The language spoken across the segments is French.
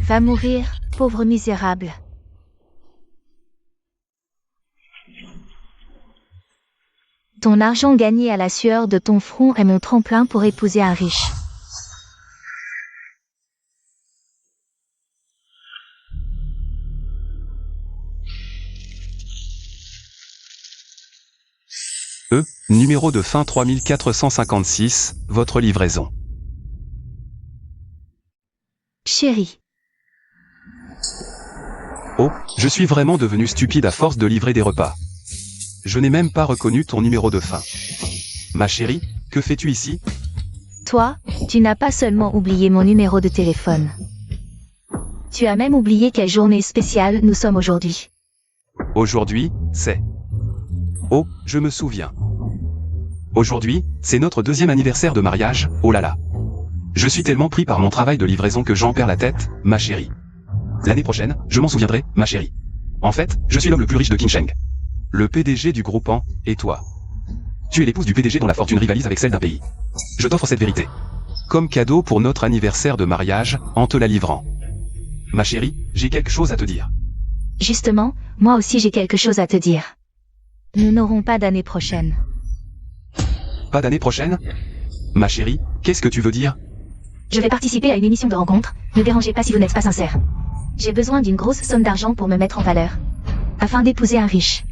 Va mourir, pauvre misérable. Ton argent gagné à la sueur de ton front est mon tremplin pour épouser un riche. Numéro de fin 3456, votre livraison. Chérie. Oh, je suis vraiment devenu stupide à force de livrer des repas. Je n'ai même pas reconnu ton numéro de fin. Ma chérie, que fais-tu ici? Toi, tu n'as pas seulement oublié mon numéro de téléphone. Tu as même oublié quelle journée spéciale nous sommes aujourd'hui. Aujourd'hui, c'est... Oh, je me souviens. Aujourd'hui, c'est notre 2e anniversaire de mariage, oh là là. Je suis tellement pris par mon travail de livraison que j'en perds la tête, ma chérie. L'année prochaine, je m'en souviendrai, ma chérie. En fait, je suis l'homme le plus riche de Qingsheng. Le PDG du groupe An, et toi. Tu es l'épouse du PDG dont la fortune rivalise avec celle d'un pays. Je t'offre cette vérité. Comme cadeau pour notre anniversaire de mariage, en te la livrant. Ma chérie, j'ai quelque chose à te dire. Justement, moi aussi j'ai quelque chose à te dire. Nous n'aurons pas d'année prochaine. Pas d'année prochaine? Ma chérie, qu'est-ce que tu veux dire? Je vais participer à une émission de rencontre, ne dérangez pas si vous n'êtes pas sincère. J'ai besoin d'une grosse somme d'argent pour me mettre en valeur. Afin d'épouser un riche.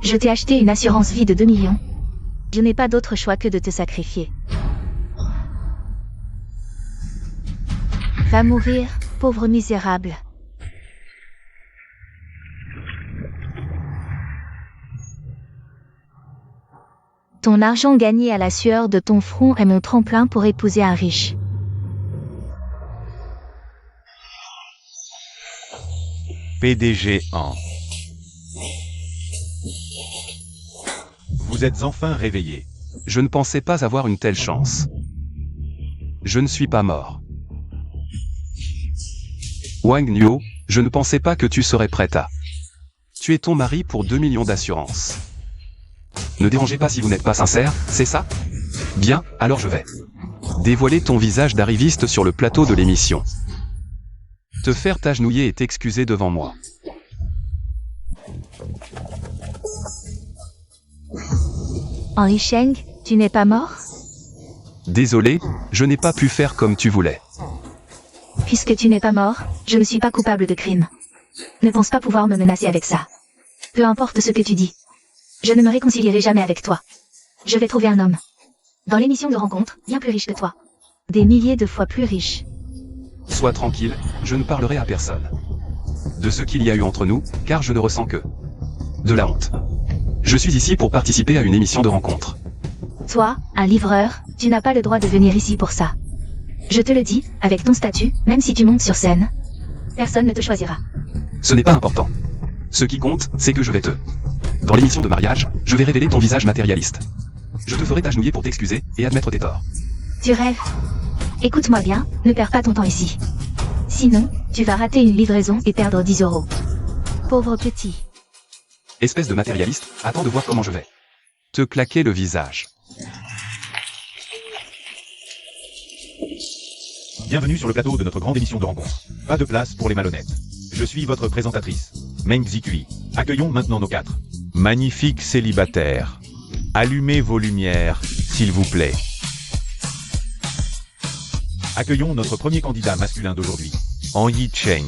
Je t'ai acheté une assurance vie de 2 millions. Je n'ai pas d'autre choix que de te sacrifier. Va mourir, pauvre misérable. Ton argent gagné à la sueur de ton front est mon tremplin pour épouser un riche. PDG An. Vous êtes enfin réveillé. Je ne pensais pas avoir une telle chance. Je ne suis pas mort. Wang Nuo, je ne pensais pas que tu serais prête à... tuer ton mari pour 2 millions d'assurance. Ne dérangez pas si vous n'êtes pas sincère, c'est ça? Bien, alors je vais dévoiler ton visage d'arriviste sur le plateau de l'émission. Te faire t'agenouiller et t'excuser devant moi. Henri Cheng, tu n'es pas mort? Désolé, je n'ai pas pu faire comme tu voulais. Puisque tu n'es pas mort, je ne suis pas coupable de crime. Ne pense pas pouvoir me menacer avec ça. Peu importe ce que tu dis. Je ne me réconcilierai jamais avec toi. Je vais trouver un homme. Dans l'émission de rencontre, bien plus riche que toi. Des milliers de fois plus riche. Sois tranquille, je ne parlerai à personne de ce qu'il y a eu entre nous, car je ne ressens que de la honte. Je suis ici pour participer à une émission de rencontre. Toi, un livreur, tu n'as pas le droit de venir ici pour ça. Je te le dis, avec ton statut, même si tu montes sur scène, personne ne te choisira. Ce n'est pas important. Ce qui compte, c'est que je vais te... Dans l'émission de mariage, je vais révéler ton visage matérialiste. Je te ferai t'agenouiller pour t'excuser et admettre tes torts. Tu rêves. Écoute-moi bien, ne perds pas ton temps ici. Sinon, tu vas rater une livraison et perdre 10 €. Pauvre petit. Espèce de matérialiste, attends de voir comment je vais te claquer le visage. Bienvenue sur le plateau de notre grande émission de rencontre. Pas de place pour les malhonnêtes. Je suis votre présentatrice, Meng Zikui. Accueillons maintenant nos 4 magnifiques célibataires. Allumez vos lumières, s'il vous plaît. Accueillons notre premier candidat masculin d'aujourd'hui, Henri Cheng.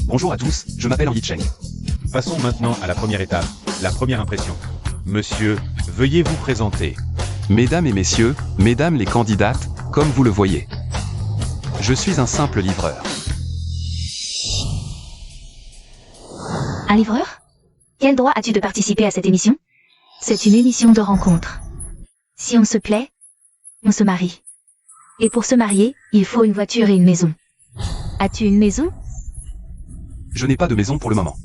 Bonjour à tous, je m'appelle Henri Cheng. Passons maintenant à la première étape, la première impression. Monsieur, veuillez vous présenter. Mesdames et messieurs, mesdames les candidates, comme vous le voyez, je suis un simple livreur. Un livreur? Quel droit as-tu de participer à cette émission? C'est une émission de rencontre. Si on se plaît, on se marie. Et pour se marier, il faut une voiture et une maison. As-tu une maison? Je n'ai pas de maison pour le moment.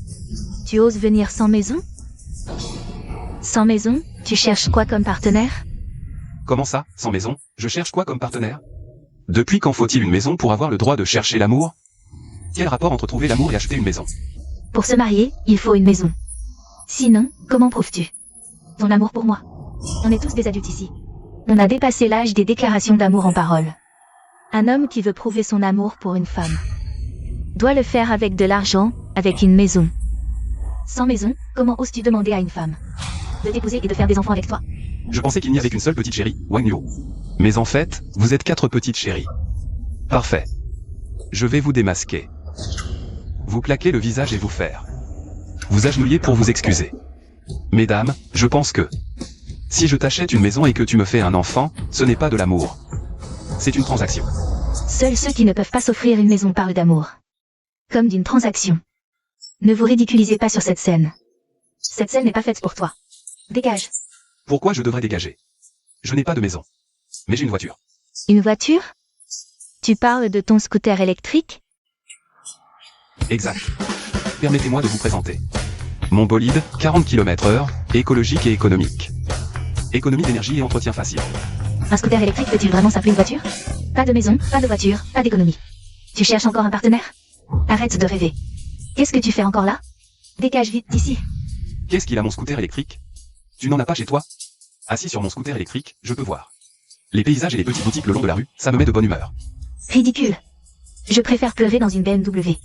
Tu oses venir sans maison? Sans maison, tu cherches quoi comme partenaire? Comment ça, sans maison? Je cherche quoi comme partenaire? Depuis quand faut-il une maison pour avoir le droit de chercher l'amour? Quel rapport entre trouver l'amour et acheter une maison? Pour se marier, il faut une maison. Sinon, comment prouves-tu ton amour pour moi? On est tous des adultes ici. On a dépassé l'âge des déclarations d'amour en parole. Un homme qui veut prouver son amour pour une femme doit le faire avec de l'argent, avec une maison. Sans maison, comment oses-tu demander à une femme de t'épouser et de faire des enfants avec toi? Je pensais qu'il n'y avait qu'une seule petite chérie, Wang Yu. Mais en fait, vous êtes 4 petites chéries. Parfait. Je vais vous démasquer. Vous claquer le visage et vous faire. Vous agenouiller pour vous excuser. Mesdames, je pense que si je t'achète une maison et que tu me fais un enfant, ce n'est pas de l'amour. C'est une transaction. Seuls ceux qui ne peuvent pas s'offrir une maison parlent d'amour. Comme d'une transaction. Ne vous ridiculisez pas sur cette scène. Cette scène n'est pas faite pour toi. Dégage. Pourquoi je devrais dégager? Je n'ai pas de maison. Mais j'ai une voiture. Une voiture? Tu parles de ton scooter électrique? Exact. Permettez-moi de vous présenter. Mon bolide, 40 km/h, écologique et économique. Économie d'énergie et entretien facile. Un scooter électrique peut-il vraiment s'appeler une voiture? Pas de maison, pas de voiture, pas d'économie. Tu cherches encore un partenaire? Arrête de rêver. Qu'est-ce que tu fais encore là? Dégage vite d'ici. Qu'est-ce qu'il a mon scooter électrique? Tu n'en as pas chez toi? Assis sur mon scooter électrique, je peux voir les paysages et les petites boutiques le long de la rue, ça me met de bonne humeur. Ridicule. Je préfère pleurer dans une BMW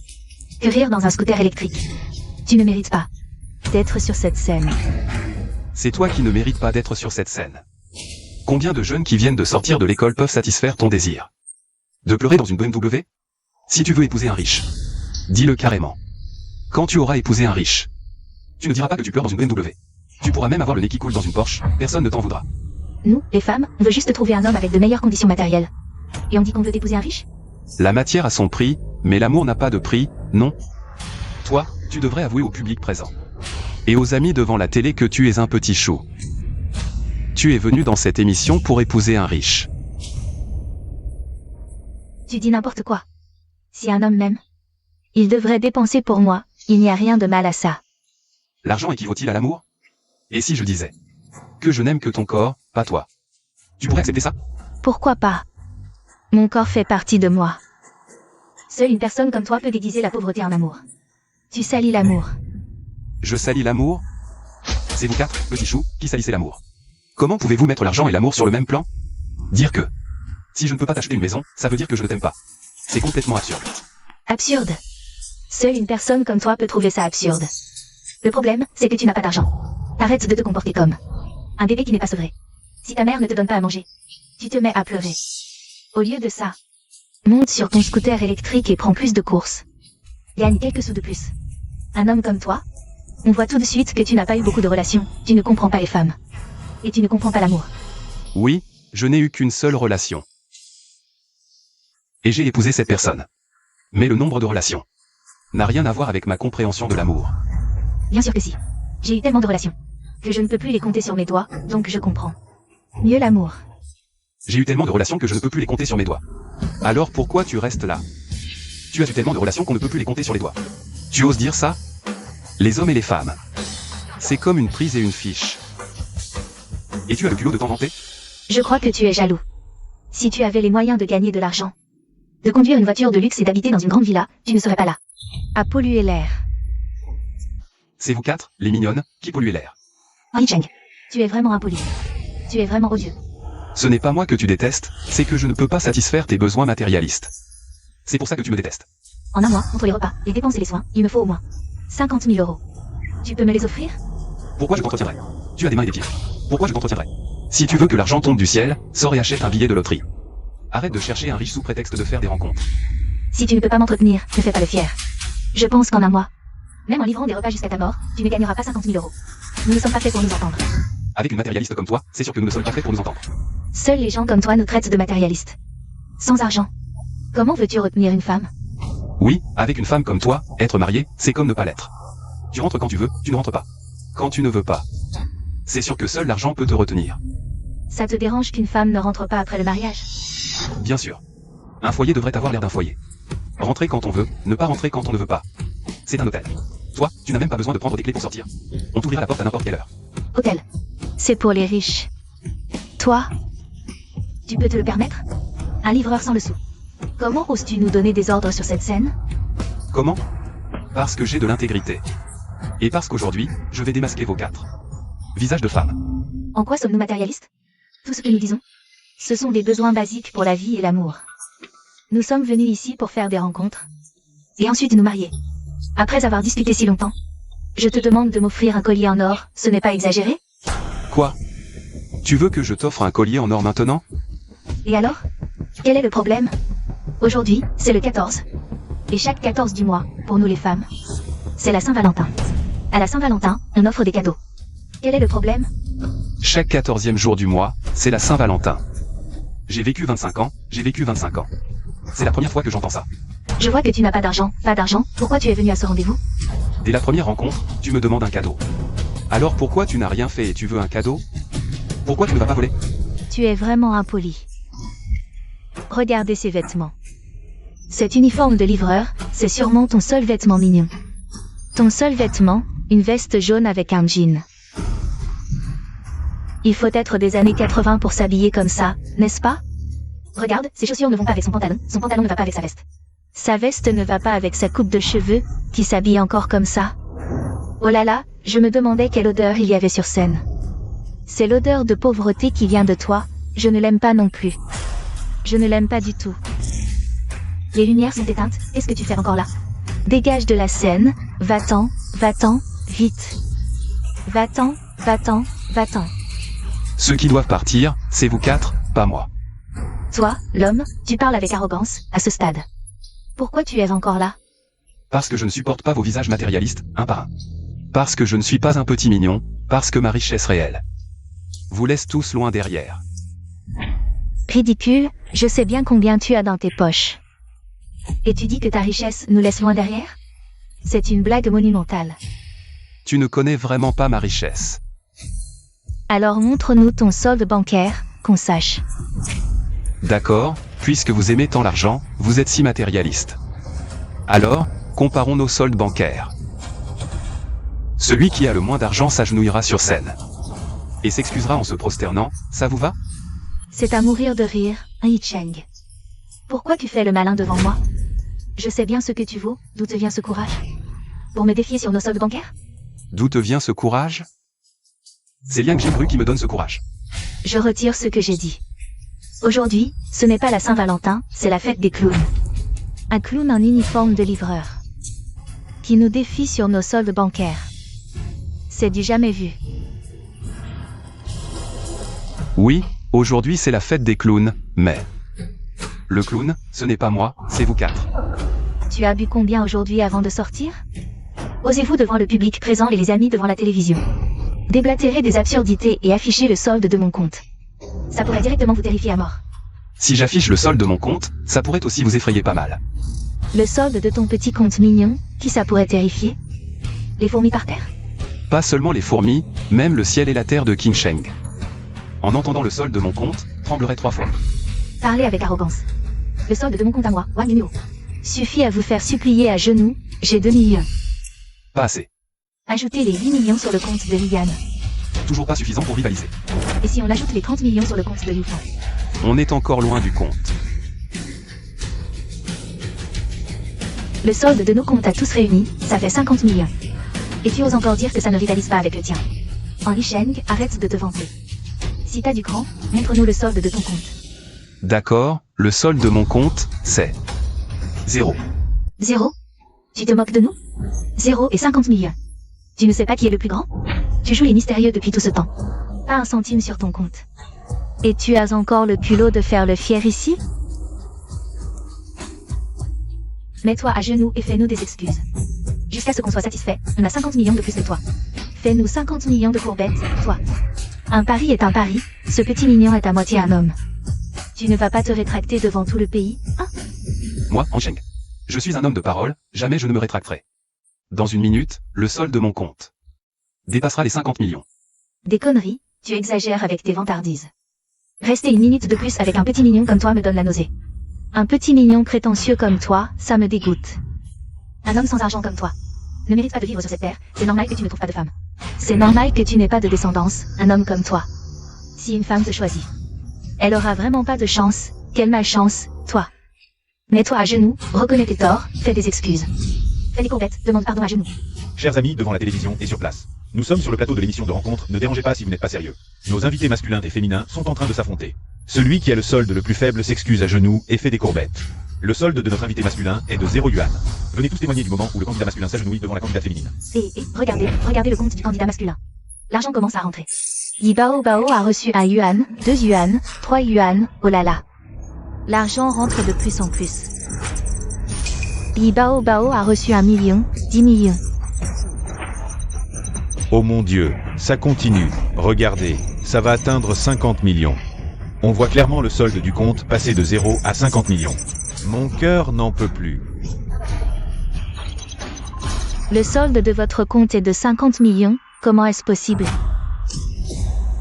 que rire dans un scooter électrique. Tu ne mérites pas d'être sur cette scène. C'est toi qui ne mérites pas d'être sur cette scène. Combien de jeunes qui viennent de sortir de l'école peuvent satisfaire ton désir? De pleurer dans une BMW? Si tu veux épouser un riche, dis-le carrément. Quand tu auras épousé un riche, tu ne diras pas que tu pleures dans une BMW. Tu pourras même avoir le nez qui coule dans une Porsche, personne ne t'en voudra. Nous, les femmes, on veut juste trouver un homme avec de meilleures conditions matérielles. Et on dit qu'on veut épouser un riche? La matière a son prix, mais l'amour n'a pas de prix, non? Toi, tu devrais avouer au public présent. Et aux amis devant la télé que tu es un petit chou. Tu es venu dans cette émission pour épouser un riche. Tu dis n'importe quoi. Si un homme m'aime, il devrait dépenser pour moi, il n'y a rien de mal à ça. L'argent équivaut-il à l'amour? Et si je disais que je n'aime que ton corps, pas toi? Tu pourrais accepter ça? Pourquoi pas? Mon corps fait partie de moi. Seule une personne comme toi peut déguiser la pauvreté en amour. Tu salis l'amour. Je salis l'amour? C'est vous 4, petits choux, qui salissez l'amour. Comment pouvez-vous mettre l'argent et l'amour sur le même plan? Dire que si je ne peux pas t'acheter une maison, ça veut dire que je ne t'aime pas. C'est complètement absurde. Absurde. Seule une personne comme toi peut trouver ça absurde. Le problème, c'est que tu n'as pas d'argent. Arrête de te comporter comme un bébé qui n'est pas sevré. Si ta mère ne te donne pas à manger, tu te mets à pleurer. Au lieu de ça, monte sur ton scooter électrique et prends plus de courses. Gagne quelques sous de plus. Un homme comme toi, on voit tout de suite que tu n'as pas eu beaucoup de relations, tu ne comprends pas les femmes. Et tu ne comprends pas l'amour. Oui, je n'ai eu qu'une seule relation. Et j'ai épousé cette personne. Mais le nombre de relations n'a rien à voir avec ma compréhension de l'amour. Bien sûr que si. J'ai eu tellement de relations que je ne peux plus les compter sur mes doigts, donc je comprends mieux l'amour. J'ai eu tellement de relations que je ne peux plus les compter sur mes doigts. Alors pourquoi tu restes là? Tu as eu tellement de relations qu'on ne peut plus les compter sur les doigts. Tu oses dire ça? Les hommes et les femmes, c'est comme une prise et une fiche. Et tu as le culot de t'en vanter? Je crois que tu es jaloux. Si tu avais les moyens de gagner de l'argent, de conduire une voiture de luxe et d'habiter dans une grande villa, tu ne serais pas là. À polluer l'air. C'est vous 4, les mignonnes, qui polluez l'air. Henri Cheng, tu es vraiment impoli. Tu es vraiment odieux. Ce n'est pas moi que tu détestes, c'est que je ne peux pas satisfaire tes besoins matérialistes. C'est pour ça que tu me détestes. En un mois, entre les repas, les dépenses et les soins, il me faut au moins 50 000 euros. Tu peux me les offrir? Pourquoi je t'entretiendrai? Tu as des mains et des pieds. Pourquoi je t'entretiendrai? Si tu veux que l'argent tombe du ciel, sors et achète un billet de loterie. Arrête de chercher un riche sous prétexte de faire des rencontres. Si tu ne peux pas m'entretenir, ne fais pas le fier. Je pense qu'en un mois, même en livrant des repas jusqu'à ta mort, tu ne gagneras pas 50 000 euros. Nous ne sommes pas faits pour nous entendre. Avec une matérialiste comme toi, c'est sûr que nous ne sommes pas faits pour nous entendre. Seuls les gens comme toi nous traitent de matérialistes. Sans argent. Comment veux-tu retenir une femme? Oui, avec une femme comme toi, être marié, c'est comme ne pas l'être. Tu rentres quand tu veux, tu ne rentres pas. Quand tu ne veux pas. C'est sûr que seul l'argent peut te retenir. Ça te dérange qu'une femme ne rentre pas après le mariage? Bien sûr. Un foyer devrait avoir l'air d'un foyer. Rentrer quand on veut, ne pas rentrer quand on ne veut pas. C'est un hôtel. Toi, tu n'as même pas besoin de prendre tes clés pour sortir. On t'ouvrira la porte à n'importe quelle heure. Hôtel. C'est pour les riches. Toi, tu peux te le permettre? Un livreur sans le sou. Comment oses-tu nous donner des ordres sur cette scène? Comment? Parce que j'ai de l'intégrité. Et parce qu'aujourd'hui, je vais démasquer vos 4 visages de femmes. En quoi sommes-nous matérialistes? Tout ce que nous disons, ce sont des besoins basiques pour la vie et l'amour. Nous sommes venus ici pour faire des rencontres. Et ensuite nous marier. Après avoir discuté si longtemps, je te demande de m'offrir un collier en or, ce n'est pas exagéré? Quoi? Tu veux que je t'offre un collier en or maintenant? Et alors? Quel est le problème? Aujourd'hui, c'est le 14. Et chaque 14 du mois, pour nous les femmes, c'est la Saint-Valentin. À la Saint-Valentin, on offre des cadeaux. Quel est le problème? Chaque 14e jour du mois, c'est la Saint-Valentin. J'ai vécu 25 ans, C'est la première fois que j'entends ça. Je vois que tu n'as pas d'argent. Pas d'argent? Pourquoi tu es venu à ce rendez-vous? Dès la première rencontre, tu me demandes un cadeau. Alors pourquoi tu n'as rien fait et tu veux un cadeau? Pourquoi tu ne vas pas voler? Tu es vraiment impoli. Regardez ces vêtements. Cet uniforme de livreur, c'est sûrement ton seul vêtement mignon. Ton seul vêtement, une veste jaune avec un jean. Il faut être des années 80 pour s'habiller comme ça, n'est-ce pas? Regarde, ses chaussures ne vont pas avec son pantalon ne va pas avec sa veste. Sa veste ne va pas avec sa coupe de cheveux, qui s'habille encore comme ça. Oh là là, je me demandais quelle odeur il y avait sur scène. C'est l'odeur de pauvreté qui vient de toi, je ne l'aime pas non plus. Je ne l'aime pas du tout. Les lumières sont éteintes, qu'est-ce que tu fais encore là? Dégage de la scène, va-t'en, vite. Va-t'en, va-t'en. Ceux qui doivent partir, c'est vous 4, pas moi. Toi, l'homme, tu parles avec arrogance, à ce stade. Pourquoi tu es encore là? Parce que je ne supporte pas vos visages matérialistes, un par un. Parce que je ne suis pas un petit mignon, parce que ma richesse réelle vous laisse tous loin derrière. Ridicule, je sais bien combien tu as dans tes poches. Et tu dis que ta richesse nous laisse loin derrière? C'est une blague monumentale. Tu ne connais vraiment pas ma richesse. Alors montre-nous ton solde bancaire, qu'on sache. D'accord, puisque vous aimez tant l'argent, vous êtes si matérialiste. Alors, comparons nos soldes bancaires. Celui qui a le moins d'argent s'agenouillera sur scène. Et s'excusera en se prosternant, ça vous va? C'est à mourir de rire, Yi Cheng. Pourquoi tu fais le malin devant moi? Je sais bien ce que tu vaux, d'où te vient ce courage? Pour me défier sur nos soldes bancaires? D'où te vient ce courage? C'est Liang Jingru qui me donne ce courage. Je retire ce que j'ai dit. Aujourd'hui, ce n'est pas la Saint-Valentin, c'est la fête des clowns. Un clown en uniforme de livreur. Qui nous défie sur nos soldes bancaires. C'est du jamais vu. Oui, aujourd'hui c'est la fête des clowns, mais... Le clown, ce n'est pas moi, c'est vous 4. Tu as bu combien aujourd'hui avant de sortir? Osez-vous devant le public présent et les amis devant la télévision déblatérer des absurdités et afficher le solde de mon compte. Ça pourrait directement vous terrifier à mort. Si j'affiche le solde de mon compte, ça pourrait aussi vous effrayer pas mal. Le solde de ton petit compte mignon, qui ça pourrait terrifier? Les fourmis par terre? Pas seulement les fourmis, même le ciel et la terre de King Sheng. En entendant le solde de mon compte, tremblerait 3 fois. Parlez avec arrogance. Le solde de mon compte à moi, Wang Nuo. Suffit à vous faire supplier à genoux, j'ai 2 millions. Pas assez. Ajoutez les 8 millions sur le compte de Liane. Toujours pas suffisant pour rivaliser. Et si on ajoute les 30 millions sur le compte de Liu Fan? On est encore loin du compte. Le solde de nos comptes à tous réunis, ça fait 50 millions. Et tu oses encore dire que ça ne rivalise pas avec le tien. En Li Sheng, arrête de te vanter. Si t'as du cran, montre-nous le solde de ton compte. D'accord, le solde de mon compte, c'est... 0. 0? Tu te moques de nous? 0 et 50 millions. Tu ne sais pas qui est le plus grand? Tu joues les mystérieux depuis tout ce temps. Pas un centime sur ton compte. Et tu as encore le culot de faire le fier ici? Mets-toi à genoux et fais-nous des excuses. Jusqu'à ce qu'on soit satisfait, on a 50 millions de plus que toi. Fais-nous 50 millions de courbettes, toi. Un pari est un pari, ce petit mignon est à moitié un homme. Tu ne vas pas te rétracter devant tout le pays, hein? Moi, en Sheng. Je suis un homme de parole, jamais je ne me rétracterai. Dans une minute, le solde de mon compte dépassera les 50 millions. Des conneries, tu exagères avec tes vantardises. Rester une minute de plus avec un petit mignon comme toi me donne la nausée. Un petit mignon prétentieux comme toi, ça me dégoûte. Un homme sans argent comme toi ne mérite pas de vivre sur cette terre, c'est normal que tu ne trouves pas de femme. C'est normal que tu n'aies pas de descendance, un homme comme toi. Si une femme te choisit, elle aura vraiment pas de chance, quelle malchance, toi. Mets-toi à genoux, reconnais tes torts, fais des excuses. Fais des courbettes, demande pardon à genoux. Chers amis devant la télévision et sur place. Nous sommes sur le plateau de l'émission de rencontre, ne dérangez pas si vous n'êtes pas sérieux. Nos invités masculins et féminins sont en train de s'affronter. Celui qui a le solde le plus faible s'excuse à genoux et fait des courbettes. Le solde de notre invité masculin est de 0 yuan. Venez tous témoigner du moment où le candidat masculin s'agenouille devant la candidate féminine. Regardez le compte du candidat masculin. L'argent commence à rentrer. Yi Bao Bao a reçu 1 yuan, 2 yuan, 3 yuan, oh là là. L'argent rentre de plus en plus. Yi Bao Bao a reçu 1 million, 10 millions. Oh mon Dieu, ça continue. Regardez, ça va atteindre 50 millions. On voit clairement le solde du compte passer de 0 à 50 millions. Mon cœur n'en peut plus. Le solde de votre compte est de 50 millions, comment est-ce possible?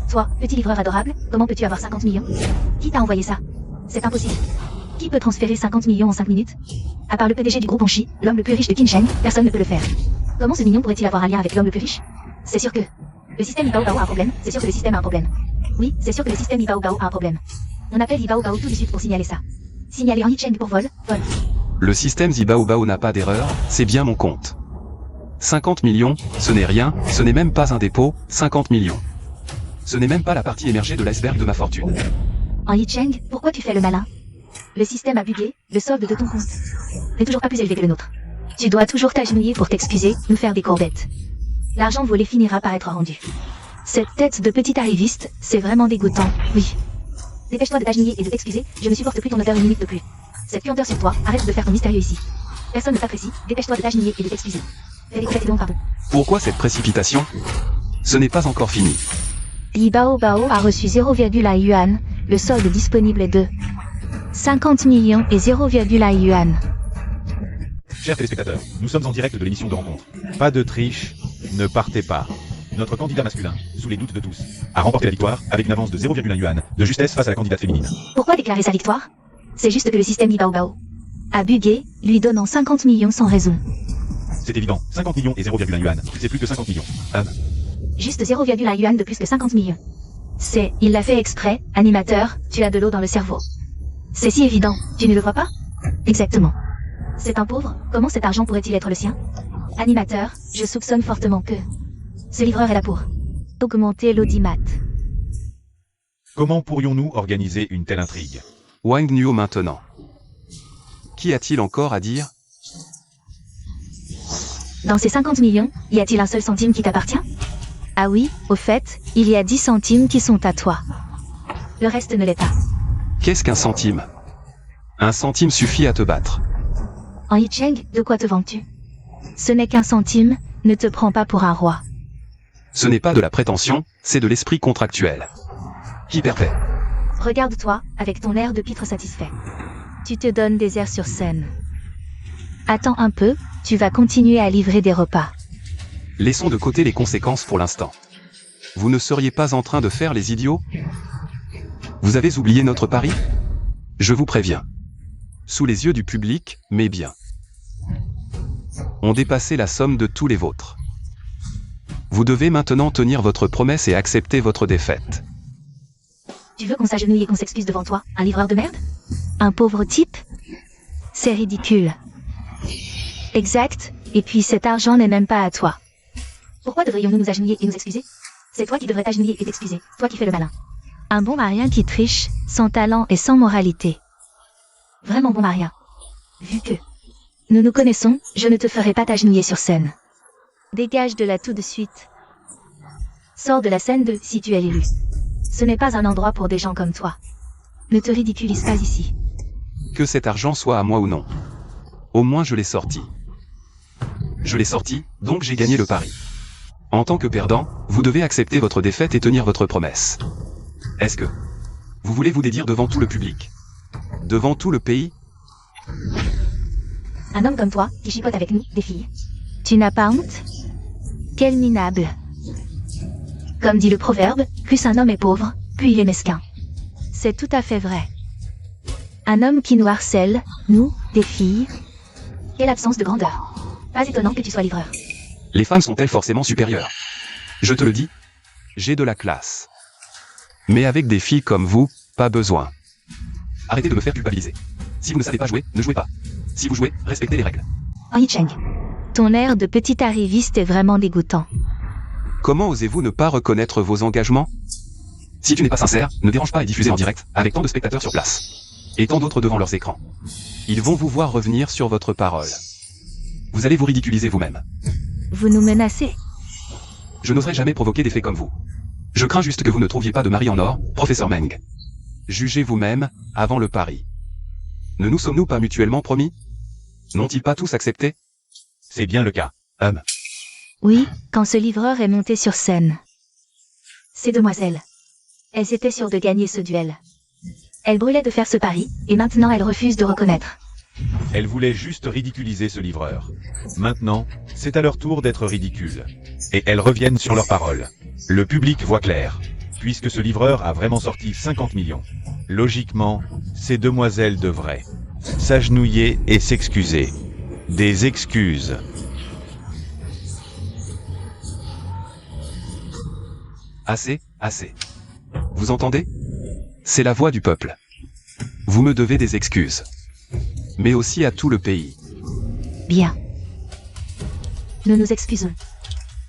Toi, petit livreur adorable, comment peux-tu avoir 50 millions? Qui t'a envoyé ça? C'est impossible. Qui peut transférer 50 millions en 5 minutes? À part le PDG du groupe Onchi, l'homme le plus riche de Qinsheng, personne ne peut le faire. Comment ce million pourrait-il avoir un lien avec l'homme le plus riche? C'est sûr que... Le système Ibao Bao a un problème, c'est sûr que le système a un problème. Oui, c'est sûr que le système Ibao Bao a un problème. On appelle Ibao Bao tout de suite pour signaler ça. Signaler en Yicheng pour vol. Le système Zibao Bao n'a pas d'erreur, c'est bien mon compte. 50 millions, ce n'est rien, ce n'est même pas un dépôt, 50 millions. Ce n'est même pas la partie émergée de l'iceberg de ma fortune. En Yicheng, pourquoi tu fais le malin? Le système a bugué, le solde de ton compte n'est toujours pas plus élevé que le nôtre. Tu dois toujours t'agenouiller pour t'excuser, nous faire des courbettes. L'argent volé finira par être rendu. Cette tête de petit arriviste, c'est vraiment dégoûtant, oui. Dépêche-toi de t'agenouiller et de t'excuser, je ne supporte plus ton odeur une minute de plus. Cette puanteur sur toi, arrête de faire ton mystérieux ici. Personne ne t'apprécie, dépêche-toi de t'agenouiller et de t'excuser. Fais des donc pardon. Pourquoi cette précipitation? Ce n'est pas encore fini. Yi Bao Bao a reçu 0,1 yuan, le solde disponible est de 50 millions et 0,1 yuan. Chers téléspectateurs, nous sommes en direct de l'émission de rencontre. Pas de triche, ne partez pas. Notre candidat masculin, sous les doutes de tous, a remporté la victoire avec une avance de 0,1 yuan de justesse face à la candidate féminine. Pourquoi déclarer sa victoire? C'est juste que le système Yi Bao Bao a bugué, lui donnant 50 millions sans raison. C'est évident, 50 millions et 0,1 yuan, c'est plus que 50 millions. Juste 0,1 yuan de plus que 50 millions. Il l'a fait exprès, animateur, tu as de l'eau dans le cerveau. C'est si évident, tu ne le vois pas? Exactement. C'est un pauvre, comment cet argent pourrait-il être le sien? Animateur, je soupçonne fortement que... Ce livreur est là pour... augmenter l'audimat. Comment pourrions-nous organiser une telle intrigue? Wang Nuo maintenant. Qu'y a-t-il encore à dire? Dans ces 50 millions, y a-t-il un seul centime qui t'appartient? Ah oui, au fait, il y a 10 centimes qui sont à toi. Le reste ne l'est pas. Qu'est-ce qu'un centime? Un centime suffit à te battre. En Yicheng, de quoi te vantes-tu? Ce n'est qu'un centime, ne te prends pas pour un roi. Ce n'est pas de la prétention, c'est de l'esprit contractuel. Qui paie? Regarde-toi, avec ton air de pitre satisfait. Tu te donnes des airs sur scène. Attends un peu, tu vas continuer à livrer des repas. Laissons de côté les conséquences pour l'instant. Vous ne seriez pas en train de faire les idiots? Vous avez oublié notre pari? Je vous préviens. Sous les yeux du public, mais bien. On dépassait la somme de tous les vôtres. Vous devez maintenant tenir votre promesse et accepter votre défaite. Tu veux qu'on s'agenouille et qu'on s'excuse devant toi, un livreur de merde? Un pauvre type? C'est ridicule. Exact, et puis cet argent n'est même pas à toi. Pourquoi devrions-nous nous agenouiller et nous excuser? C'est toi qui devrais t'agenouiller et t'excuser, toi qui fais le malin. Un bon marien qui triche, sans talent et sans moralité. Vraiment bon marien. Vu que nous nous connaissons, je ne te ferai pas t'agenouiller sur scène. Dégage de là tout de suite. Sors de la scène de si tu es l'élu. Ce n'est pas un endroit pour des gens comme toi. Ne te ridiculise pas ici. Que cet argent soit à moi ou non. Au moins je l'ai sorti. Je l'ai sorti, donc j'ai gagné le pari. En tant que perdant, vous devez accepter votre défaite et tenir votre promesse. Est-ce que vous voulez vous dédire devant tout le public? Devant tout le pays? Un homme comme toi, qui chipote avec nous, des filles. Tu n'as pas honte? Quel minable. Comme dit le proverbe, plus un homme est pauvre, plus il est mesquin. C'est tout à fait vrai. Un homme qui nous harcèle, nous, des filles. Quelle absence de grandeur. Pas étonnant que tu sois livreur. Les femmes sont-elles forcément supérieures? Je te le dis, j'ai de la classe. Mais avec des filles comme vous, pas besoin. Arrêtez de me faire culpabiliser. Si vous ne savez pas jouer, ne jouez pas. Si vous jouez, respectez les règles. En Yicheng. Ton air de petit arriviste est vraiment dégoûtant. Comment osez-vous ne pas reconnaître vos engagements? Si tu n'es pas sincère, ne dérange pas et diffusez en direct, avec tant de spectateurs sur place. Et tant d'autres devant leurs écrans. Ils vont vous voir revenir sur votre parole. Vous allez vous ridiculiser vous-même. Vous nous menacez. Je n'oserais jamais provoquer des faits comme vous. Je crains juste que vous ne trouviez pas de mari en or, professeur Meng. Jugez vous-même, avant le pari. Ne nous sommes-nous pas mutuellement promis? N'ont-ils pas tous accepté? C'est bien le cas. Oui, quand ce livreur est monté sur scène. Ces demoiselles. Elles étaient sûres de gagner ce duel. Elles brûlaient de faire ce pari, et maintenant elles refusent de reconnaître. Elles voulaient juste ridiculiser ce livreur. Maintenant, c'est à leur tour d'être ridicules. Et elles reviennent sur leurs paroles. Le public voit clair. Puisque ce livreur a vraiment sorti 50 millions. Logiquement, ces demoiselles devraient s'agenouiller et s'excuser. Des excuses. Assez, assez. Vous entendez? C'est la voix du peuple. Vous me devez des excuses. Mais aussi à tout le pays. Bien. Nous nous excusons.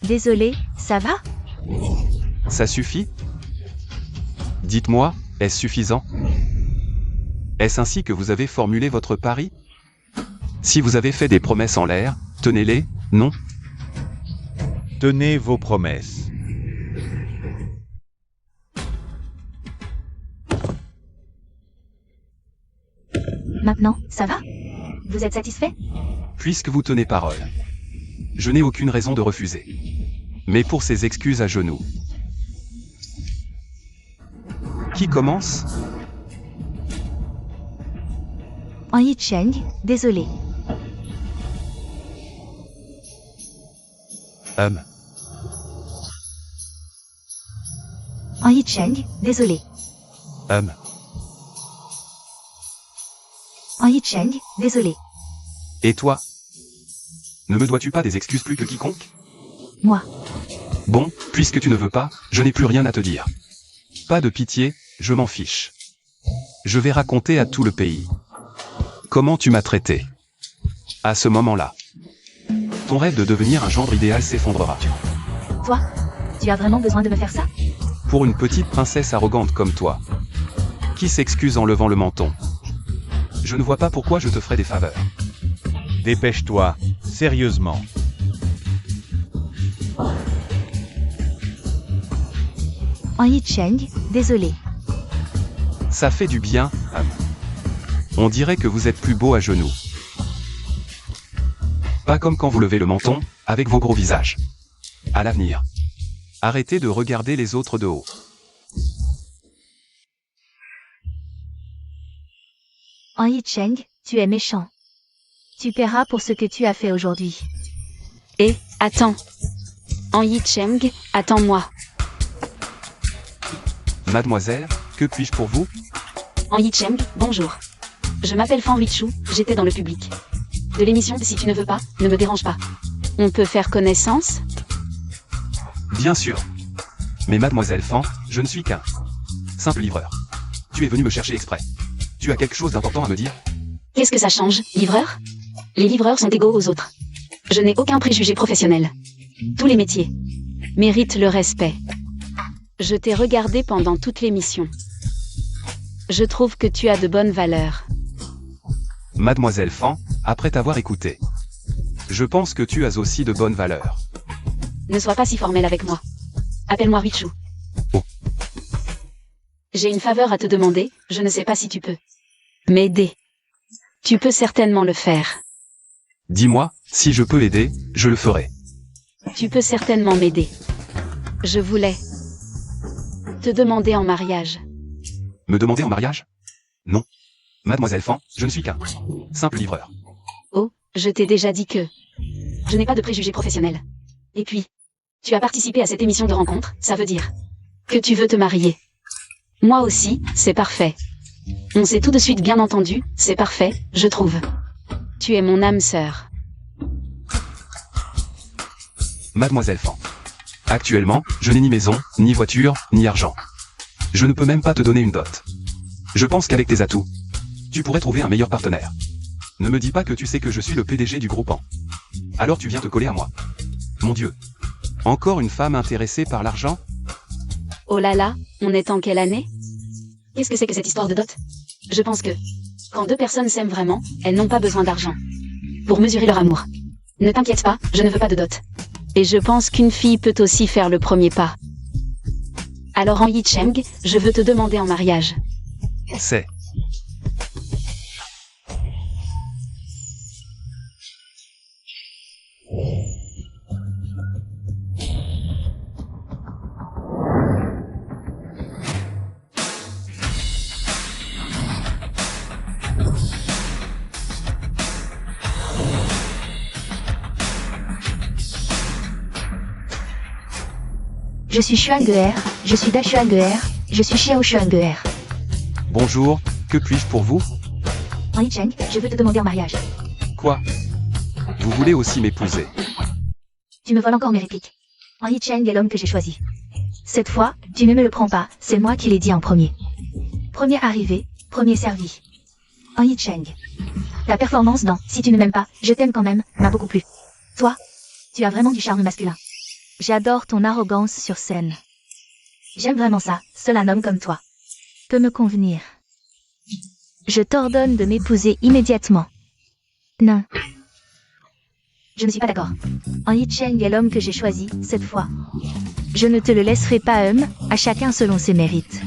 Désolé, ça va? Ça suffit? Dites-moi, est-ce suffisant? Est-ce ainsi que vous avez formulé votre pari? Si vous avez fait des promesses en l'air, tenez-les, non? Tenez vos promesses. Maintenant, ça va? Vous êtes satisfait? Puisque vous tenez parole. Je n'ai aucune raison de refuser. Mais pour ces excuses à genoux. Qui commence? En Yicheng, désolé. En Yicheng, désolé. En Yicheng, désolé. Et toi? Ne me dois-tu pas des excuses plus que quiconque? Moi. Bon, puisque tu ne veux pas, je n'ai plus rien à te dire. Pas de pitié, je m'en fiche. Je vais raconter à tout le pays. Comment tu m'as traité. À ce moment-là. Ton rêve de devenir un gendre idéal s'effondrera. Toi? Tu as vraiment besoin de me faire ça? Pour une petite princesse arrogante comme toi. Qui s'excuse en levant le menton. Je ne vois pas pourquoi je te ferais des faveurs. Dépêche-toi, sérieusement. En Yicheng, désolé. Ça fait du bien, On dirait que vous êtes plus beau à genoux. Pas comme quand vous levez le menton, avec vos gros visages. À l'avenir. Arrêtez de regarder les autres de haut. En Yicheng, tu es méchant. Tu paieras pour ce que tu as fait aujourd'hui. Attends. En Yicheng, attends-moi. Mademoiselle, que puis-je pour vous? En Yicheng, bonjour. Je m'appelle Fan Huichu, j'étais dans le public. De l'émission Si tu ne veux pas, ne me dérange pas. On peut faire connaissance? Bien sûr. Mais mademoiselle Fan, je ne suis qu'un simple livreur. Tu es venu me chercher exprès. Tu as quelque chose d'important à me dire? Qu'est-ce que ça change, livreur? Les livreurs sont égaux aux autres. Je n'ai aucun préjugé professionnel. Tous les métiers méritent le respect. Je t'ai regardé pendant toute l'émission. Je trouve que tu as de bonnes valeurs. Mademoiselle Fan, après t'avoir écouté. Je pense que tu as aussi de bonnes valeurs. Ne sois pas si formel avec moi. Appelle-moi Huichu. Oh. J'ai une faveur à te demander, je ne sais pas si tu peux m'aider. Tu peux certainement le faire. Dis-moi, si je peux aider, je le ferai. Tu peux certainement m'aider. Je voulais te demander en mariage. Me demander en mariage? Non. Mademoiselle Fan, je ne suis qu'un simple livreur. Oh, je t'ai déjà dit que je n'ai pas de préjugés professionnels. Et puis, tu as participé à cette émission de rencontre, ça veut dire que tu veux te marier. Moi aussi, c'est parfait. On s'est tout de suite bien entendu, c'est parfait, je trouve. Tu es mon âme sœur. Mademoiselle Fan. Actuellement, je n'ai ni maison, ni voiture, ni argent. Je ne peux même pas te donner une dot. Je pense qu'avec tes atouts, tu pourrais trouver un meilleur partenaire. Ne me dis pas que tu sais que je suis le PDG du groupe An. Alors tu viens te coller à moi. Mon Dieu. Encore une femme intéressée par l'argent? Oh là là, on est en quelle année? Qu'est-ce que c'est que cette histoire de dot? Je pense que, quand deux personnes s'aiment vraiment, elles n'ont pas besoin d'argent pour mesurer leur amour. Ne t'inquiète pas, je ne veux pas de dot. Et je pense qu'une fille peut aussi faire le premier pas. Alors en Yicheng, je veux te demander en mariage. C'est. Je suis Xuangeer, je suis Da Xuangeer, je suis Xiao Xuangeer. Bonjour, que puis-je pour vous? En Yicheng, je veux te demander en mariage. Quoi? Vous voulez aussi m'épouser? Tu me voles encore mes répliques. En Yicheng est l'homme que j'ai choisi. Cette fois, tu ne me le prends pas, c'est moi qui l'ai dit en premier. Premier arrivé, premier servi. En Yicheng. Ta performance dans Si tu ne m'aimes pas, je t'aime quand même, m'a beaucoup plu. Toi, tu as vraiment du charme masculin. J'adore ton arrogance sur scène. J'aime vraiment ça, seul un homme comme toi peut me convenir. Je t'ordonne de m'épouser immédiatement. Non. Je ne suis pas d'accord. En Yicheng est l'homme que j'ai choisi, cette fois. Je ne te le laisserai pas à chacun selon ses mérites.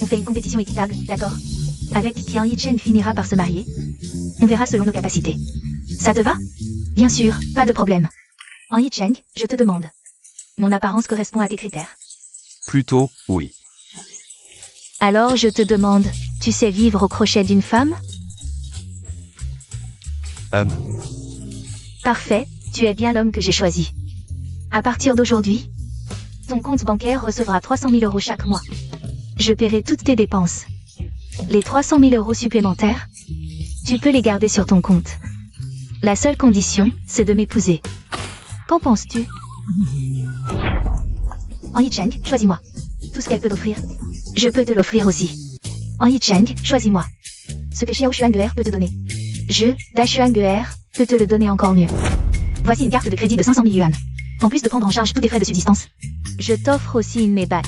On fait une compétition équitable, d'accord? Avec qui en Yicheng finira par se marier. On verra selon nos capacités. Ça te va? Bien sûr, pas de problème. En Yicheng, je te demande. Mon apparence correspond à tes critères. Plutôt, oui. Alors je te demande, tu sais vivre au crochet d'une femme? Parfait, tu es bien l'homme que j'ai choisi. À partir d'aujourd'hui, ton compte bancaire recevra 300 000 € chaque mois. Je paierai toutes tes dépenses. Les 300 000 € supplémentaires, tu peux les garder sur ton compte. La seule condition, c'est de m'épouser. Qu'en penses-tu? En Yicheng, choisis-moi. Tout ce qu'elle peut t'offrir, je peux te l'offrir aussi. En Yicheng, choisis-moi. Ce que Xiao Xuangeer peut te donner, je, Da Xuangeer, peux te le donner encore mieux. Voici une carte de crédit de 500 000 yuan. En plus de prendre en charge tous tes frais de subsistance, je t'offre aussi une Maybach.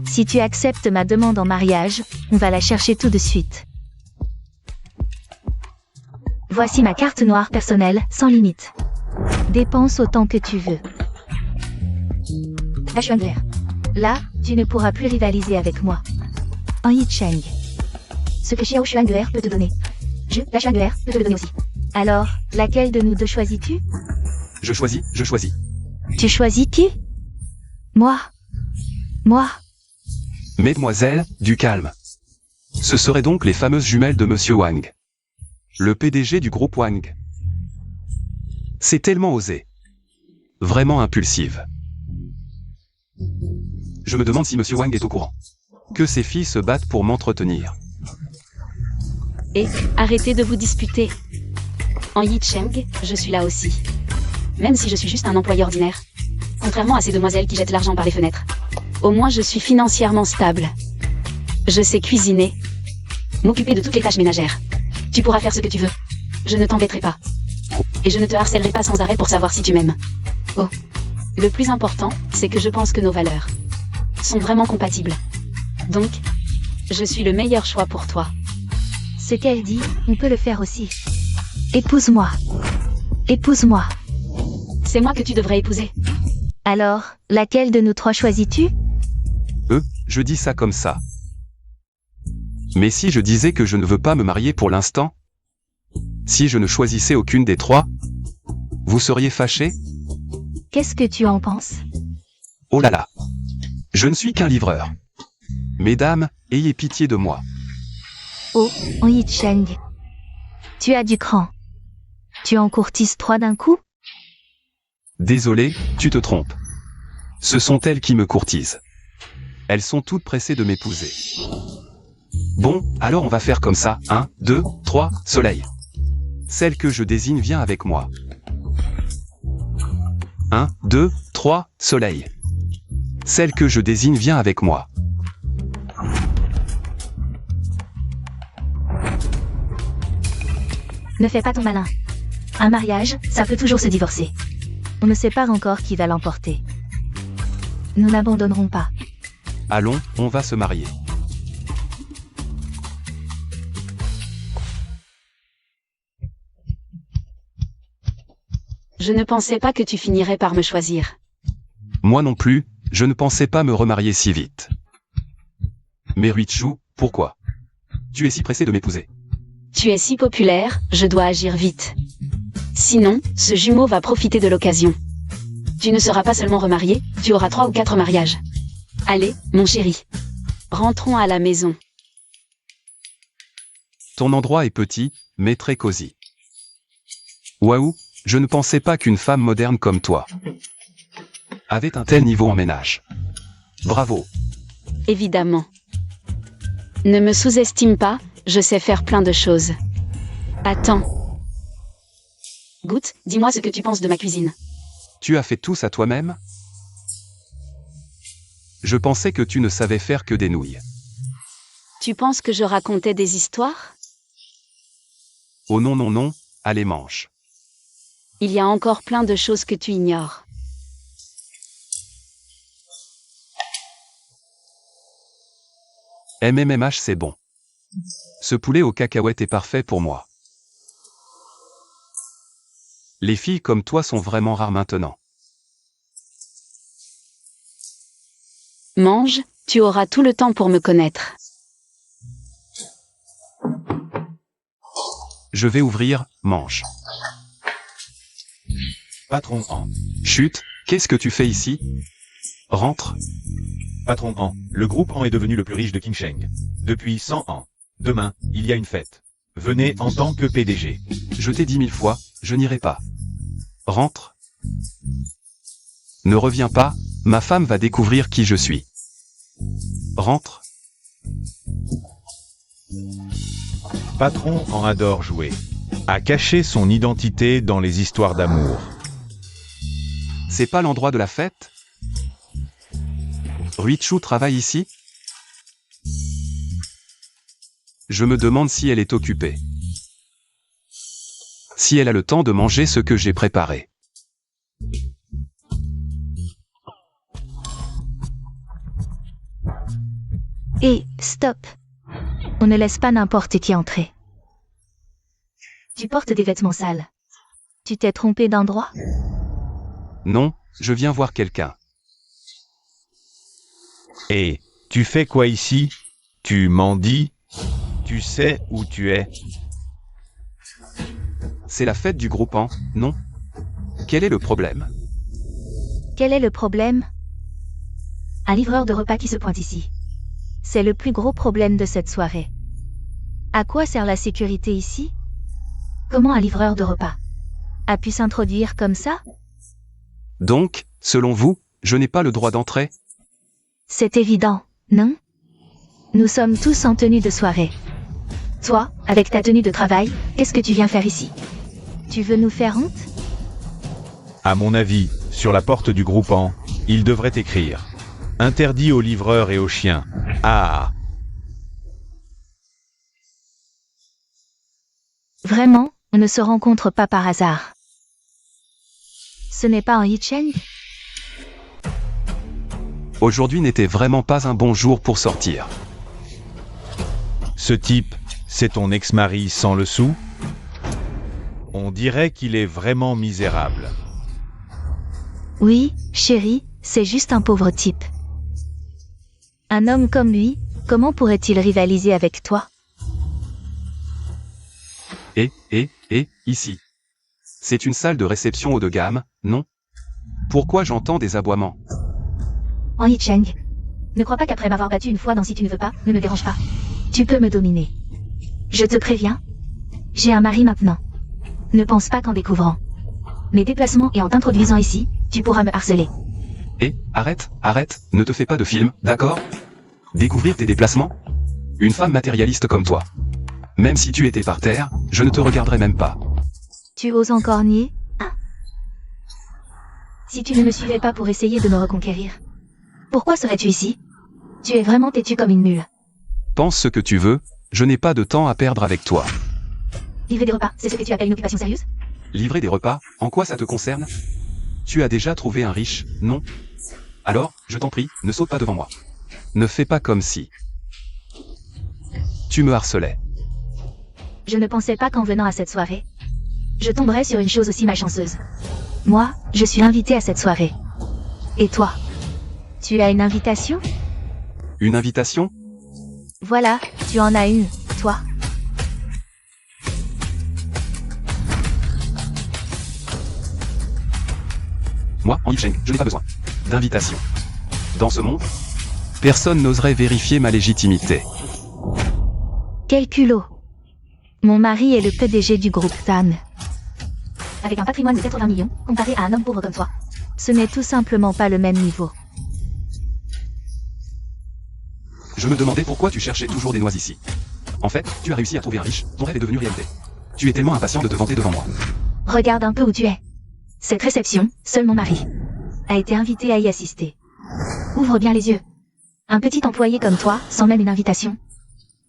Si tu acceptes ma demande en mariage, on va la chercher tout de suite. Voici ma carte noire personnelle, sans limite. Dépense autant que tu veux. Da Xuangeer. Là, tu ne pourras plus rivaliser avec moi. En Yicheng. Ce que Xiao Xuangeer peut te donner, je, Da Xuangeer, peux te le donner aussi. Alors, laquelle de nous deux choisis-tu? Je choisis. Tu choisis qui? Moi. Moi. Mesdemoiselles, du calme. Ce seraient donc les fameuses jumelles de Monsieur Wang. Le PDG du groupe Wang. C'est tellement osé. Vraiment impulsive. Je me demande si Monsieur Wang est au courant. Que ces filles se battent pour m'entretenir. Et, arrêtez de vous disputer. En Yicheng, je suis là aussi. Même si je suis juste un employé ordinaire. Contrairement à ces demoiselles qui jettent l'argent par les fenêtres. Au moins je suis financièrement stable. Je sais cuisiner. M'occuper de toutes les tâches ménagères. Tu pourras faire ce que tu veux. Je ne t'embêterai pas. Et je ne te harcèlerai pas sans arrêt pour savoir si tu m'aimes. Oh. Le plus important, c'est que je pense que nos valeurs sont vraiment compatibles. Donc, je suis le meilleur choix pour toi. Ce qu'elle dit, on peut le faire aussi. Épouse-moi. Épouse-moi. C'est moi que tu devrais épouser. Alors, laquelle de nous trois choisis-tu? Je dis ça comme ça. Mais si je disais que je ne veux pas me marier pour l'instant? Si je ne choisissais aucune des trois? Vous seriez fâché? Qu'est-ce que tu en penses? Oh là là. Je ne suis qu'un livreur. Mesdames, ayez pitié de moi. Oh, en Yicheng. Tu as du cran. Tu en courtises 3 d'un coup? Désolé, tu te trompes. Ce sont elles qui me courtisent. Elles sont toutes pressées de m'épouser. Bon, alors on va faire comme ça. 1, 2, 3, soleil. Celle que je désigne vient avec moi. 1, 2, 3, soleil. Celle que je désigne vient avec moi. Ne fais pas ton malin. Un mariage, ça peut toujours se divorcer. On ne sait pas encore qui va l'emporter. Nous n'abandonnerons pas. Allons, on va se marier. Je ne pensais pas que tu finirais par me choisir. Moi non plus, je ne pensais pas me remarier si vite. Mais Ruichu, pourquoi? Tu es si pressé de m'épouser. Tu es si populaire, je dois agir vite. Sinon, ce jumeau va profiter de l'occasion. Tu ne seras pas seulement remarié, tu auras 3 ou 4 mariages. Allez, mon chéri. Rentrons à la maison. Ton endroit est petit, mais très cosy. Waouh, je ne pensais pas qu'une femme moderne comme toi avait un tel niveau en ménage. Bravo. Évidemment. Ne me sous-estime pas, je sais faire plein de choses. Attends. Goûte, dis-moi ce que tu penses de ma cuisine. Tu as fait tout ça toi-même? Je pensais que tu ne savais faire que des nouilles. Tu penses que je racontais des histoires? Oh non non non, allez mange. Il y a encore plein de choses que tu ignores. MMMH c'est bon. Ce poulet aux cacahuètes est parfait pour moi. Les filles comme toi sont vraiment rares maintenant. Mange, tu auras tout le temps pour me connaître. Je vais ouvrir, mange. Patron en. Chut, qu'est-ce que tu fais ici? Rentre. Patron en. Le groupe en est devenu le plus riche de Qingsheng. Depuis 100 ans. Demain, il y a une fête. Venez en tant que PDG. Je t'ai dit 1000 fois, je n'irai pas. Rentre. Ne reviens pas, ma femme va découvrir qui je suis. Rentre. Patron en adore jouer. A caché son identité dans les histoires d'amour. C'est pas l'endroit de la fête? Ruichu travaille ici? Je me demande si elle est occupée. Si elle a le temps de manger ce que j'ai préparé. Et, stop. On ne laisse pas n'importe qui entrer. Tu portes des vêtements sales. Tu t'es trompé d'endroit? Non, je viens voir quelqu'un. Et, tu fais quoi ici? Tu mendies? Tu sais où tu es? C'est la fête du groupant, non? Quel est le problème? Quel est le problème? Un livreur de repas qui se pointe ici. C'est le plus gros problème de cette soirée. À quoi sert la sécurité ici? Comment un livreur de repas a pu s'introduire comme ça? Donc, selon vous, je n'ai pas le droit d'entrer? C'est évident, non? Nous sommes tous en tenue de soirée. Toi, avec ta tenue de travail, qu'est-ce que tu viens faire ici? Tu veux nous faire honte? À mon avis, sur la porte du groupant, il devrait écrire « Interdit aux livreurs et aux chiens. Ah !» Vraiment, on ne se rencontre pas par hasard. Ce n'est pas un Yicheng? Aujourd'hui n'était vraiment pas un bon jour pour sortir. Ce type, c'est ton ex-mari sans le sou? On dirait qu'il est vraiment misérable. Oui, chérie, c'est juste un pauvre type. Un homme comme lui, comment pourrait-il rivaliser avec toi? Ici. C'est une salle de réception haut de gamme, non? Pourquoi j'entends des aboiements? En Yicheng, ne crois pas qu'après m'avoir battu une fois dans Si tu ne veux pas, ne me dérange pas. Tu peux me dominer. Je te préviens. J'ai un mari maintenant. Ne pense pas qu'en découvrant mes déplacements et en t'introduisant ici, tu pourras me harceler. Arrête, ne te fais pas de film, d'accord? Découvrir tes déplacements? Une femme matérialiste comme toi. Même si tu étais par terre, je ne te regarderais même pas. Tu oses encore nier? Ah. Si tu ne me suivais pas pour essayer de me reconquérir, pourquoi serais-tu ici? Tu es vraiment têtu comme une mule. Pense ce que tu veux, je n'ai pas de temps à perdre avec toi. Livrer des repas, c'est ce que tu appelles une occupation sérieuse? Livrer des repas, en quoi ça te concerne? Tu as déjà trouvé un riche, non? Alors, je t'en prie, ne saute pas devant moi. Ne fais pas comme si tu me harcelais. Je ne pensais pas qu'en venant à cette soirée, je tomberais sur une chose aussi malchanceuse. Moi, je suis invitée à cette soirée. Et toi? Tu as une invitation? Une invitation? Voilà, tu en as une, toi. Moi, en Yicheng, je n'ai pas besoin d'invitation. Dans ce monde, personne n'oserait vérifier ma légitimité. Quel culot. Mon mari est le PDG du groupe TAN. Avec un patrimoine de 80 millions, comparé à un homme pauvre comme toi. Ce n'est tout simplement pas le même niveau. Je me demandais pourquoi tu cherchais toujours des noix ici. En fait, tu as réussi à trouver un riche, ton rêve est devenu réalité. Tu es tellement impatient de te vanter devant moi. Regarde un peu où tu es. Cette réception, seul mon mari a été invité à y assister. Ouvre bien les yeux. Un petit employé comme toi, sans même une invitation.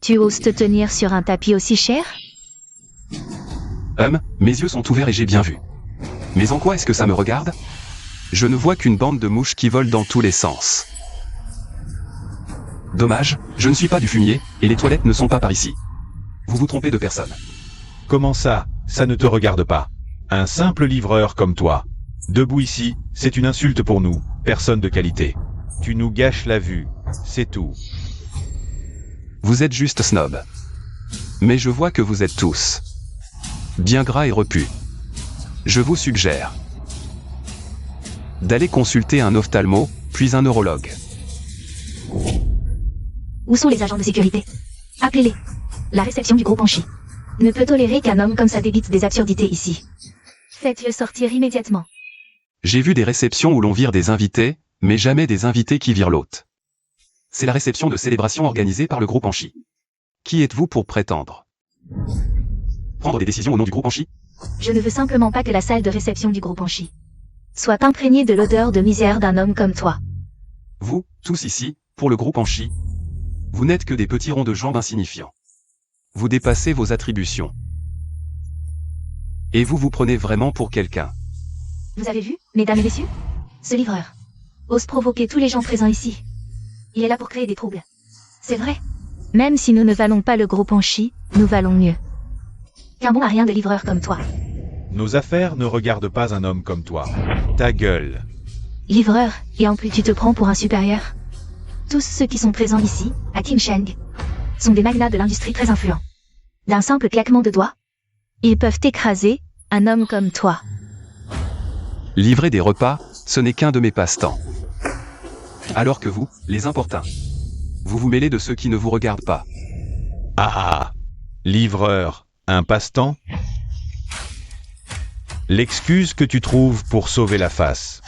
Tu oses te tenir sur un tapis aussi cher? Mes yeux sont ouverts et j'ai bien vu. Mais en quoi est-ce que ça me regarde? Je ne vois qu'une bande de mouches qui volent dans tous les sens. Dommage, je ne suis pas du fumier, et les toilettes ne sont pas par ici. Vous vous trompez de personne. Comment ça ne te regarde pas? Un simple livreur comme toi. Debout ici, c'est une insulte pour nous, personne de qualité. Tu nous gâches la vue, c'est tout. Vous êtes juste snob. Mais je vois que vous êtes tous bien gras et repus. Je vous suggère d'aller consulter un ophtalmo, puis un neurologue. Où sont les agents de sécurité? Appelez-les. La réception du groupe Anchi ne peut tolérer qu'un homme comme ça débite des absurdités ici. Faites-le sortir immédiatement. J'ai vu des réceptions où l'on vire des invités, mais jamais des invités qui virent l'hôte. C'est la réception de célébration organisée par le groupe Anchi. Qui êtes-vous pour prétendre prendre des décisions au nom du groupe Anchi? Je ne veux simplement pas que la salle de réception du groupe Anchi soit imprégnée de l'odeur de misère d'un homme comme toi. Vous, tous ici, pour le groupe Anchi, vous n'êtes que des petits ronds de jambes insignifiants. Vous dépassez vos attributions. Et vous vous prenez vraiment pour quelqu'un. Vous avez vu, mesdames et messieurs? Ce livreur ose provoquer tous les gens présents ici. Il est là pour créer des troubles. C'est vrai. Même si nous ne valons pas le groupe Anchi, nous valons mieux qu'un bon à rien de livreur comme toi. Nos affaires ne regardent pas un homme comme toi. Ta gueule. Livreur, et en plus tu te prends pour un supérieur. Tous ceux qui sont présents ici, à Qingsheng, sont des magnats de l'industrie très influents. D'un simple claquement de doigts, ils peuvent écraser un homme comme toi. Livrer des repas, ce n'est qu'un de mes passe-temps. Alors que vous, les importuns, vous vous mêlez de ceux qui ne vous regardent pas. Ah, livreur, un passe-temps? L'excuse que tu trouves pour sauver la face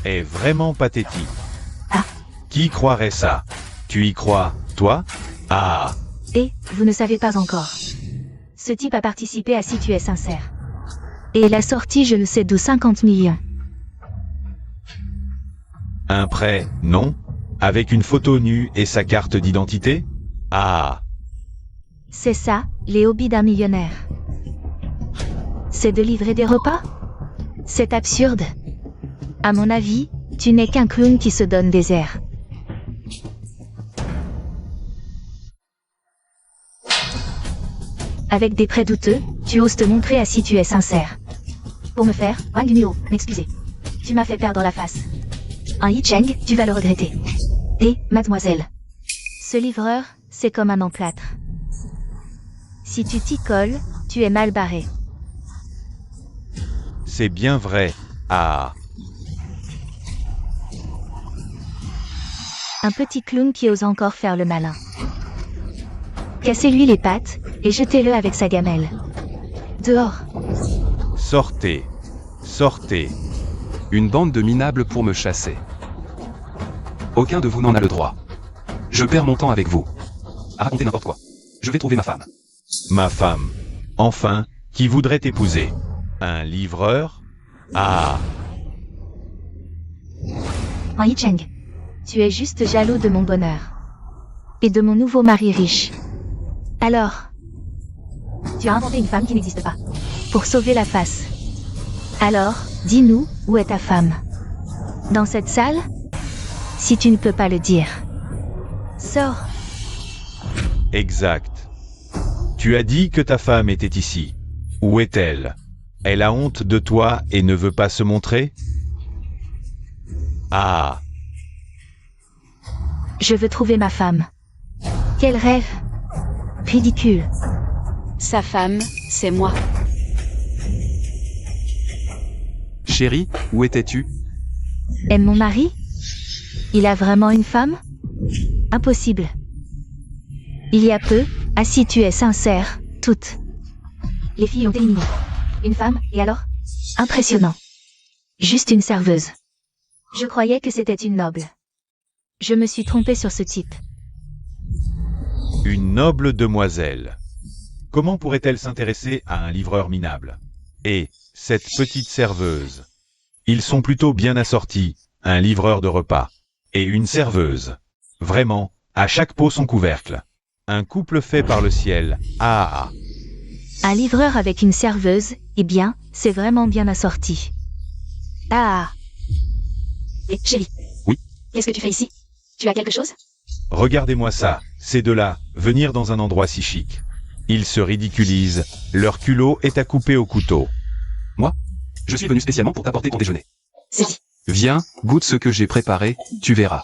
est vraiment pathétique. Ah. Qui croirait ça? Tu y crois, toi? Ah. Et, vous ne savez pas encore. Ce type a participé à Si tu es sincère. Et il a sorti je ne sais d'où 50 millions. Un prêt, non? Avec une photo nue et sa carte d'identité? Ah. C'est ça, les hobbies d'un millionnaire. C'est de livrer des repas? C'est absurde. À mon avis, tu n'es qu'un clown qui se donne des airs. Avec des prêts douteux, tu oses te montrer à Si tu es sincère. Pour me faire, Wang Nuo, m'excuser. Tu m'as fait perdre la face. En Yicheng, tu vas le regretter. Et, mademoiselle, ce livreur, c'est comme un emplâtre. Si tu t'y colles, tu es mal barré. C'est bien vrai. Ah. Un petit clown qui ose encore faire le malin. Cassez-lui les pattes, et jetez-le avec sa gamelle. Dehors. Sortez. Sortez. Une bande de minables pour me chasser. Aucun de vous n'en a le droit. Je perds mon temps avec vous. À raconter n'importe quoi. Je vais trouver ma femme. Ma femme. Enfin, qui voudrait t'épouser? Un livreur? Ah. En Yicheng, tu es juste jaloux de mon bonheur. Et de mon nouveau mari riche. Alors, Tu as inventé une femme qui n'existe pas. Pour sauver la face. Alors, dis-nous, où est ta femme? Dans cette salle? Si tu ne peux pas le dire. Sors. Exact. Tu as dit que ta femme était ici. Où est-elle? Elle a honte de toi et ne veut pas se montrer? Ah, Je veux trouver ma femme. Quel rêve. Ridicule. Sa femme, c'est moi. Chérie, où étais-tu? Est mon mari? Il a vraiment une femme? Impossible. Il y a peu, ah si tu es sincère, toutes. Les filles ont éliminé. Une femme, et alors? Impressionnant. Juste une serveuse. Je croyais que c'était une noble. Je me suis trompée sur ce type. une noble demoiselle. Comment pourrait-elle s'intéresser à un livreur minable? Et cette petite serveuse. Ils sont plutôt bien assortis, un livreur de repas et une serveuse. Vraiment, à chaque pot son couvercle. Un couple fait par le ciel. Ah. Un livreur avec une serveuse, eh bien, c'est vraiment bien assorti. Ah. Et chérie. Oui. Qu'est-ce que tu fais ici? Tu as quelque chose? Regardez-moi ça, ces deux-là, venir dans un endroit si chic. Ils se ridiculisent, leur culot est à couper au couteau. Je suis venu spécialement pour t'apporter ton déjeuner. C'est dit. Viens, goûte ce que j'ai préparé, tu verras.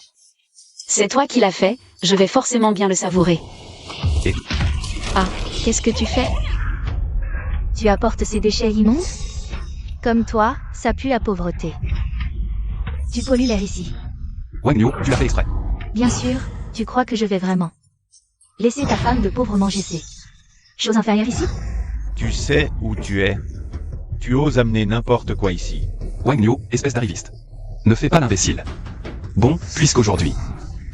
C'est toi qui l'as fait, je vais forcément bien le savourer. Et- Ah, qu'est-ce que tu fais? Tu apportes ces déchets immondes? Comme toi, ça pue la pauvreté. Tu pollues l'air ici. Wang Liu, tu l'as fait exprès. Bien sûr, tu crois que je vais vraiment laisser ta femme de pauvre manger ces choses inférieures ici? Tu sais où tu es? Tu oses amener n'importe quoi ici. Wang Liu, espèce d'arriviste. Ne fais pas l'imbécile. Bon, puisqu'aujourd'hui,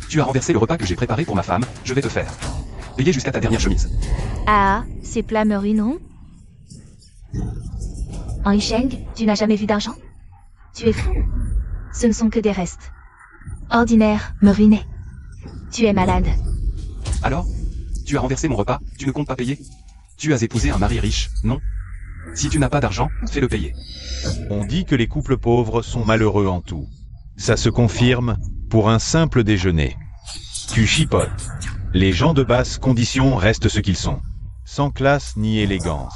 tu as renversé le repas que j'ai préparé pour ma femme, je vais te faire payer jusqu'à ta dernière chemise. Ah, ces plats me ruineront? En Yicheng, tu n'as jamais vu d'argent? Tu es fou. Ce ne sont que des restes. Ordinaire, me ruiner. Tu es malade. Alors? Tu as renversé mon repas, tu ne comptes pas payer? Tu as épousé un mari riche, non? Si tu n'as pas d'argent, fais-le payer. On dit que les couples pauvres sont malheureux en tout. Ça se confirme pour un simple déjeuner. Tu chipotes. Les gens de basse condition restent ce qu'ils sont. Sans classe ni élégance.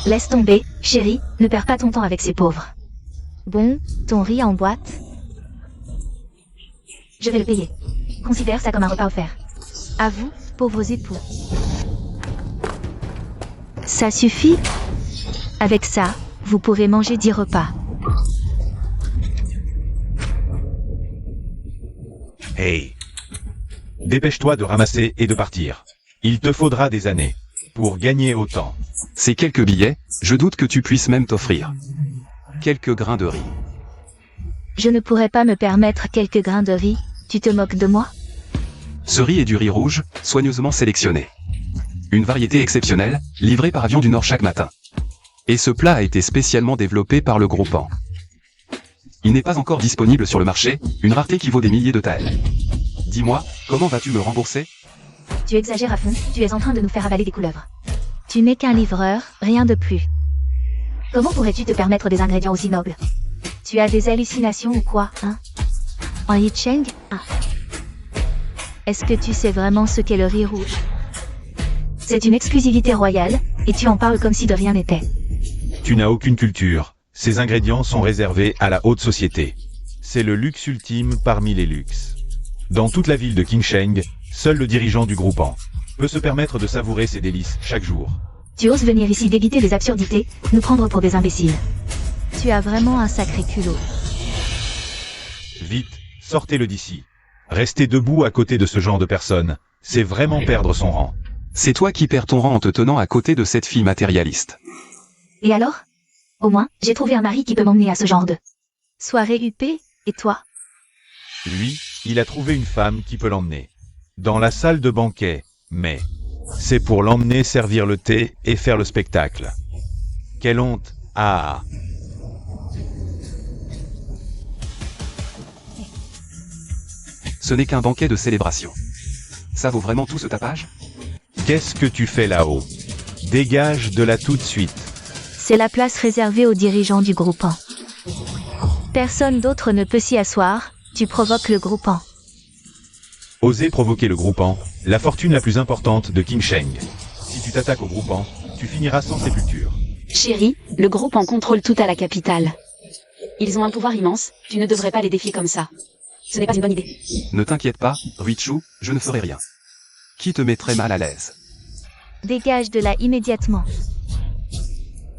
Laisse tomber, chérie, ne perds pas ton temps avec ces pauvres. Bon, ton riz en boîte. Je vais le payer. Considère ça comme un repas offert. À vous, pauvres époux. Ça suffit? Avec ça, vous pourrez manger 10 repas. Hey! Dépêche-toi de ramasser et de partir. Il te faudra des années pour gagner autant. Ces quelques billets, je doute que tu puisses même t'offrir quelques grains de riz. Je ne pourrais pas me permettre quelques grains de riz, tu te moques de moi? Ce riz est du riz rouge, soigneusement sélectionné. Une variété exceptionnelle, livrée par avion du Nord chaque matin. Et ce plat a été spécialement développé par le groupant. Il n'est pas encore disponible sur le marché, une rareté qui vaut des milliers de taels. Dis-moi, comment vas-tu me rembourser? Tu exagères à fond, tu es en train de nous faire avaler des couleuvres. Tu n'es qu'un livreur, rien de plus. Comment pourrais-tu te permettre des ingrédients aussi nobles? Tu as des hallucinations ou quoi, hein? En Yicheng? Ah. Est-ce que tu sais vraiment ce qu'est le riz rouge? C'est une exclusivité royale, et tu en parles comme si de rien n'était. Tu n'as aucune culture. Ces ingrédients sont réservés à la haute société. C'est le luxe ultime parmi les luxes. Dans toute la ville de Qingsheng, seul le dirigeant du groupant peut se permettre de savourer ces délices chaque jour. Tu oses venir ici débiter des absurdités, nous prendre pour des imbéciles. Tu as vraiment un sacré culot. Vite, sortez-le d'ici. Rester debout à côté de ce genre de personne, c'est vraiment perdre son rang. C'est toi qui perds ton rang en te tenant à côté de cette fille matérialiste. Et alors? Au moins, j'ai trouvé un mari qui peut m'emmener à ce genre de soirée huppée, et toi? Lui, il a trouvé une femme qui peut l'emmener. Dans la salle de banquet, mais c'est pour l'emmener servir le thé et faire le spectacle. Quelle honte! Ah! Ce n'est qu'un banquet de célébration. Ça vaut vraiment tout ce tapage? Qu'est-ce que tu fais là-haut? Dégage de là tout de suite. C'est la place réservée aux dirigeants du groupement. Personne d'autre ne peut s'y asseoir, tu provoques le groupement. Oser provoquer le groupement, la fortune la plus importante de King Sheng. Si tu t'attaques au groupement, tu finiras sans sépulture. Chérie, le groupe en contrôle tout à la capitale. Ils ont un pouvoir immense, tu ne devrais pas les défier comme ça. Ce n'est pas une bonne idée. Ne t'inquiète pas, Ruichu, je ne ferai rien. Qui te mettrait mal à l'aise? Dégage de là immédiatement.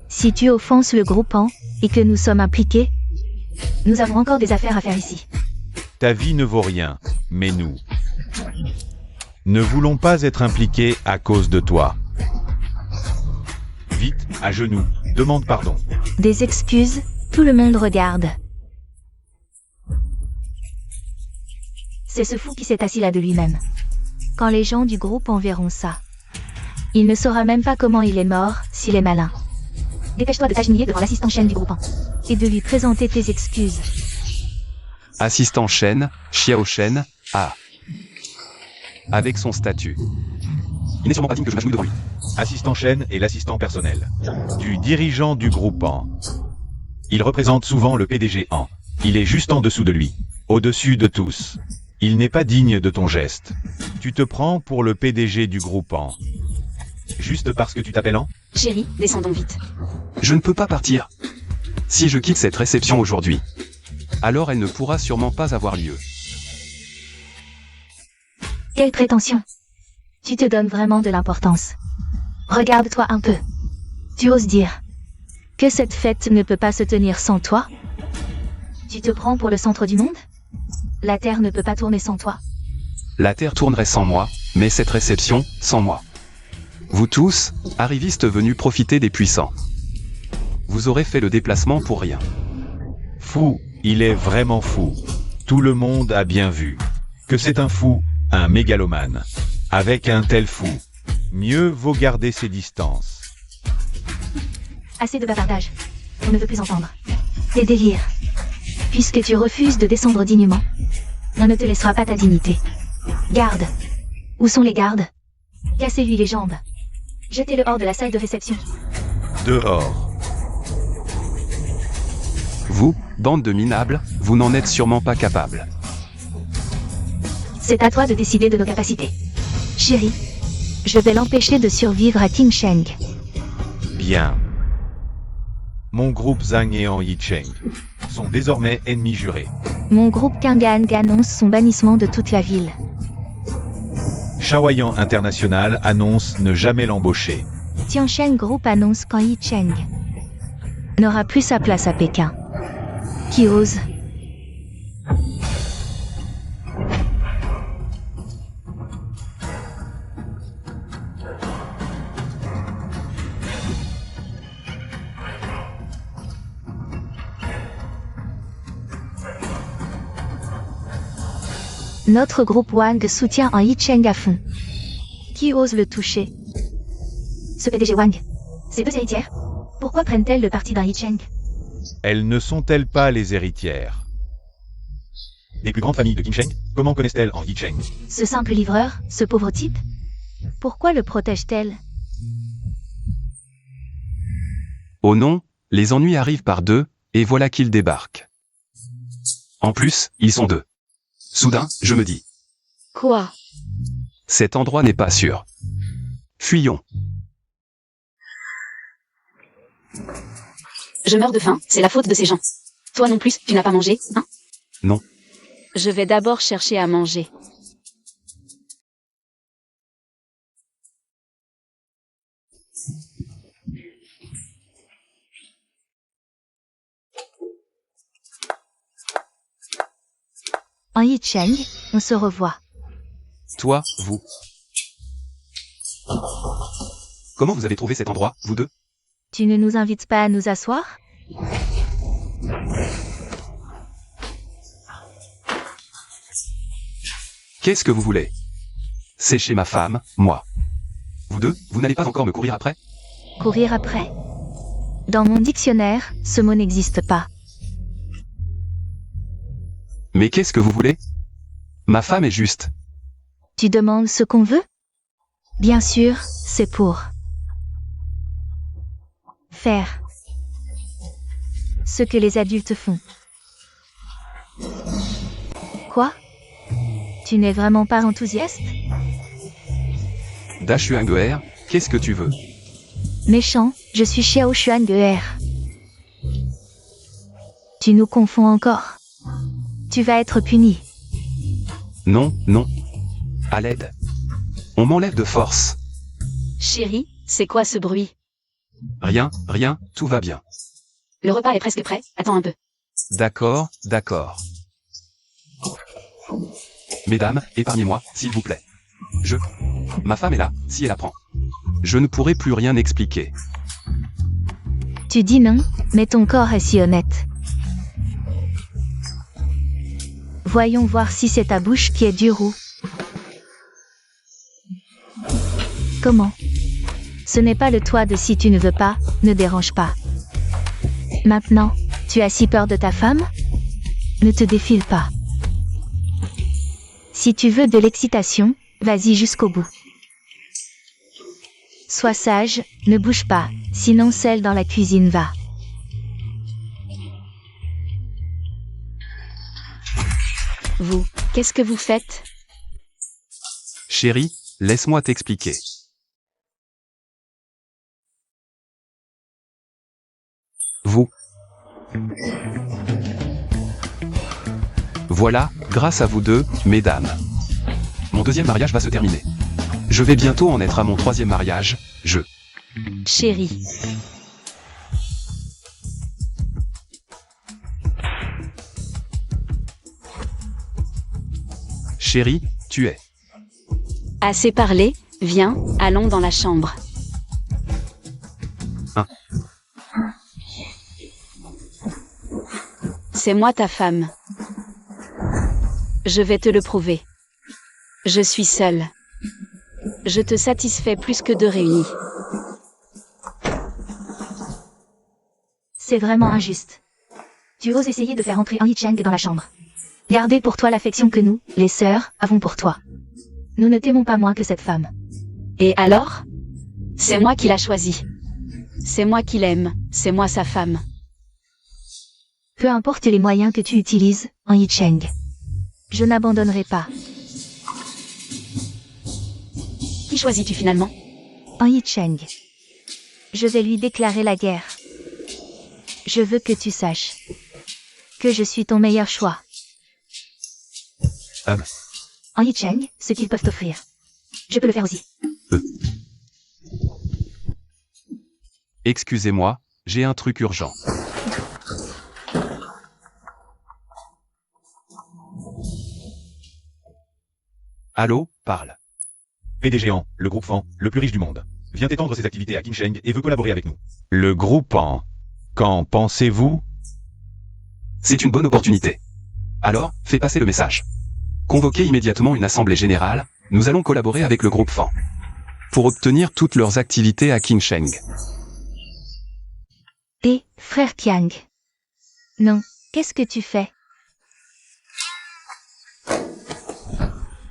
Si tu offenses le groupement, et que nous sommes impliqués, nous avons encore des affaires à faire ici. Ta vie ne vaut rien, mais nous ne voulons pas être impliqués à cause de toi. Vite, à genoux, demande pardon. Des excuses, tout le monde regarde. C'est ce fou qui s'est assis là de lui-même. Quand les gens du groupe en verront ça, il ne saura même pas comment il est mort, s'il est malin. Dépêche-toi de t'agenouiller devant l'assistant chaîne du groupement, et de lui présenter tes excuses. Assistant Shen, Xiao Shen, A. Avec son statut. Il n'est sûrement pas digne que je m'agenouille devant lui. Assistant Shen est l'assistant personnel du dirigeant du groupement. Il représente souvent le PDG en. Il est juste en dessous de lui, au-dessus de tous. Il n'est pas digne de ton geste. Tu te prends pour le PDG du groupement. Juste parce que tu t'appelles An? Chérie, descendons vite. Je ne peux pas partir. Si je quitte cette réception aujourd'hui, alors elle ne pourra sûrement pas avoir lieu. Quelle prétention! Tu te donnes vraiment de l'importance. Regarde-toi un peu. Tu oses dire que cette fête ne peut pas se tenir sans toi? Tu te prends pour le centre du monde? La Terre ne peut pas tourner sans toi. La Terre tournerait sans moi, mais cette réception, sans moi. Vous tous, arrivistes venus profiter des puissants. Vous aurez fait le déplacement pour rien. Fou, il est vraiment fou. Tout le monde a bien vu que c'est un fou, un mégalomane. Avec un tel fou, mieux vaut garder ses distances. Assez de bavardage. On ne veut plus entendre. Tes délires. Puisque tu refuses de descendre dignement, on ne te laissera pas ta dignité. Garde. Où sont les gardes? Cassez-lui les jambes. Jetez-le hors de la salle de réception. Dehors. Vous, bande de minables, vous n'en êtes sûrement pas capables. C'est à toi de décider de nos capacités. Chérie, je vais l'empêcher de survivre à King Sheng. Bien. Mon groupe Zhang et An Yicheng sont désormais ennemis jurés. Mon groupe Kingan annonce son bannissement de toute la ville. Shaoyan International annonce ne jamais l'embaucher. Tiansheng Group annonce qu'An Yicheng n'aura plus sa place à Pékin. Qui ose? Notre groupe Wang soutient An Yicheng à fond. Qui ose le toucher? Ce PDG Wang. Ces deux héritières? Pourquoi prennent-elles le parti d'An Yicheng? Elles ne sont-elles pas les héritières des plus grandes familles de King Sheng? Comment connaissent-elles An Yicheng? Ce simple livreur, ce pauvre type? Pourquoi le protège-t-elle? Oh non, les ennuis arrivent par deux, et voilà qu'ils débarquent. En plus, ils sont deux. Soudain, je me dis. Quoi? Cet endroit n'est pas sûr. Fuyons. Je meurs de faim, c'est la faute de ces gens. Toi non plus, tu n'as pas mangé, hein? Non. Je vais d'abord chercher à manger. An Yicheng, on se revoit. Toi, vous. Comment vous avez trouvé cet endroit, vous deux? Tu ne nous invites pas à nous asseoir? Qu'est-ce que vous voulez? C'est chez ma femme, moi. Vous deux, vous n'allez pas encore me courir après? Courir après. Dans mon dictionnaire, ce mot n'existe pas. Mais qu'est-ce que vous voulez? Ma femme est juste. Tu demandes ce qu'on veut? Bien sûr, c'est pour Faire ce que les adultes font. Quoi? Tu n'es vraiment pas enthousiaste? Da Xuanguer, qu'est-ce que tu veux? Méchant, je suis Xiao Xuanguer. Tu nous confonds encore. Tu vas être puni. Non, non. À l'aide. On m'enlève de force. Chérie, c'est quoi ce bruit? Rien, rien, tout va bien. Le repas est presque prêt, attends un peu. D'accord, d'accord. Mesdames, épargnez-moi, s'il vous plaît. Ma femme est là, si elle apprend. Je ne pourrai plus rien expliquer. Tu dis non, mais ton corps est si honnête. Voyons voir si c'est ta bouche qui est dure ou... Comment? Ce n'est pas le toit de si tu ne veux pas, ne dérange pas. Maintenant, tu as si peur de ta femme? Ne te défile pas. Si tu veux de l'excitation, vas-y jusqu'au bout. Sois sage, ne bouge pas, sinon celle dans la cuisine va. Vous, qu'est-ce que vous faites? Chérie, laisse-moi t'expliquer. Vous. Voilà, grâce à vous deux, mesdames. Mon deuxième mariage va se terminer. Je vais bientôt en être à mon troisième mariage, Chérie. Chérie, tu es. Assez parlé, viens, allons dans la chambre. Hein? C'est moi ta femme. Je vais te le prouver. Je suis seule. Je te satisfais plus que deux réunis. C'est vraiment injuste. Tu oses essayer de faire entrer un Yicheng dans la chambre. Gardez pour toi l'affection que nous, les sœurs, avons pour toi. Nous ne t'aimons pas moins que cette femme. Et alors? C'est moi qui l'a choisi. C'est moi qui l'aime, c'est moi sa femme. Peu importe les moyens que tu utilises, en Yicheng. Je n'abandonnerai pas. Qui choisis-tu finalement? En Yicheng. Je vais lui déclarer la guerre. Je veux que tu saches que je suis ton meilleur choix. En Yicheng, ce qu'ils peuvent t'offrir. Je peux le faire aussi. Excusez-moi, j'ai un truc urgent. Allô, parle. PD Géant, le groupe Fan, le plus riche du monde, vient étendre ses activités à Qinsheng et veut collaborer avec nous. Le groupe Fan. Qu'en pensez-vous? C'est une bonne opportunité. Alors, fais passer le message. Convoquez immédiatement une assemblée générale, nous allons collaborer avec le groupe Fan. Pour obtenir toutes leurs activités à Qinsheng. Et, frère Qiang. Non, qu'est-ce que tu fais?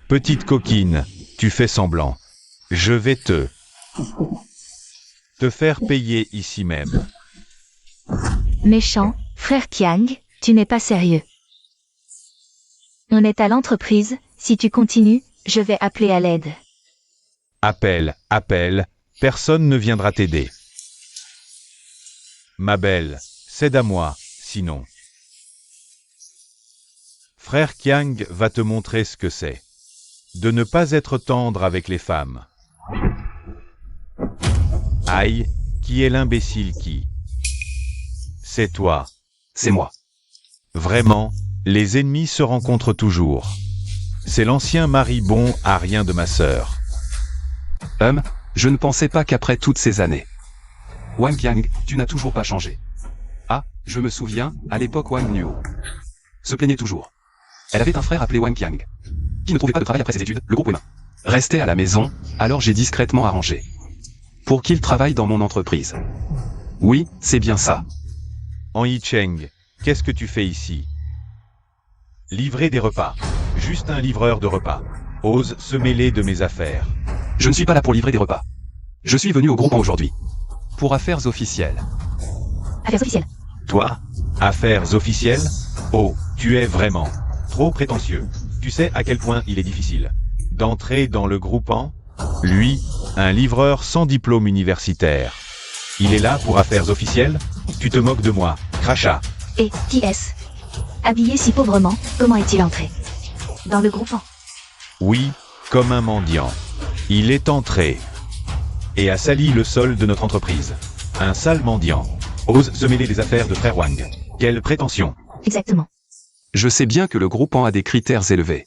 Petite coquine, tu fais semblant. Je vais te faire payer ici même. Méchant, frère Qiang, tu n'es pas sérieux. On est à l'entreprise, si tu continues, je vais appeler à l'aide. Appelle, personne ne viendra t'aider. Ma belle, cède à moi, sinon. Frère Qiang va te montrer ce que c'est. De ne pas être tendre avec les femmes. Aïe, qui est l'imbécile qui? C'est toi. C'est moi. Vraiment, les ennemis se rencontrent toujours. C'est l'ancien mari bon à rien de ma sœur. Je ne pensais pas qu'après toutes ces années. Wang Qiang, tu n'as toujours pas changé. Ah, je me souviens, à l'époque Wang Nuo se plaignait toujours. Elle avait un frère appelé Wang Qiang, qui ne trouvait pas de travail après ses études, le gros Wema restait à la maison, alors j'ai discrètement arrangé pour qu'il travaille dans mon entreprise. Oui, c'est bien ça. En Yicheng, qu'est-ce que tu fais ici? Livrer des repas. Juste un livreur de repas. Ose se mêler de mes affaires. Je ne suis pas là pour livrer des repas. Je suis venu au groupe aujourd'hui. Pour affaires officielles. Affaires officielles. Toi? Affaires officielles? Oh, tu es vraiment trop prétentieux. Tu sais à quel point il est difficile d'entrer dans le groupement? Lui, un livreur sans diplôme universitaire. Il est là pour affaires officielles? Tu te moques de moi, crachat. Et, qui est-ce? Habillé si pauvrement, comment est-il entré dans le groupement? Oui, comme un mendiant. Il est entré et a sali le sol de notre entreprise. Un sale mendiant ose se mêler des affaires de frère Wang. Quelle prétention! Exactement. Je sais bien que le groupement a des critères élevés.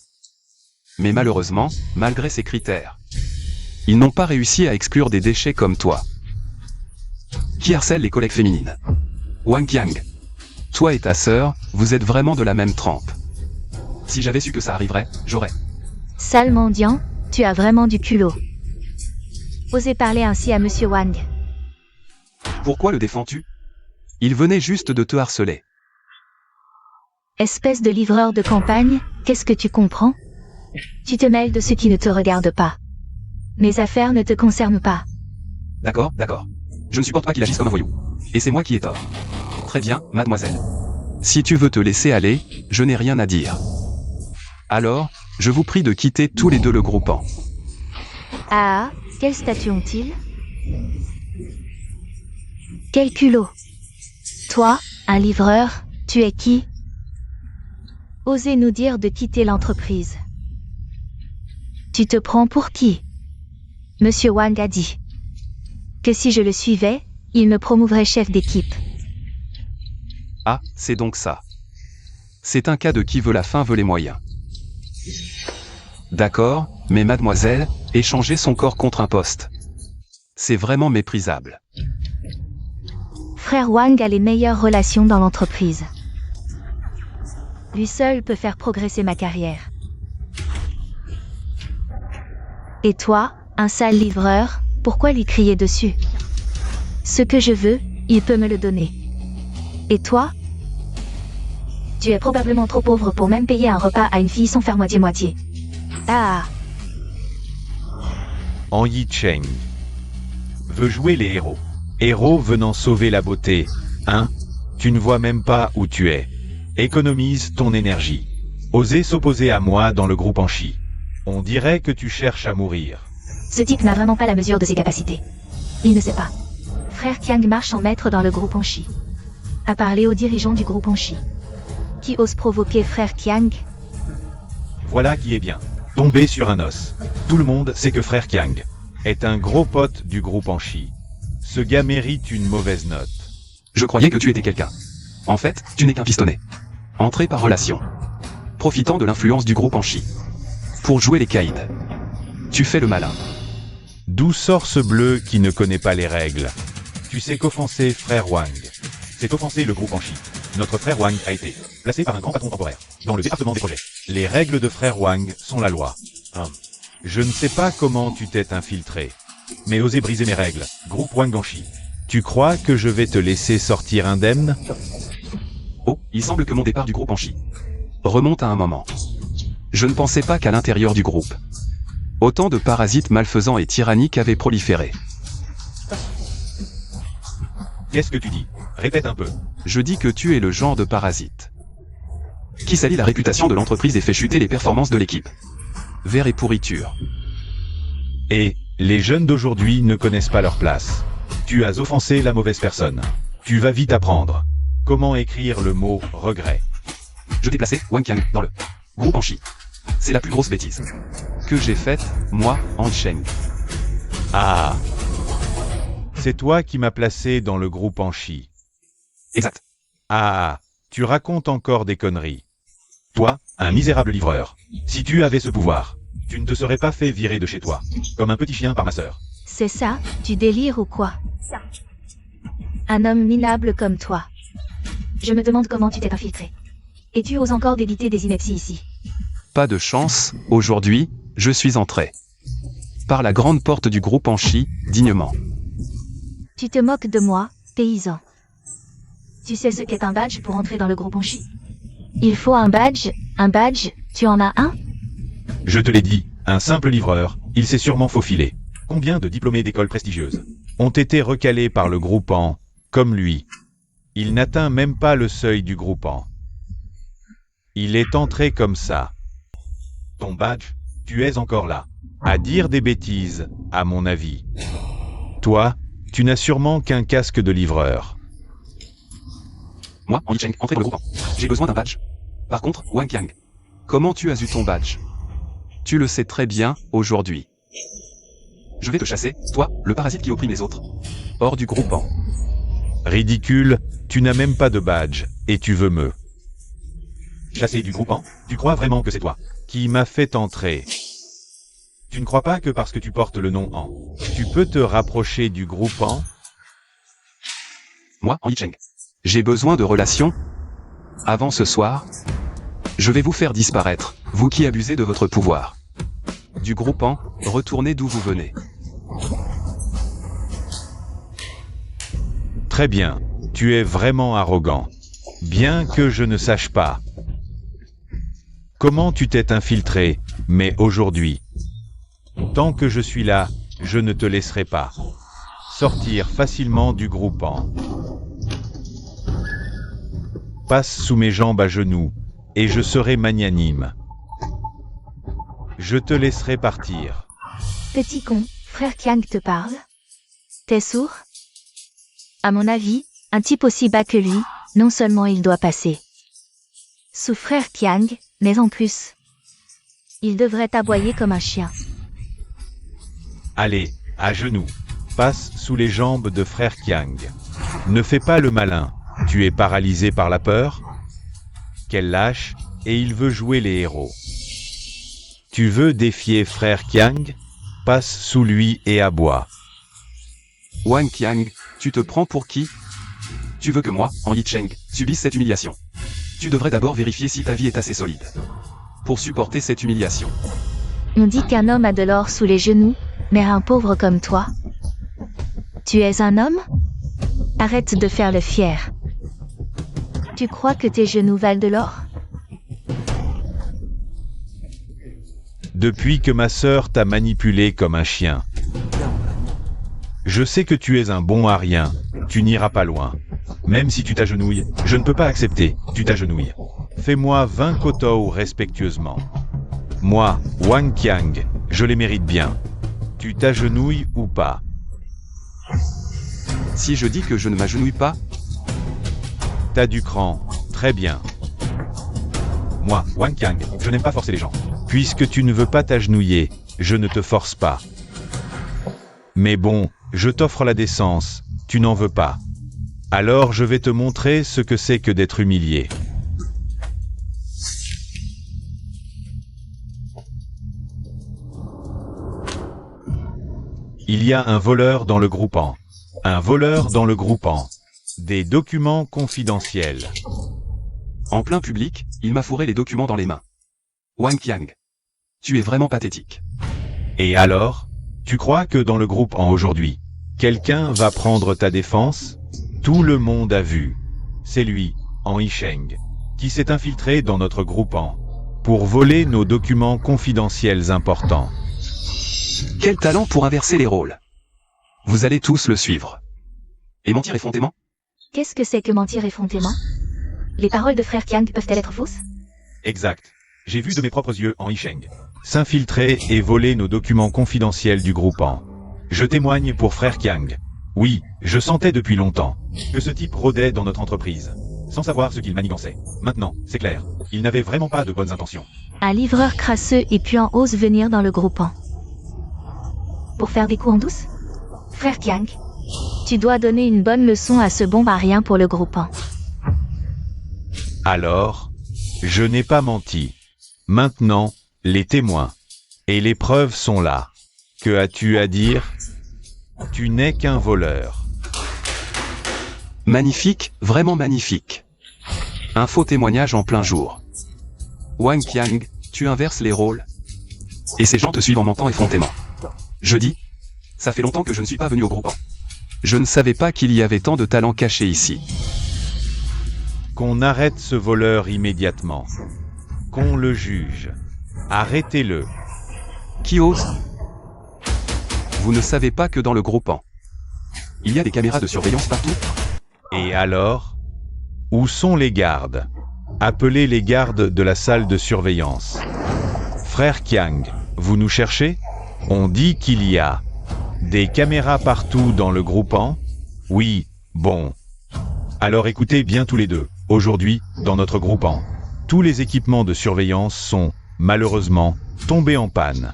Mais malheureusement, malgré ces critères, ils n'ont pas réussi à exclure des déchets comme toi, qui harcèlent les collègues féminines. Wang Qiang, toi et ta sœur, vous êtes vraiment de la même trempe. Si j'avais su que ça arriverait, j'aurais. Sale mendiant, tu as vraiment du culot. Osez parler ainsi à Monsieur Wang. Pourquoi le défends-tu? Il venait juste de te harceler. Espèce de livreur de campagne, qu'est-ce que tu comprends? Tu te mêles de ce qui ne te regarde pas. Mes affaires ne te concernent pas. D'accord, d'accord. Je ne supporte pas qu'il agisse comme un voyou. Et c'est moi qui ai tort. Très bien, mademoiselle. Si tu veux te laisser aller, je n'ai rien à dire. Alors, je vous prie de quitter tous les deux le groupement. Ah, quel statut ont-ils? Quel culot! Toi, un livreur, tu es qui? Osez nous dire de quitter l'entreprise. Tu te prends pour qui? Monsieur Wang a dit que si je le suivais, il me promouvrait chef d'équipe. Ah, c'est donc ça. C'est un cas de qui veut la fin veut les moyens. D'accord, mais mademoiselle, échanger son corps contre un poste. C'est vraiment méprisable. Frère Wang a les meilleures relations dans l'entreprise. Lui seul peut faire progresser ma carrière. Et toi, un sale livreur, pourquoi lui crier dessus? Ce que je veux, il peut me le donner. Et toi? Tu es probablement trop pauvre pour même payer un repas à une fille sans faire moitié-moitié. Ah, En Yi Cheng veut jouer les héros. Héros venant sauver la beauté. Hein? Tu ne vois même pas où tu es. Économise ton énergie. Oser s'opposer à moi dans le groupe en chi. On dirait que tu cherches à mourir. ce type n'a vraiment pas la mesure de ses capacités. Il ne sait pas. Frère Qiang marche en maître dans le groupe Anchi. A parlé aux dirigeants du groupe Anchi. Qui ose provoquer frère Qiang? Voilà qui est bien. Tombé sur un os. Tout le monde sait que frère Qiang est un gros pote du groupe en chi. Ce gars mérite une mauvaise note. Je croyais que tu étais quelqu'un. En fait, tu n'es qu'un pistonné. Entré par relation. Profitant de l'influence du groupe Anchi. Pour jouer les caïds. Tu fais le malin. D'où sort ce bleu qui ne connaît pas les règles? Tu sais qu'offenser frère Wang, c'est offenser le groupe Anchi. Notre frère Wang a été placé par un grand patron temporaire dans le département des projets. Les règles de frère Wang sont la loi. Je ne sais pas comment tu t'es infiltré, mais oser briser mes règles, groupe Wang Anchi. Tu crois que je vais te laisser sortir indemne? Oh, il semble que mon départ du groupe Anchi remonte à un moment. Je ne pensais pas qu'à l'intérieur du groupe, autant de parasites malfaisants et tyranniques avaient proliféré. Qu'est-ce que tu dis? Répète un peu. Je dis que tu es le genre de parasite qui salit la réputation de l'entreprise et fait chuter les performances de l'équipe. Verre et pourriture. Et les jeunes d'aujourd'hui ne connaissent pas leur place. Tu as offensé la mauvaise personne. Tu vas vite apprendre comment écrire le mot regret. Je t'ai placé Wang Qiang dans le groupe Anchi. C'est la plus grosse bêtise que j'ai faite, moi, en Cheng. Ah, c'est toi qui m'as placé dans le groupe Anchi. Exact. Ah, tu racontes encore des conneries. Toi, un misérable livreur. Si tu avais ce pouvoir, tu ne te serais pas fait virer de chez toi, comme un petit chien par ma sœur. C'est ça, tu délires ou quoi? Un homme minable comme toi. Je me demande comment tu t'es infiltré. Et tu oses encore débiter des inepties ici. Pas de chance, aujourd'hui, je suis entré par la grande porte du groupe Anchi, dignement. Tu te moques de moi, paysan. Tu sais ce qu'est un badge pour entrer dans le groupe Anchi? Il faut un badge, tu en as un? Je te l'ai dit, un simple livreur, il s'est sûrement faufilé. Combien de diplômés d'écoles prestigieuses ont été recalés par le groupant, comme lui. Il n'atteint même pas le seuil du groupant. Il est entré comme ça. Ton badge, tu es encore là. À dire des bêtises, à mon avis. Toi, tu n'as sûrement qu'un casque de livreur. Moi, en Yicheng, entré dans le groupant. J'ai besoin d'un badge. Par contre, Wang Qiang, comment tu as eu ton badge? Tu le sais très bien, aujourd'hui. Je vais te chasser, toi, le parasite qui opprime les autres. Hors du groupant. Ridicule, tu n'as même pas de badge, et tu veux me... Chassé du groupant, tu crois vraiment que c'est toi? Qui m'a fait entrer. Tu ne crois pas que parce que tu portes le nom en... Tu peux te rapprocher du groupant? Moi, en Yicheng. J'ai besoin de relations. Avant ce soir, je vais vous faire disparaître, vous qui abusez de votre pouvoir. Du groupant, retournez d'où vous venez. Très bien, tu es vraiment arrogant. Bien que je ne sache pas. Comment tu t'es infiltré, mais aujourd'hui. Tant que je suis là, je ne te laisserai pas sortir facilement du groupant. Passe sous mes jambes à genoux, et je serai magnanime. Je te laisserai partir. Petit con, frère Qiang te parle? T'es sourd? À mon avis, un type aussi bas que lui, non seulement il doit passer sous frère Qiang, mais en plus, il devrait aboyer comme un chien. Allez, à genoux. Passe sous les jambes de frère Qiang. Ne fais pas le malin. Tu es paralysé par la peur? Quel lâche, et il veut jouer les héros. Tu veux défier frère Qiang? Passe sous lui et aboie. Wang Qiang, tu te prends pour qui? Tu veux que moi, en Yicheng, subisse cette humiliation? Tu devrais d'abord vérifier si ta vie est assez solide pour supporter cette humiliation. On dit qu'un homme a de l'or sous les genoux, mais un pauvre comme toi. Tu es un homme? Arrête de faire le fier. Tu crois que tes genoux valent de l'or? Depuis que ma sœur t'a manipulé comme un chien. Je sais que tu es un bon à rien, tu n'iras pas loin. Même si tu t'agenouilles, je ne peux pas accepter, tu t'agenouilles. Fais-moi 20 kotou respectueusement. Moi, Wang Qiang, je les mérite bien. Tu t'agenouilles ou pas? Si je dis que je ne m'agenouille pas, T'as du cran, très bien. Moi, Wang Qiang, je n'aime pas forcer les gens. Puisque tu ne veux pas t'agenouiller, je ne te force pas. Mais bon, je t'offre la décence, tu n'en veux pas. Alors je vais te montrer ce que c'est que d'être humilié. Il y a un voleur dans le groupant. Un voleur dans le groupant. Des documents confidentiels. en plein public, il m'a fourré les documents dans les mains. Wang Qiang, tu es vraiment pathétique. Et alors? Tu crois que dans le groupant aujourd'hui, quelqu'un va prendre ta défense? Tout le monde a vu. C'est lui, en Yicheng, qui s'est infiltré dans notre groupant pour voler nos documents confidentiels importants. Quel talent pour inverser les rôles. Vous allez tous le suivre. Et mentir effrontément? Qu'est-ce que c'est que mentir effrontément? Les paroles de frère Qiang peuvent-elles être fausses? Exact. J'ai vu de mes propres yeux en Yicheng. S'infiltrer et voler nos documents confidentiels du groupant. Je témoigne pour frère Qiang. Oui, je sentais depuis longtemps que ce type rôdait dans notre entreprise, sans savoir ce qu'il manigançait. Maintenant, c'est clair, il n'avait vraiment pas de bonnes intentions. Un livreur crasseux et puant ose venir dans le groupant. Pour faire des coups en douce? Frère Qiang, tu dois donner une bonne leçon à ce bon à rien pour le groupant. Alors, je n'ai pas menti. Maintenant, les témoins et les preuves sont là. Que as-tu à dire? Tu n'es qu'un voleur. Magnifique, vraiment magnifique. Un faux témoignage en plein jour. Wang Qiang, tu inverses les rôles. Et ces gens te suivent en mentant effrontément. Je dis, ça fait longtemps que je ne suis pas venu au groupant. Je ne savais pas qu'il y avait tant de talents cachés ici. Qu'on arrête ce voleur immédiatement. Qu'on le juge. Arrêtez-le. Qui ose? Vous ne savez pas que dans le groupant, Il y a des caméras de surveillance partout. Et alors? Où sont les gardes? Appelez les gardes de la salle de surveillance. Frère Kiang, vous nous cherchez? On dit qu'il y a des caméras partout dans le groupement? Oui, bon. Alors écoutez bien tous les deux. Aujourd'hui, dans notre groupement, tous les équipements de surveillance sont, malheureusement, tombés en panne.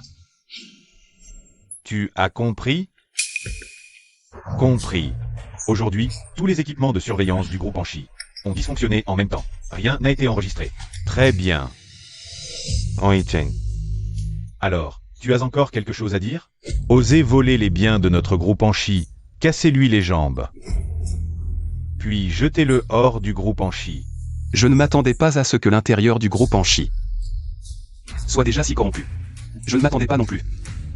Tu as compris? Compris. Aujourd'hui, tous les équipements de surveillance du groupe Anchi ont dysfonctionné en même temps. Rien n'a été enregistré. Très bien. Alors, tu as encore quelque chose à dire? Osez voler les biens de notre groupe Anchi, cassez-lui les jambes. Puis jetez-le hors du groupe Anchi. Je ne m'attendais pas à ce que l'intérieur du groupe Anchi soit déjà si corrompu. Je ne m'attendais pas non plus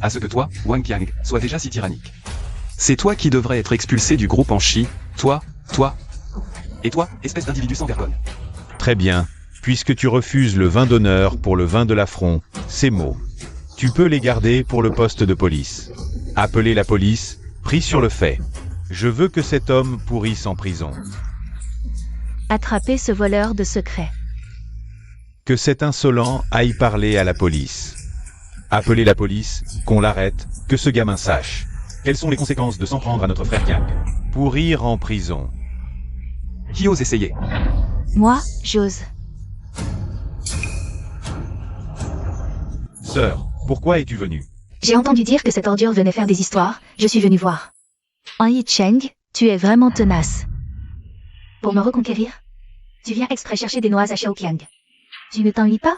à ce que toi, Wang Qiang, sois déjà si tyrannique. C'est toi qui devrais être expulsé du groupe Anchi, toi, et toi, espèce d'individu sans vergogne. Très bien, puisque tu refuses le vin d'honneur pour le vin de l'affront, ces mots. Tu peux les garder pour le poste de police. Appelez la police, pris sur le fait. Je veux que cet homme pourrisse en prison. Attrapez ce voleur de secrets. Que cet insolent aille parler à la police. Appelez la police, qu'on l'arrête, que ce gamin sache. Quelles sont les conséquences de s'en prendre à notre frère Kiang? Pourrir en prison. Qui ose essayer? Moi, j'ose. Sœur, pourquoi es-tu venue? J'ai entendu dire que cette ordure venait faire des histoires, je suis venu voir. En Yicheng, tu es vraiment tenace. Pour me reconquérir? Tu viens exprès chercher des noises à Xiaoqiang. Tu ne t'ennuies pas?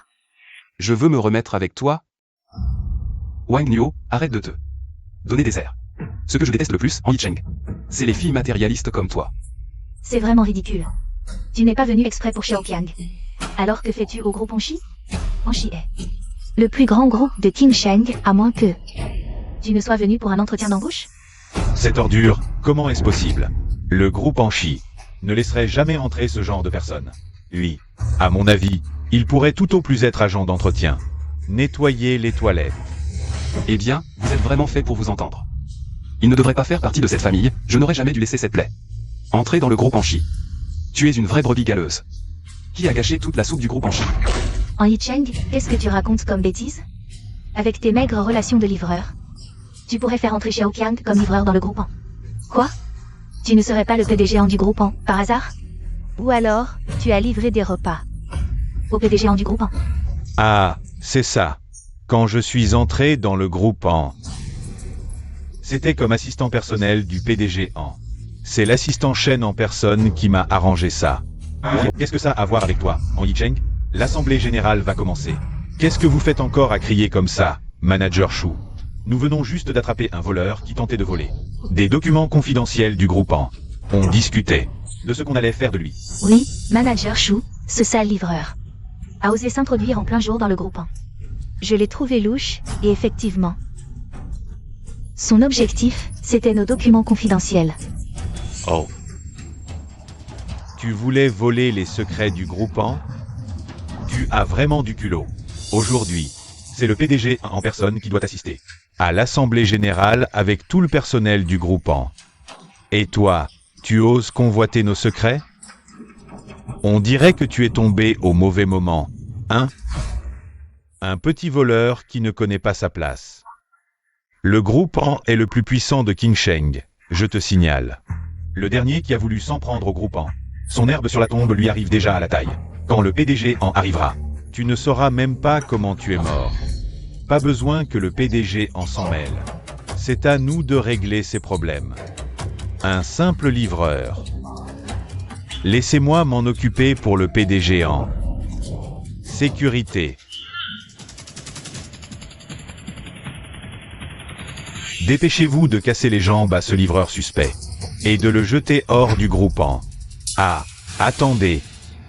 Je veux me remettre avec toi. Wang Nuo, arrête de te donner des airs. Ce que je déteste le plus en Yicheng, c'est les filles matérialistes comme toi. C'est vraiment ridicule. Tu n'es pas venu exprès pour Xiaoqiang. Alors que fais-tu au groupe Anchi? Anchi est le plus grand groupe de Qingsheng, à moins que tu ne sois venu pour un entretien d'embauche? Cette ordure, comment est-ce possible? Le groupe Anchi ne laisserait jamais entrer ce genre de personne. Lui, à mon avis, il pourrait tout au plus être agent d'entretien. Nettoyer les toilettes. Eh bien, vous êtes vraiment fait pour vous entendre. Il ne devrait pas faire partie de cette famille, je n'aurais jamais dû laisser cette plaie entrer dans le groupe Anchi. Tu es une vraie brebis galeuse. Qui a gâché toute la soupe du groupe Anchi? En Yicheng, qu'est-ce que tu racontes comme bêtise? Avec tes maigres relations de livreur, tu pourrais faire entrer Xiaoqiang comme livreur dans le groupement. Quoi? Tu ne serais pas le PDG du groupement, par hasard? Ou alors, tu as livré des repas au PDG du groupement? Ah, c'est ça. Quand je suis entré dans le groupement, c'était comme assistant personnel du PDG en. C'est l'assistant chaîne en personne qui m'a arrangé ça. Qu'est-ce que ça a à voir avec toi, en Yicheng? L'assemblée générale va commencer. Qu'est-ce que vous faites encore à crier comme ça, manager Chou? Nous venons juste d'attraper un voleur qui tentait de voler des documents confidentiels du groupement. On discutait de ce qu'on allait faire de lui. Oui, manager Chou, ce sale livreur, a osé s'introduire en plein jour dans le groupement. Je l'ai trouvé louche, et effectivement, son objectif, c'était nos documents confidentiels. Oh. Tu voulais voler les secrets du groupement? Tu as vraiment du culot. Aujourd'hui, c'est le PDG en personne qui doit assister à l'Assemblée Générale avec tout le personnel du groupement. Et toi, tu oses convoiter nos secrets? On dirait que tu es tombé au mauvais moment, hein? Un petit voleur qui ne connaît pas sa place. Le groupement est le plus puissant de Qingsheng, je te signale. Le dernier qui a voulu s'en prendre au groupement. Son herbe sur la tombe lui arrive déjà à la taille. Quand le PDG en arrivera, tu ne sauras même pas comment tu es mort. Pas besoin que le PDG en s'en mêle. C'est à nous de régler ces problèmes. Un simple livreur. Laissez-moi m'en occuper pour le PDG en. Sécurité. Dépêchez-vous de casser les jambes à ce livreur suspect. Et de le jeter hors du groupement. Ah, attendez.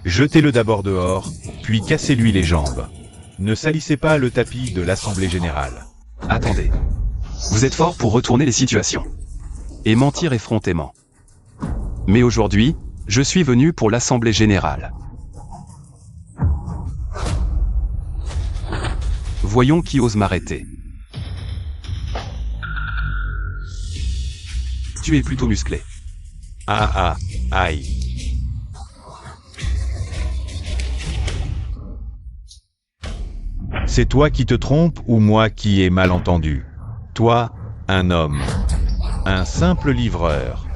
Jetez-le d'abord dehors, puis cassez-lui les jambes. Ne salissez pas le tapis de l'Assemblée Générale. Attendez. Vous êtes fort pour retourner les situations. Et mentir effrontément. Mais aujourd'hui, je suis venu pour l'Assemblée Générale. Voyons qui ose m'arrêter. Tu es plutôt musclé. Ah, aïe. C'est toi qui te trompes ou moi qui ai mal entendu? Toi, un homme. Un simple livreur.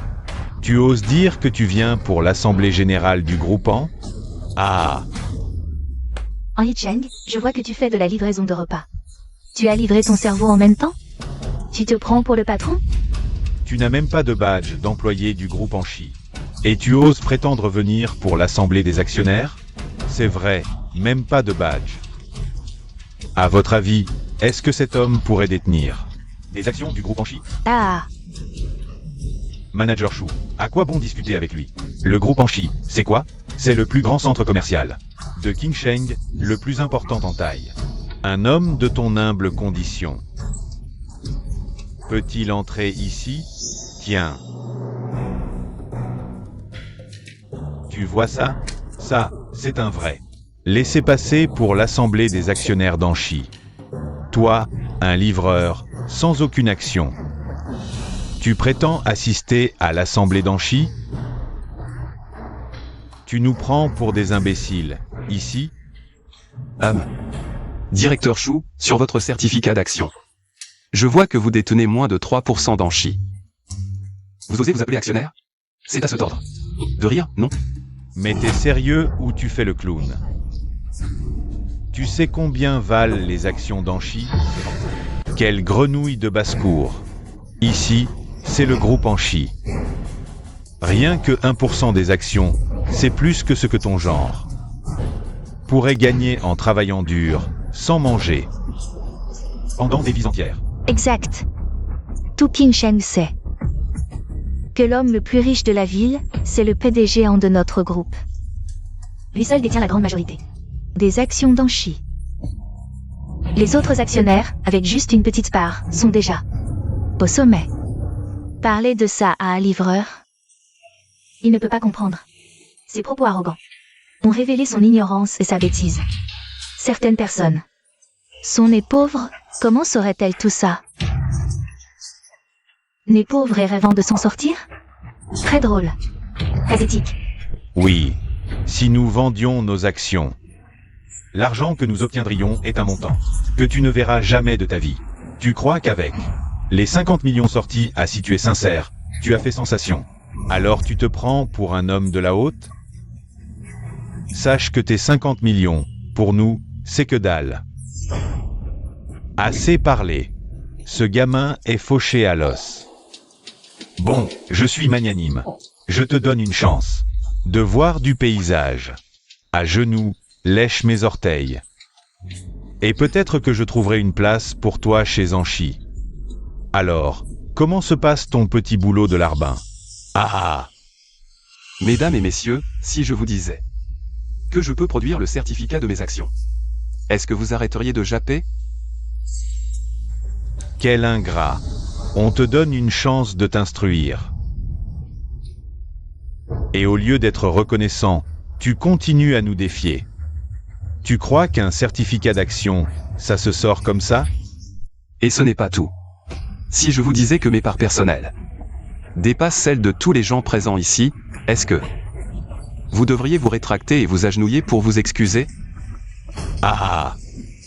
Tu oses dire que tu viens pour l'assemblée générale du groupant? Ah, En Yicheng, je vois que tu fais de la livraison de repas. Tu as livré ton cerveau en même temps? Tu te prends pour le patron? tu n'as même pas de badge d'employé du groupe Anchi. Et tu oses prétendre venir pour l'assemblée des actionnaires? C'est vrai, même pas de badge. À votre avis, est-ce que cet homme pourrait détenir des actions du groupe Anchi? Ah, Manager Chou, à quoi bon discuter avec lui? Le groupe Anchi, c'est quoi? C'est le plus grand centre commercial de Qingsheng, le plus important en taille. Un homme de ton humble condition. Peut-il entrer ici? Tiens. Tu vois ça? Ça, c'est un vrai. Laissez passer pour l'assemblée des actionnaires d'Anchi. Toi, un livreur, sans aucune action. Tu prétends assister à l'assemblée d'Anchi? Tu nous prends pour des imbéciles, ici? Directeur Chou, sur votre certificat d'action. Je vois que vous détenez moins de 3% d'Anchi. Vous osez vous appeler actionnaire? C'est à ce tordre. De rire, non? Mais t'es sérieux ou tu fais le clown? Tu sais combien valent les actions d'Anchi? Quelle grenouille de basse-cour! Ici, c'est le groupe Anchi. Rien que 1% des actions, c'est plus que ce que ton genre pourrait gagner en travaillant dur, sans manger, pendant des vies entières. exact. Tout Qingsheng sait que l'homme le plus riche de la ville, c'est le PDG de notre groupe. Lui seul détient la grande majorité des actions d'Anchi. Les autres actionnaires, avec juste une petite part, sont déjà au sommet. Parler de ça à un livreur, il ne peut pas comprendre. Ses propos arrogants ont révélé son ignorance et sa bêtise. Certaines personnes sont nées pauvres, comment saurait-elle tout ça? Née pauvre et rêvant de s'en sortir? Très drôle. Très éthique. Oui, si nous vendions nos actions, l'argent que nous obtiendrions est un montant que tu ne verras jamais de ta vie. Tu crois qu'avec les 50 millions sortis à si tu es sincère, tu as fait sensation. Alors tu te prends pour un homme de la haute? Sache que tes 50 millions, pour nous, c'est que dalle. Assez parlé. Ce gamin est fauché à l'os. Bon, je suis magnanime. Je te donne une chance de voir du paysage. À genoux, lèche mes orteils. Et peut-être que je trouverai une place pour toi chez Anchi. Alors, comment se passe ton petit boulot de larbin? Ah! Mesdames et messieurs, si je vous disais que je peux produire le certificat de mes actions, est-ce que vous arrêteriez de japper? Quel ingrat! On te donne une chance de t'instruire. Et au lieu d'être reconnaissant, tu continues à nous défier. Tu crois qu'un certificat d'action, ça se sort comme ça? Et ce n'est pas tout. Si je vous disais que mes parts personnelles dépassent celles de tous les gens présents ici, est-ce que vous devriez vous rétracter et vous agenouiller pour vous excuser? Ah!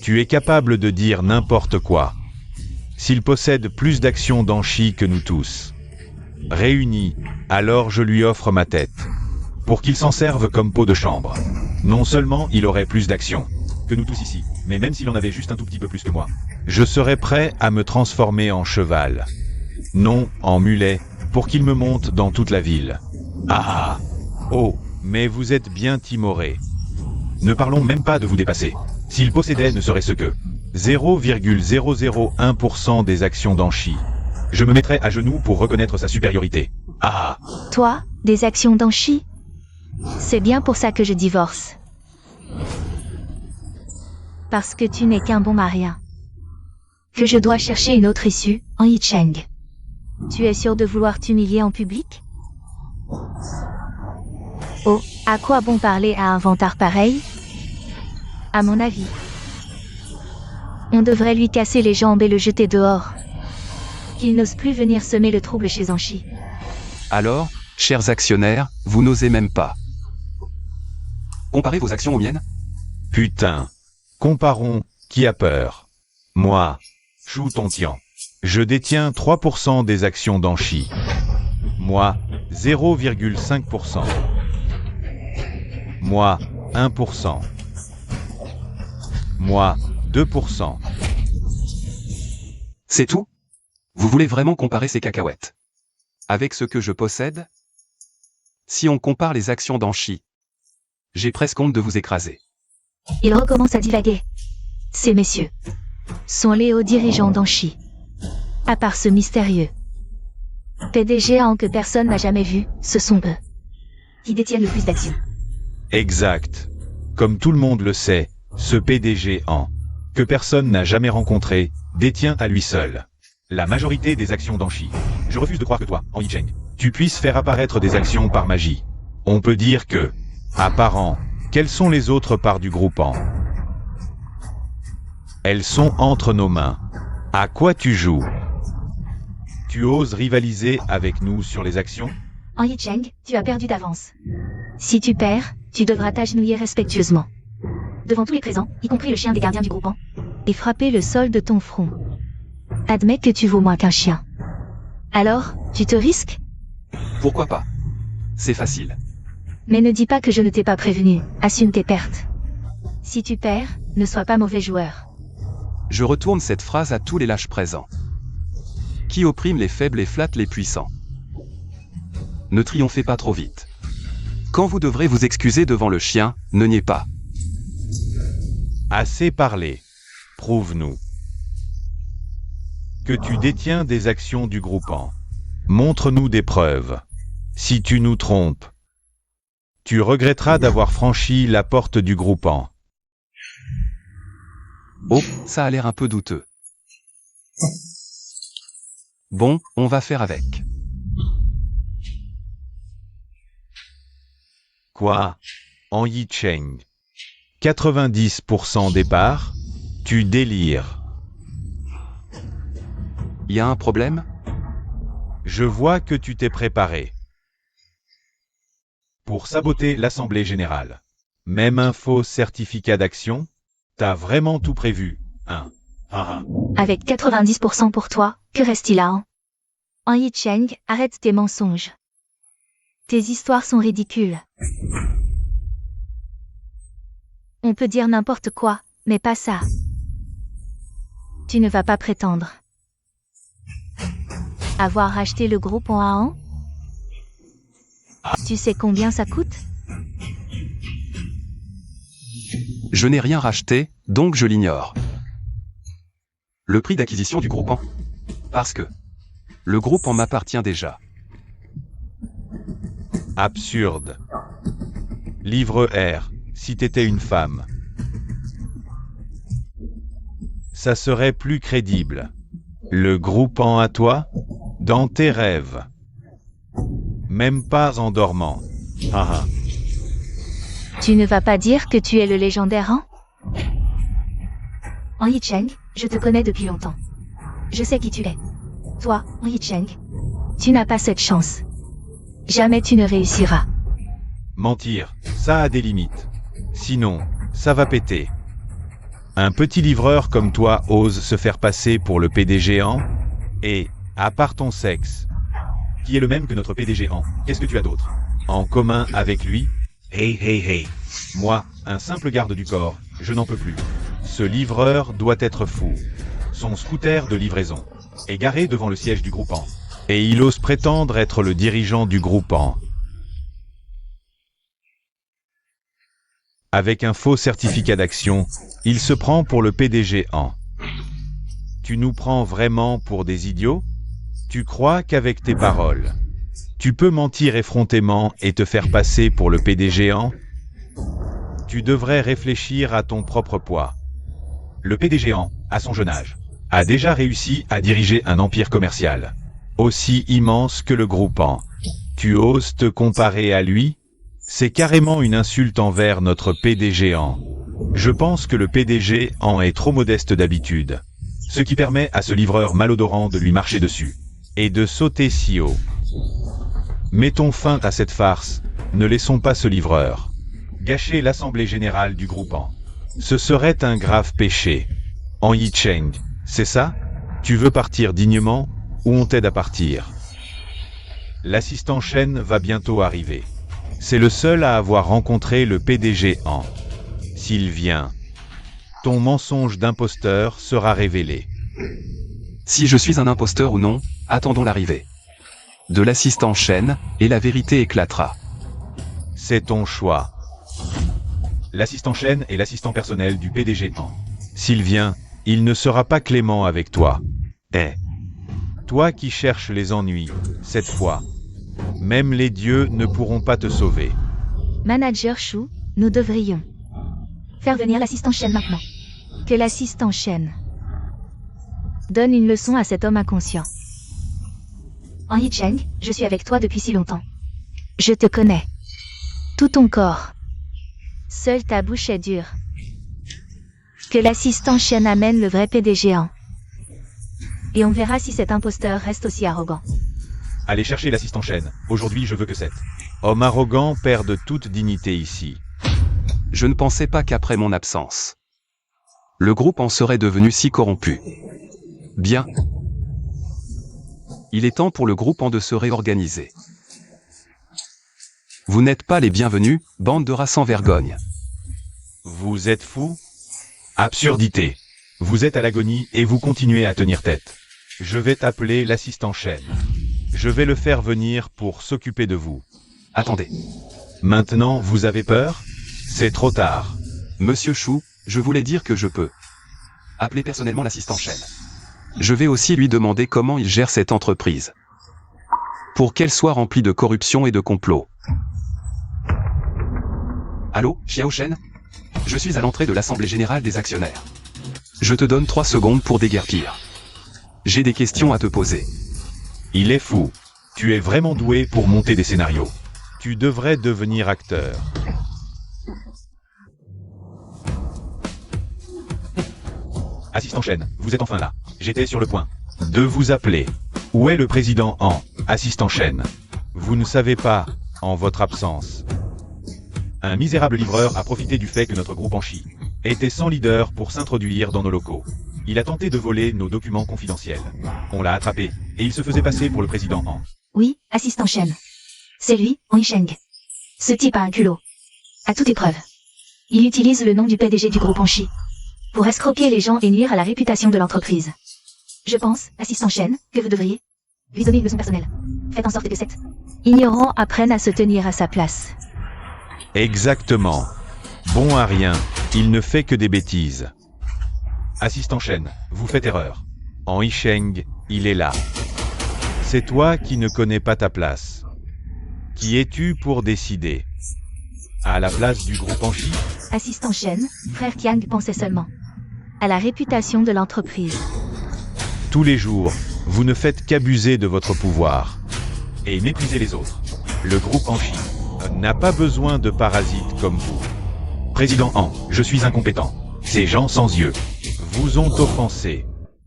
Tu es capable de dire n'importe quoi. S'il possède plus d'actions d'Anchi que nous tous réunis, alors je lui offre ma tête, pour qu'il s'en serve comme pot de chambre. Non seulement il aurait plus d'actions que nous tous ici, mais même s'il en avait juste un tout petit peu plus que moi, je serais prêt à me transformer en cheval. Non, en mulet, pour qu'il me monte dans toute la ville. Ah! Oh, mais vous êtes bien timoré. Ne parlons même pas de vous dépasser. S'il possédait ne serait-ce que 0,001% des actions d'Anchi, je me mettrais à genoux pour reconnaître sa supériorité. Ah! Toi, des actions d'Anchi? C'est bien pour ça que je divorce. Parce que tu n'es qu'un bon marien. Que je dois chercher une autre issue, en Yicheng. Tu es sûr de vouloir t'humilier en public? Oh, à quoi bon parler à un vantard pareil? À mon avis, on devrait lui casser les jambes et le jeter dehors. Qu'il n'ose plus venir semer le trouble chez Anchi. Alors, chers actionnaires, vous n'osez même pas comparer vos actions aux miennes? Putain. Comparons, qui a peur? Moi. Chou Tontian. Je détiens 3% des actions d'Anchi. Moi, 0,5%. Moi, 1%. Moi, 2%. C'est tout? Vous voulez vraiment comparer ces cacahuètes avec ce que je possède? Si on compare les actions d'Anchi, j'ai presque honte de vous écraser. Il recommence à divaguer. Ces messieurs sont les hauts dirigeants d'Anchi. À part ce mystérieux PDG que personne n'a jamais vu, ce sont eux qui détiennent le plus d'actions. Exact. Comme tout le monde le sait, ce PDG que personne n'a jamais rencontré, détient à lui seul la majorité des actions d'Anchi. Je refuse de croire que toi, en Yicheng, tu puisses faire apparaître des actions par magie. On peut dire que, à part quelles sont les autres parts du groupe Elles sont entre nos mains. À quoi tu joues? Tu oses rivaliser avec nous sur les actions? En Yicheng, tu as perdu d'avance. Si tu perds, tu devras t'agenouiller respectueusement devant tous les présents, y compris le chien des gardiens du groupe, et frapper le sol de ton front. Admets que tu vaux moins qu'un chien. Alors, tu te risques? Pourquoi pas? C'est facile. Mais ne dis pas que je ne t'ai pas prévenu, assume tes pertes. Si tu perds, ne sois pas mauvais joueur. Je retourne cette phrase à tous les lâches présents. Qui opprime les faibles et flatte les puissants. Ne triomphez pas trop vite. Quand vous devrez vous excuser devant le chien, ne niez pas. Assez parlé. Prouve-nous que tu détiens des actions du groupe Montre-nous des preuves. Si tu nous trompes, tu regretteras d'avoir franchi la porte du groupe Oh, ça a l'air un peu douteux. Bon, on va faire avec. Quoi? En Yicheng. 90% des parts? Tu délires. Y a un problème? Je vois que tu t'es préparé pour saboter l'Assemblée Générale. Même un faux certificat d'action? T'as vraiment tout prévu, hein? Avec 90% pour toi, que reste-t-il En Yicheng, arrête tes mensonges. Tes histoires sont ridicules. On peut dire n'importe quoi, mais pas ça. Tu ne vas pas prétendre avoir racheté le groupe en A1? Tu sais combien ça coûte? Je n'ai rien racheté, donc je l'ignore. Le prix d'acquisition du groupe Parce que le groupe m'appartient déjà. Absurde. Livre R, si t'étais une femme. Ça serait plus crédible. Le groupe à toi? Dans tes rêves. Même pas en dormant. Tu ne vas pas dire que tu es le légendaire En Yicheng, je te connais depuis longtemps. Je sais qui tu es. Toi, en Yicheng, tu n'as pas cette chance. Jamais tu ne réussiras. Mentir, ça a des limites. Sinon, ça va péter. Un petit livreur comme toi ose se faire passer pour le PDG et, à part ton sexe, qui est le même que notre PDG qu'est-ce que tu as d'autre en commun avec lui? Hey. Moi, un simple garde du corps, je n'en peux plus. Ce livreur doit être fou. Son scooter de livraison est garé devant le siège du groupe et il ose prétendre être le dirigeant du groupe Avec un faux certificat d'action, il se prend pour le PDG Tu nous prends vraiment pour des idiots? Tu crois qu'avec tes paroles, tu peux mentir effrontément et te faire passer pour le PDG Tu devrais réfléchir à ton propre poids. Le PDG à son jeune âge, a déjà réussi à diriger un empire commercial aussi immense que le groupe Tu oses te comparer à lui? C'est carrément une insulte envers notre PDG Je pense que le PDG est trop modeste d'habitude, ce qui permet à ce livreur malodorant de lui marcher dessus et de sauter si haut. Mettons fin à cette farce. Ne laissons pas ce livreur gâcher l'assemblée générale du groupant. Ce serait un grave péché. En Yicheng, c'est ça? Tu veux partir dignement, ou on t'aide à partir? L'assistant Shen va bientôt arriver. C'est le seul à avoir rencontré le PDG Han. S'il vient, ton mensonge d'imposteur sera révélé. Si je suis un imposteur ou non, attendons l'arrivée de l'assistant Shen, et la vérité éclatera. C'est ton choix. L'assistant Shen est l'assistant personnel du PDG Han. S'il vient, il ne sera pas clément avec toi. Toi qui cherches les ennuis, cette fois, même les dieux ne pourront pas te sauver. Manager Shu, nous devrions faire venir l'assistant Shen maintenant. Que l'assistant Shen donne une leçon à cet homme inconscient. En Yicheng, je suis avec toi depuis si longtemps. Je te connais. Tout ton corps. Seule ta bouche est dure. Que l'assistant Shen amène le vrai PDG Han. Et on verra si cet imposteur reste aussi arrogant. Allez chercher l'assistant Shen. Aujourd'hui, je veux que cet homme arrogant perde toute dignité ici. Je ne pensais pas qu'après mon absence, le groupe en serait devenu si corrompu. Bien. Il est temps pour le groupe en de se réorganiser. Vous n'êtes pas les bienvenus, bande de rats sans vergogne. Vous êtes fous? Absurdité. Vous êtes à l'agonie et vous continuez à tenir tête. Je vais t'appeler l'assistant Shen. Je vais le faire venir pour s'occuper de vous. Attendez. Maintenant, vous avez peur? C'est trop tard. Monsieur Shu, je voulais dire que je peux appeler personnellement l'assistant Shen. Je vais aussi lui demander comment il gère cette entreprise, pour qu'elle soit remplie de corruption et de complots. Allô, Xiao Shen? Je suis à l'entrée de l'Assemblée Générale des Actionnaires. Je te donne 3 secondes pour déguerpir. J'ai des questions à te poser. Il est fou. Tu es vraiment doué pour monter des scénarios. Tu devrais devenir acteur. Assistant Shen, vous êtes enfin là. J'étais sur le point de vous appeler. Où est le président Han, assistant Shen? Vous ne savez pas, en votre absence. Un misérable livreur a profité du fait que notre groupe en Chi était sans leader pour s'introduire dans nos locaux. Il a tenté de voler nos documents confidentiels. On l'a attrapé, et il se faisait passer pour le président Han. Oui, assistant Shen. C'est lui, En Yicheng. Ce type a un culot. À toute épreuve. Il utilise le nom du PDG du groupe Anchi pour escroquer les gens et nuire à la réputation de l'entreprise. Je pense, assistant Shen, que vous devriez lui donner une leçon personnelle. Faites en sorte que cet ignorant apprenne à se tenir à sa place. Exactement. Bon à rien, il ne fait que des bêtises. Assistant Shen, vous faites erreur. En Yicheng, il est là. C'est toi qui ne connais pas ta place. Qui es-tu pour décider? À la place du groupe Anchi? Assistant Shen, frère Kiang pensait seulement à la réputation de l'entreprise. Tous les jours, vous ne faites qu'abuser de votre pouvoir. Et mépriser les autres. Le groupe Anchi n'a pas besoin de parasites comme vous. Président Han, je suis incompétent. Ces gens sans yeux vous ont offensé.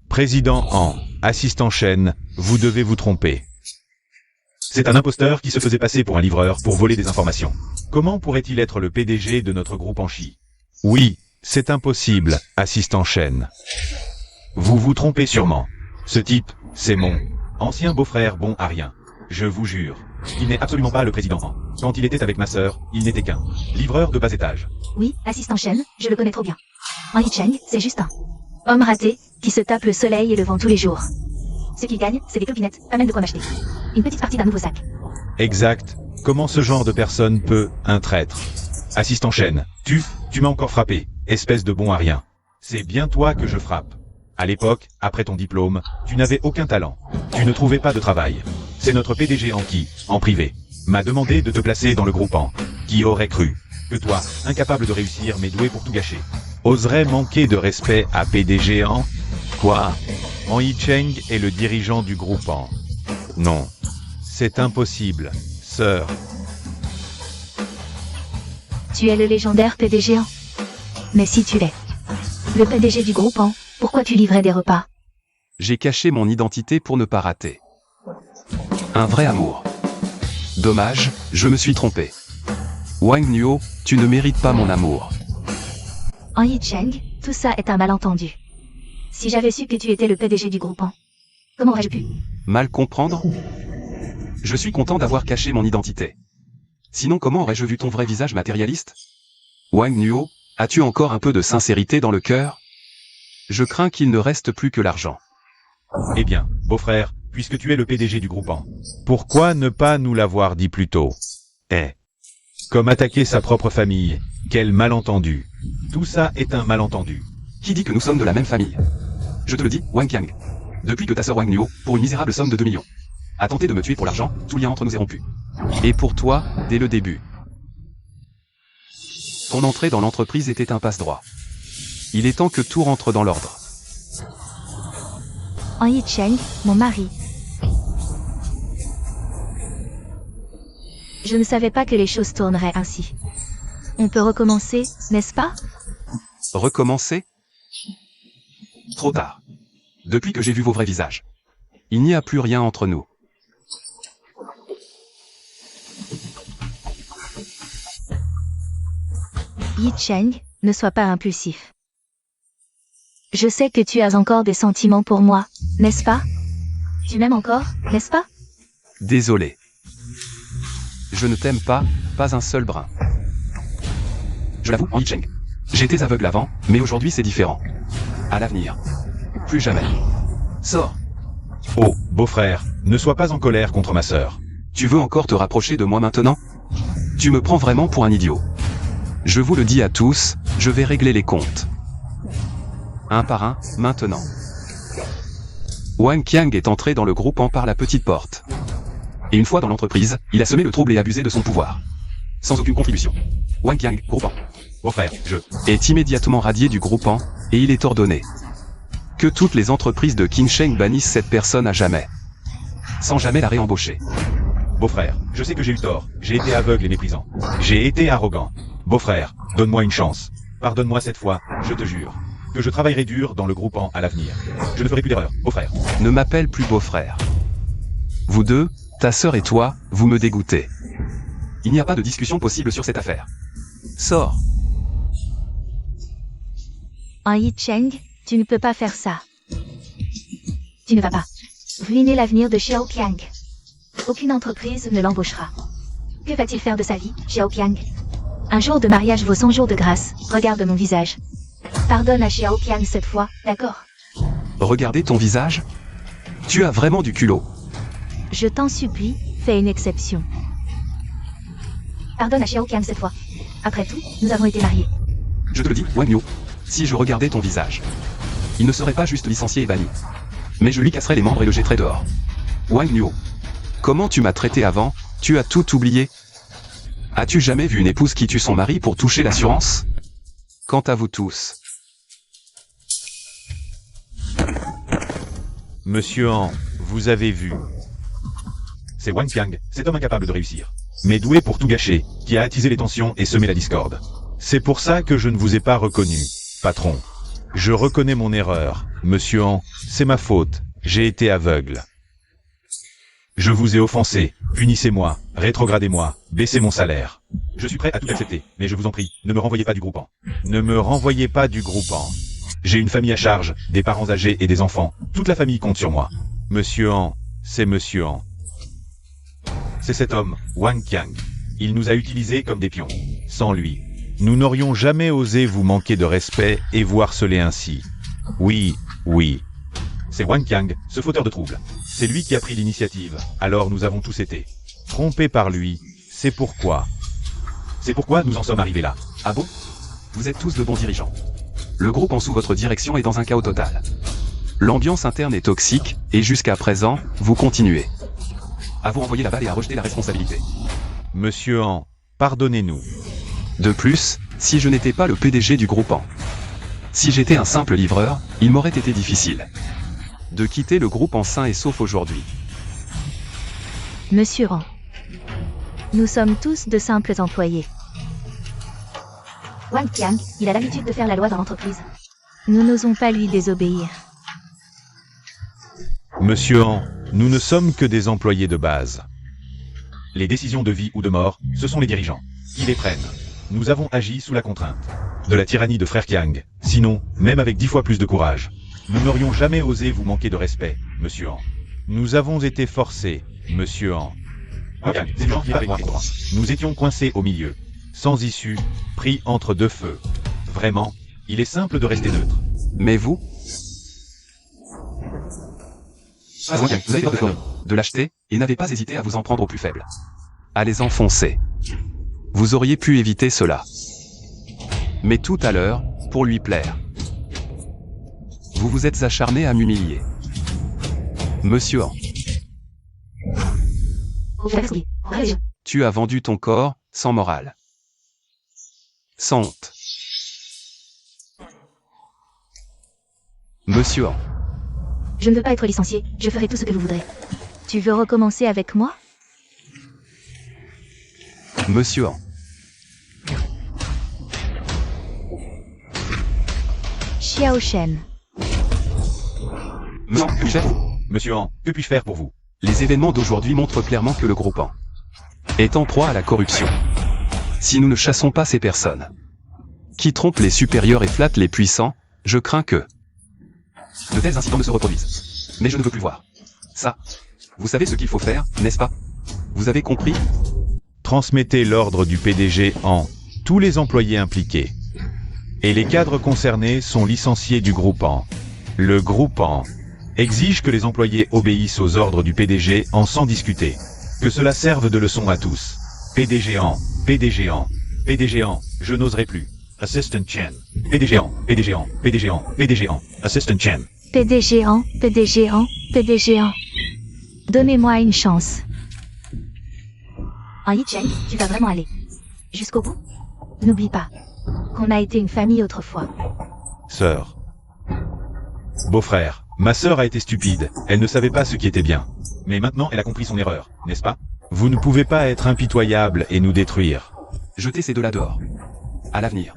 Président Han, assistant Shen, vous devez vous tromper. C'est un imposteur qui se faisait passer pour un livreur pour voler des informations. Comment pourrait-il être le PDG de notre groupe Anchi? Oui, c'est impossible, assistant Shen. Vous vous trompez sûrement. Ce type, c'est mon ancien beau-frère bon à rien. Je vous jure, il n'est absolument pas le président Han. Quand il était avec ma sœur, il n'était qu'un livreur de bas étage. Oui, assistant Shen, je le connais trop bien. En Yicheng, c'est juste un homme raté qui se tape le soleil et le vent tous les jours. Ce qu'il gagne, c'est des clopinettes, pas même de quoi m'acheter. Une petite partie d'un nouveau sac. Exact. Comment ce genre de personne peut un traître? Assistant Shen, tu m'as encore frappé, espèce de bon à rien. C'est bien toi que je frappe. À l'époque, après ton diplôme, tu n'avais aucun talent. Tu ne trouvais pas de travail. C'est notre PDG Han qui, en privé, m'a demandé de te placer dans le groupe Han. Qui aurait cru que toi, incapable de réussir mais doué pour tout gâcher, oserais manquer de respect à PDG Han? Quoi? Han Yicheng est le dirigeant du groupe Han. Non. C'est impossible, sœur. Tu es le légendaire PDG Han. Mais si tu l'es le PDG du groupe Han, pourquoi tu livrais des repas? J'ai caché mon identité pour ne pas rater un vrai amour. Dommage, je me suis trompé. Wang Nuo, tu ne mérites pas mon amour. En Yicheng, tout ça est un malentendu. Si j'avais su que tu étais le PDG du groupement, comment aurais-je pu? Mal comprendre? Je suis content d'avoir caché mon identité. Sinon comment aurais-je vu ton vrai visage matérialiste? Wang Nuo, as-tu encore un peu de sincérité dans le cœur? Je crains qu'il ne reste plus que l'argent. Eh bien, beau-frère, puisque tu es le PDG du groupement, pourquoi ne pas nous l'avoir dit plus tôt? Comme attaquer sa propre famille, quel malentendu. Tout ça est un malentendu. Qui dit que nous sommes de la même famille? Je te le dis, Wang Qiang. Depuis que ta sœur Wang Nuo, pour une misérable somme de 2 millions, a tenté de me tuer pour l'argent, tout lien entre nous est rompu. Et pour toi, dès le début. Ton entrée dans l'entreprise était un passe-droit. Il est temps que tout rentre dans l'ordre. En Yicheng, mon mari. Je ne savais pas que les choses tourneraient ainsi. On peut recommencer, n'est-ce pas? Recommencer? Trop tard. Depuis que j'ai vu vos vrais visages. Il n'y a plus rien entre nous. Yicheng, ne sois pas impulsif. Je sais que tu as encore des sentiments pour moi, n'est-ce pas? Tu m'aimes encore, n'est-ce pas? Désolé. Je ne t'aime pas, pas un seul brin. Je l'avoue, en Yicheng. J'étais aveugle avant, mais aujourd'hui c'est différent. À l'avenir. Plus jamais. Sors. Oh, beau-frère, ne sois pas en colère contre ma sœur. Tu veux encore te rapprocher de moi maintenant? Tu me prends vraiment pour un idiot. Je vous le dis à tous, je vais régler les comptes. Un par un, maintenant. Wang Qiang est entré dans le groupement par la petite porte. Et une fois dans l'entreprise, il a semé le trouble et abusé de son pouvoir. Sans aucune contribution. Wang Qiang, groupement. Beau-frère, est immédiatement radié du groupement, et il est ordonné que toutes les entreprises de Qingsheng bannissent cette personne à jamais. Sans jamais la réembaucher. Beau-frère, je sais que j'ai eu tort. J'ai été aveugle et méprisant. J'ai été arrogant. Beau-frère, donne-moi une chance. Pardonne-moi cette fois, je te jure. Que je travaillerai dur dans le groupement à l'avenir. Je ne ferai plus d'erreur, beau-frère. Ne m'appelle plus beau-frère. Vous deux, ta sœur et toi, vous me dégoûtez. Il n'y a pas de discussion possible sur cette affaire. Sors. En Yicheng, tu ne peux pas faire ça. Tu ne vas pas ruiner l'avenir de Xiao Qiang. Aucune entreprise ne l'embauchera. Que va-t-il faire de sa vie, Xiao Qiang? Un jour de mariage vaut 100 jours de grâce. Regarde mon visage. Pardonne à Xiao Qiang cette fois, d'accord? Regardez ton visage. Tu as vraiment du culot. Je t'en supplie, fais une exception. Pardonne à Xiao Qiang cette fois. Après tout, nous avons été mariés. Je te le dis, Wang Nuo. Si je regardais ton visage, il ne serait pas juste licencié et banni. Mais je lui casserais les membres et le jetterais dehors. Wang Nuo. Comment tu m'as traité avant? Tu as tout oublié? As-tu jamais vu une épouse qui tue son mari pour toucher l'assurance? Quant à vous tous. Monsieur Han, vous avez vu. C'est Wang Qiang, cet homme incapable de réussir. Mais doué pour tout gâcher, qui a attisé les tensions et semé la discorde. C'est pour ça que je ne vous ai pas reconnu, patron. Je reconnais mon erreur, monsieur Han, c'est ma faute, j'ai été aveugle. Je vous ai offensé, punissez-moi, rétrogradez-moi, baissez mon salaire. Je suis prêt à tout accepter, mais je vous en prie, ne me renvoyez pas du groupement. Ne me renvoyez pas du groupement. J'ai une famille à charge, des parents âgés et des enfants, toute la famille compte sur moi. Monsieur Han, c'est monsieur Han. C'est cet homme, Wang Qiang. Il nous a utilisés comme des pions. Sans lui, nous n'aurions jamais osé vous manquer de respect et vous harceler ainsi. Oui, oui. C'est Wang Qiang, ce fauteur de troubles. C'est lui qui a pris l'initiative, alors nous avons tous été trompés par lui. C'est pourquoi nous en sommes arrivés là. Ah bon? Vous êtes tous de bons dirigeants. Le groupe en sous votre direction est dans un chaos total. L'ambiance interne est toxique, et jusqu'à présent, vous continuez à vous envoyer la balle et à rejeter la responsabilité. Monsieur Han, pardonnez-nous. De plus, si je n'étais pas le PDG du groupement, si j'étais un simple livreur, il m'aurait été difficile de quitter le groupe en sain et sauf aujourd'hui. Monsieur Han. Nous sommes tous de simples employés. Wang Qiang, il a l'habitude de faire la loi dans l'entreprise. Nous n'osons pas lui désobéir. Monsieur Han, nous ne sommes que des employés de base. Les décisions de vie ou de mort, ce sont les dirigeants qui les prennent. Nous avons agi sous la contrainte de la tyrannie de Frère Kiang. Sinon, même avec 10 fois plus de courage, nous n'aurions jamais osé vous manquer de respect, Monsieur Han. Nous avons été forcés, Monsieur Han. Kiang, c'est gentil avec moi. Nous étions coincés au milieu, sans issue, pris entre deux feux. Vraiment, il est simple de rester neutre. Mais vous? Vous avez peur de l'acheter, et n'avez pas hésité à vous en prendre aux plus faibles. À les enfoncer. Vous auriez pu éviter cela. Mais tout à l'heure, pour lui plaire, vous vous êtes acharné à m'humilier. Monsieur Han, tu as vendu ton corps, sans morale. Sans honte. Monsieur Han, Je ne veux pas être licencié, je ferai tout ce que vous voudrez. Tu veux recommencer avec moi? Monsieur Han, Xiao Shen. Monsieur Han, Monsieur Han, que puis-je faire pour vous? les événements d'aujourd'hui montrent clairement que le groupe Han est en proie à la corruption. Si nous ne chassons pas ces personnes qui trompent les supérieurs et flattent les puissants, je crains que de tels incidents ne se reproduisent. Mais je ne veux plus voir ça. Vous savez ce qu'il faut faire, n'est-ce pas? Vous avez compris? Transmettez l'ordre du PDG en tous les employés impliqués. Et les cadres concernés sont licenciés du groupe Han. Le groupe Han exige que les employés obéissent aux ordres du PDG en sans discuter. Que cela serve de leçon à tous. PDG Han, PDG Han, PDG Han, je n'oserai plus. Assistant Chen. PDG Han, PDG Han, PDG Han, PDG Han, Assistant Chen. PDG en, PDG en, PDG en. Donnez-moi une chance. En Yicheng, tu vas vraiment aller jusqu'au bout? N'oublie pas qu'on a été une famille autrefois. Sœur. Beau-frère, ma sœur a été stupide, elle ne savait pas ce qui était bien. Mais maintenant elle a compris son erreur, n'est-ce pas? Vous ne pouvez pas être impitoyable et nous détruire. Jetez ces deux-là dehors. À l'avenir.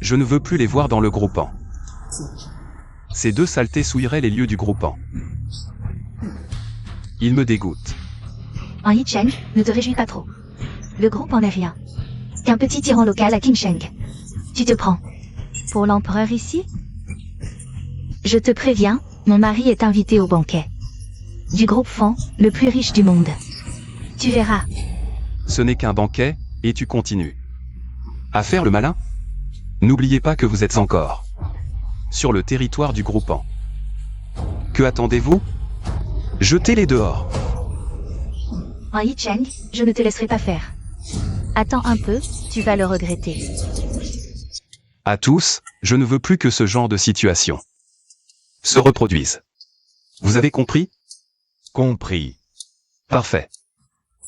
Je ne veux plus les voir dans le groupe Han. Ces deux saletés souilleraient les lieux du groupe Han. Ils me dégoûtent. En Yicheng, ne te réjouis pas trop. Le groupe en est rien qu'un petit tyran local à Qingsheng. Tu te prends pour l'empereur ici? Je te préviens, mon mari est invité au banquet du groupe Fan, le plus riche du monde. Tu verras. Ce n'est qu'un banquet, et tu continues à faire le malin? N'oubliez pas que vous êtes encore sur le territoire du groupe Han. Que attendez-vous? Jetez-les dehors. En Yicheng, je ne te laisserai pas faire. Attends un peu, tu vas le regretter. À tous, je ne veux plus que ce genre de situation se reproduise. Vous avez compris? Compris. Parfait.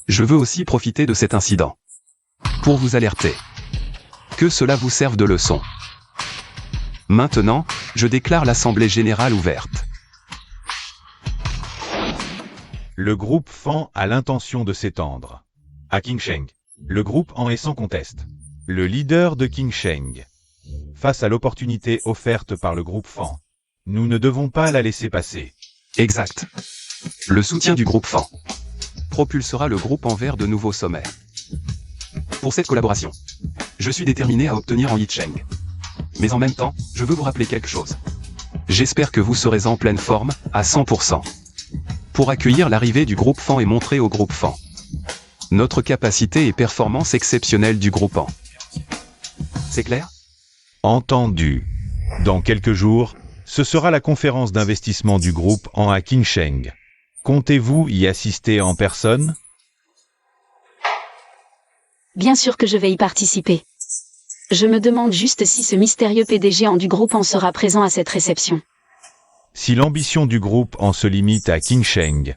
Je veux aussi profiter de cet incident pour vous alerter. Que cela vous serve de leçon. Maintenant, je déclare l'Assemblée Générale ouverte. Le groupe Fan a l'intention de s'étendre. À Qingsheng, le groupe Han est sans conteste le leader de Qingsheng. Face à l'opportunité offerte par le groupe Fan, nous ne devons pas la laisser passer. Exact. Le soutien du groupe Fan propulsera le groupe Han vers de nouveaux sommets. Pour cette collaboration, je suis déterminé à obtenir en Yicheng. Mais en même temps, je veux vous rappeler quelque chose. J'espère que vous serez en pleine forme, à 100%. Pour accueillir l'arrivée du groupe Fan et montrer au groupe Fan notre capacité et performance exceptionnelle du groupe Han. C'est clair? Entendu. Dans quelques jours, ce sera la conférence d'investissement du groupe Han à Qingsheng. Comptez-vous y assister en personne? Bien sûr que je vais y participer. Je me demande juste si ce mystérieux PDG en du groupe en sera présent à cette réception. Si l'ambition du groupe en se limite à Qingsheng,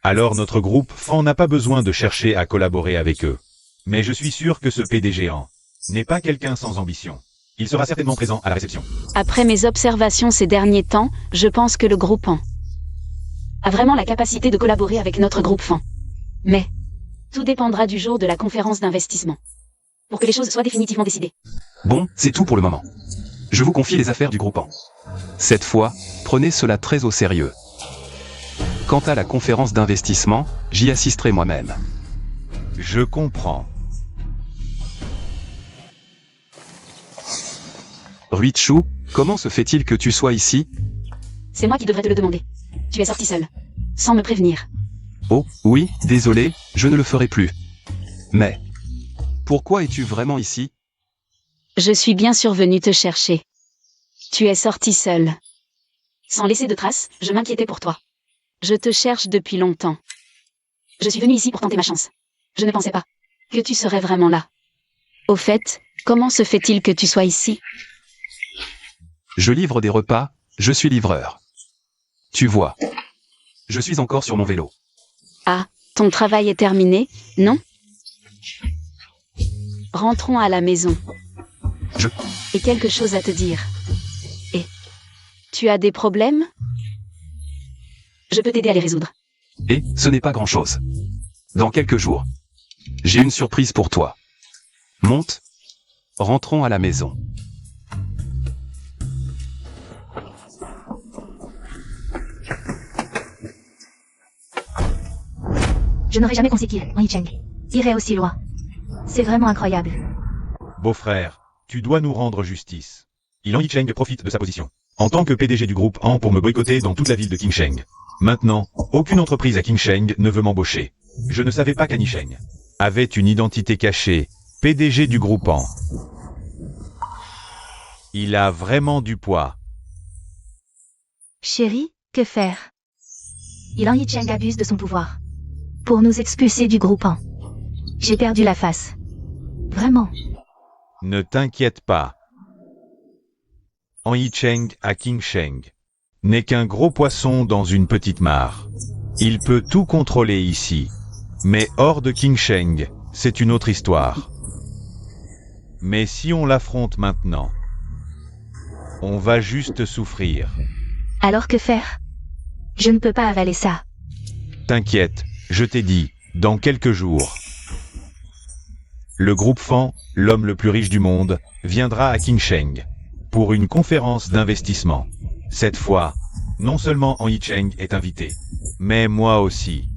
alors notre groupe Fan n'a pas besoin de chercher à collaborer avec eux. Mais je suis sûr que ce PDG Han n'est pas quelqu'un sans ambition. Il sera certainement présent à la réception. Après mes observations ces derniers temps, je pense que le groupe Han a vraiment la capacité de collaborer avec notre groupe Fan. Mais tout dépendra du jour de la conférence d'investissement, pour que les choses soient définitivement décidées. Bon, c'est tout pour le moment. Je vous confie les affaires du groupe Han. Cette fois, prenez cela très au sérieux. Quant à la conférence d'investissement, j'y assisterai moi-même. Je comprends. Ruichu, comment se fait-il que tu sois ici? C'est moi qui devrais te le demander. Tu es sorti seul. Sans me prévenir. Oh, oui, désolé, je ne le ferai plus. Mais... pourquoi es-tu vraiment ici? Je suis bien sûr venu te chercher. Tu es sorti seul. Sans laisser de traces, je m'inquiétais pour toi. Je te cherche depuis longtemps. Je suis venu ici pour tenter ma chance. Je ne pensais pas que tu serais vraiment là. Au fait, comment se fait-il que tu sois ici? Je livre des repas, je suis livreur. Tu vois. Je suis encore sur mon vélo. Ah, ton travail est terminé, non? Rentrons à la maison. Je- J'ai quelque chose à te dire. Et tu as des problèmes? Je peux t'aider à les résoudre. Et ce n'est pas grand-chose. Dans quelques jours. J'ai une surprise pour toi. Monte. Rentrons à la maison. Je n'aurais jamais pensé qu'il, en Yicheng, irait aussi loin. C'est vraiment incroyable. Beau-frère, tu dois nous rendre justice. Ilan Yicheng profite de sa position en tant que PDG du groupe Han pour me boycotter dans toute la ville de Qingsheng. Maintenant, aucune entreprise à Qingsheng ne veut m'embaucher. Je ne savais pas qu'An Yicheng avait une identité cachée, PDG du groupe Han. Il a vraiment du poids. Chérie, que faire? Ilan Yicheng abuse de son pouvoir. Pour nous expulser du groupe 1. J'ai perdu la face. Vraiment. Ne t'inquiète pas. Han Yicheng à Qingsheng n'est qu'un gros poisson dans une petite mare. Il peut tout contrôler ici. Mais hors de Qingsheng, c'est une autre histoire. Mais si on l'affronte maintenant, on va juste souffrir. Alors que faire? Je ne peux pas avaler ça. T'inquiète, je t'ai dit, dans quelques jours. Le groupe Fan, l'homme le plus riche du monde, viendra à Qingsheng pour une conférence d'investissement. Cette fois, non seulement Han Yicheng est invité, mais moi aussi.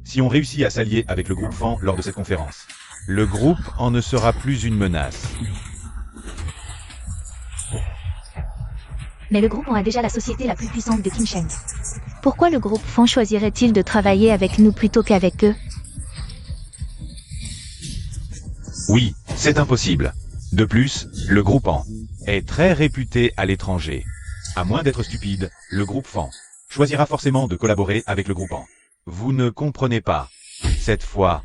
Si on réussit à s'allier avec le groupe Fan lors de cette conférence, le groupe en ne sera plus une menace. Mais le groupe a déjà la société la plus puissante de Qingsheng. Pourquoi le groupe Fan choisirait-il de travailler avec nous plutôt qu'avec eux? Oui, c'est impossible. De plus, le groupe Han est très réputé à l'étranger. À moins d'être stupide, le groupe Fan choisira forcément de collaborer avec le groupe Han. Vous ne comprenez pas. Cette fois,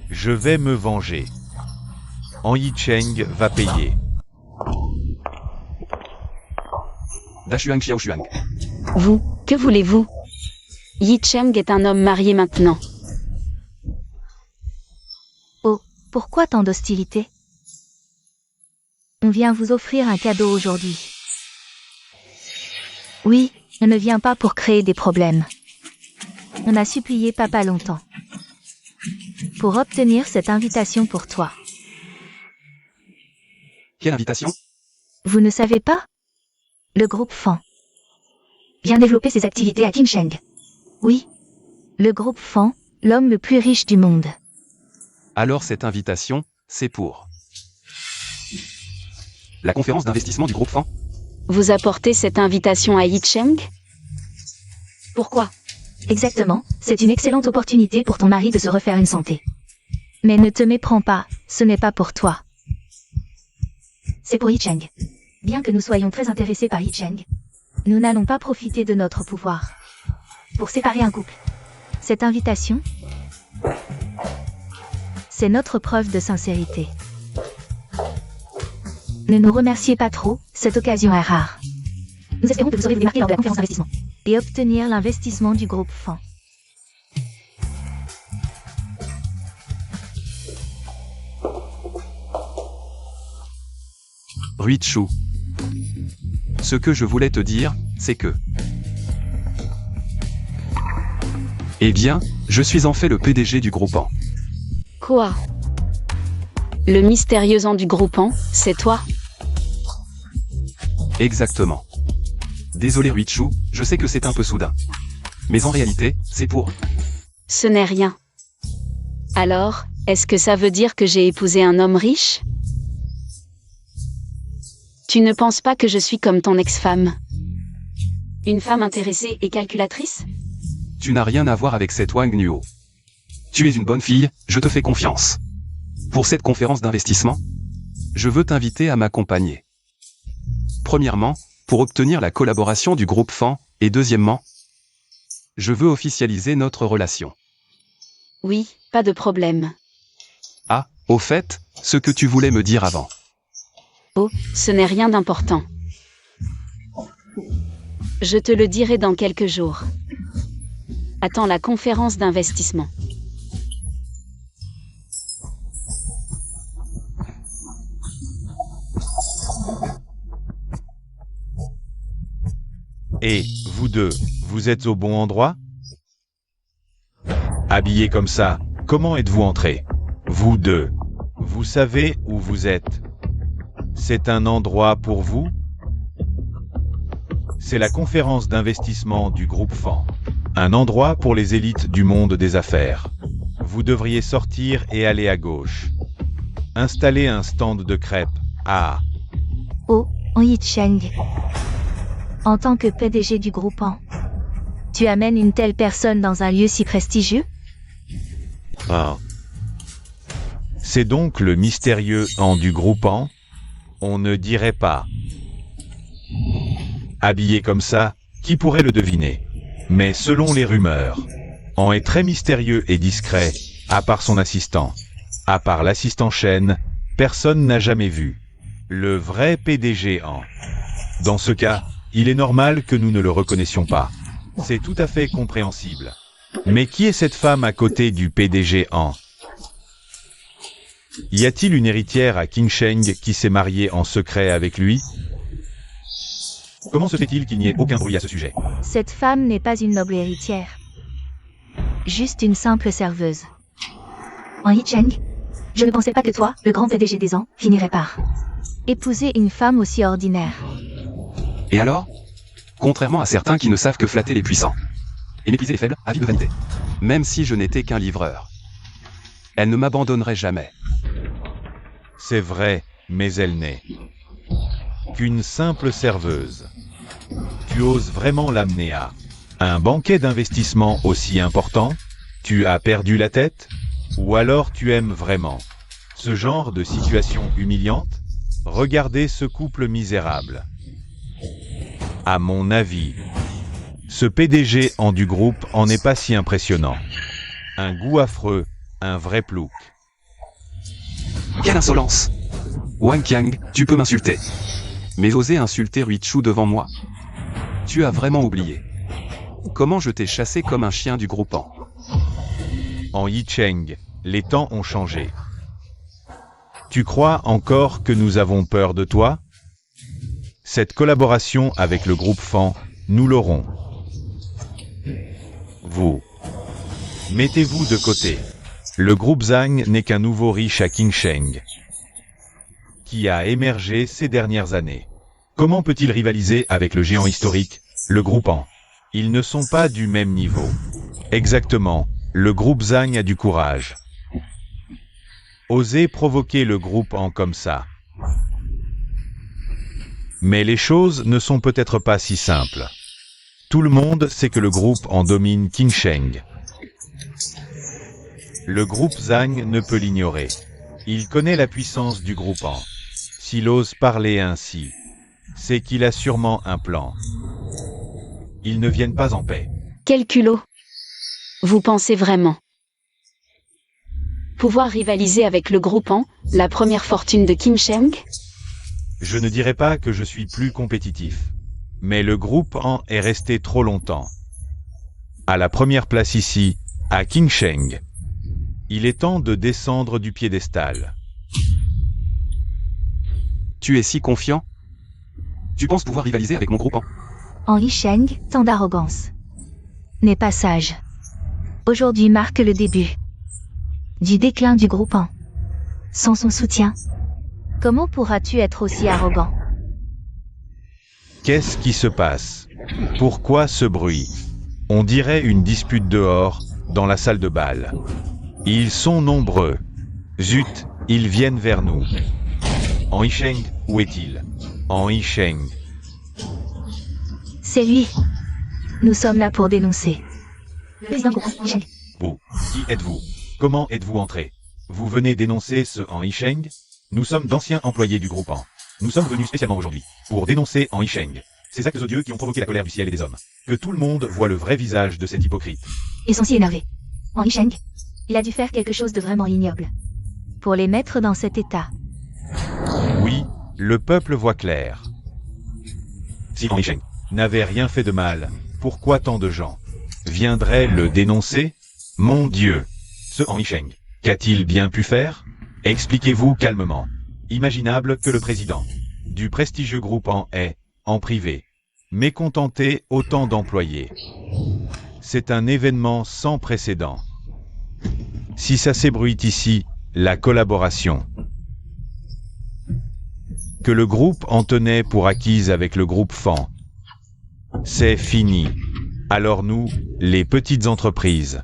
je vais me venger. Han Yicheng va payer. Dashuang Xiaoshuang. Vous, que voulez-vous? Yicheng est un homme marié maintenant. Oh, pourquoi tant d'hostilité? On vient vous offrir un cadeau aujourd'hui. Oui, on ne vient pas pour créer des problèmes. On a supplié papa longtemps pour obtenir cette invitation pour toi. Quelle invitation? Vous ne savez pas? Le groupe Fan vient développer ses activités à Qingsheng. Oui, le groupe Fan, l'homme le plus riche du monde. Alors cette invitation, c'est pour la conférence d'investissement du groupe Fan? Vous apportez cette invitation à Yicheng? Pourquoi? Exactement, c'est une excellente opportunité pour ton mari de se refaire une santé. Mais ne te méprends pas, ce n'est pas pour toi. C'est pour Yicheng. Bien que nous soyons très intéressés par Yicheng, nous n'allons pas profiter de notre pouvoir pour séparer un couple. Cette invitation, c'est notre preuve de sincérité. Ne nous remerciez pas trop, cette occasion est rare. Nous espérons que vous aurez vous démarquer lors de la conférence d'investissement et obtenir l'investissement du groupe Fan. Ruichu. Ce que je voulais te dire, c'est que... Eh bien, je suis en fait le PDG du groupe Han. Quoi? Le mystérieux an du groupe Han, c'est toi? Exactement. Désolé Ruichu, je sais que c'est un peu soudain. Mais en réalité, c'est pour... Ce n'est rien. Alors, est-ce que ça veut dire que j'ai épousé un homme riche? Tu ne penses pas que je suis comme ton ex-femme? Une femme intéressée et calculatrice? Tu n'as rien à voir avec cette Wang Nuo. Tu es une bonne fille, je te fais confiance. Pour cette conférence d'investissement, je veux t'inviter à m'accompagner. Premièrement, pour obtenir la collaboration du groupe Fan, et deuxièmement, je veux officialiser notre relation. Oui, pas de problème. Ah, au fait, ce que tu voulais me dire avant. Oh, ce n'est rien d'important. Je te le dirai dans quelques jours. Attends la conférence d'investissement. Et, vous deux, vous êtes au bon endroit? Habillés comme ça, comment êtes-vous entrés? Vous deux, vous savez où vous êtes? C'est un endroit pour vous? C'est la conférence d'investissement du groupe Fan. Un endroit pour les élites du monde des affaires. Vous devriez sortir et aller à gauche. Installer un stand de crêpes. Ah, Oh, Yi Cheng. En tant que PDG du groupe An, tu amènes une telle personne dans un lieu si prestigieux? c'est donc le mystérieux An du groupe An? On ne dirait pas. Habillé comme ça, qui pourrait le deviner? Mais selon les rumeurs, An est très mystérieux et discret, à part son assistant. À part l'assistant Shen, personne n'a jamais vu le vrai PDG An. Dans ce cas, il est normal que nous ne le reconnaissions pas. C'est tout à fait compréhensible. Mais qui est cette femme à côté du PDG An? Y a-t-il une héritière à King Sheng qui s'est mariée en secret avec lui? Comment se fait-il qu'il n'y ait aucun bruit à ce sujet? Cette femme n'est pas une noble héritière. Juste une simple serveuse. Yi Cheng, je ne pensais pas que toi, le grand PDG des An, finirais par épouser une femme aussi ordinaire. Et alors? Contrairement à certains qui ne savent que flatter les puissants et mépriser les faibles, avis de vanité. Même si je n'étais qu'un livreur, elle ne m'abandonnerait jamais. C'est vrai, mais elle n'est qu'une simple serveuse. Tu oses vraiment l'amener à un banquet d'investissement aussi important? Tu as perdu la tête? Ou alors tu aimes vraiment ce genre de situation humiliante? Regardez ce couple misérable. À mon avis, ce PDG en du groupe en est pas si impressionnant. Un goût affreux, un vrai plouc. Quelle insolence! Wang Qiang, tu peux m'insulter. Mais oser insulter Ruichu devant moi? Tu as vraiment oublié comment je t'ai chassé comme un chien du groupe An. En Yi Cheng, les temps ont changé. Tu crois encore que nous avons peur de toi? Cette collaboration avec le groupe Fan, nous l'aurons. Vous, mettez-vous de côté. Le groupe Zhang n'est qu'un nouveau riche à King Sheng, qui a émergé ces dernières années. Comment peut-il rivaliser avec le géant historique, le groupe An? Ils ne sont pas du même niveau. Exactement, le groupe Zhang a du courage. Osez provoquer le groupe An comme ça. Mais les choses ne sont peut-être pas si simples. Tout le monde sait que le groupe en domine King Sheng. Le groupe Zhang ne peut l'ignorer. Il connaît la puissance du groupe An. S'il ose parler ainsi, c'est qu'il a sûrement un plan. Ils ne viennent pas en paix. Quel culot! Vous pensez vraiment pouvoir rivaliser avec le groupe An, la première fortune de Kim Sheng? Je ne dirais pas que je suis plus compétitif. Mais le groupe An est resté trop longtemps à la première place ici, à King Sheng. Il est temps de descendre du piédestal. Tu es si confiant? Tu penses pouvoir rivaliser avec mon groupe An? Yi Cheng, tant d'arrogance n'est pas sage. Aujourd'hui marque le début du déclin du groupe An. Sans son soutien, comment pourras-tu être aussi arrogant? Qu'est-ce qui se passe? Pourquoi ce bruit? On dirait une dispute dehors, dans la salle de bal. Ils sont nombreux. Zut, ils viennent vers nous. En Yisheng, où est-il? En Yisheng. C'est lui. Nous sommes là pour dénoncer. Le président groupe En Yisheng. Vous, qui êtes-vous? Comment êtes-vous entré? Vous venez dénoncer ce En Yisheng? Nous sommes d'anciens employés du groupe En. Nous sommes venus spécialement aujourd'hui pour dénoncer En Yisheng. Ces actes odieux qui ont provoqué la colère du ciel et des hommes. Que tout le monde voit le vrai visage de cet hypocrite. Ils sont si énervés. En Yisheng, il a dû faire quelque chose de vraiment ignoble. Pour les mettre dans cet état. Oui, le peuple voit clair. Si En Yisheng n'avait rien fait de mal, pourquoi tant de gens viendraient le dénoncer? Mon Dieu! Ce En Yisheng, qu'a-t-il bien pu faire? Expliquez-vous calmement. Imaginable que le président du prestigieux groupe En ait, en privé, mécontenté autant d'employés. C'est un événement sans précédent. Si ça s'ébruite ici, la collaboration que le groupe en tenait pour acquise avec le groupe Fan, c'est fini. Alors nous, les petites entreprises,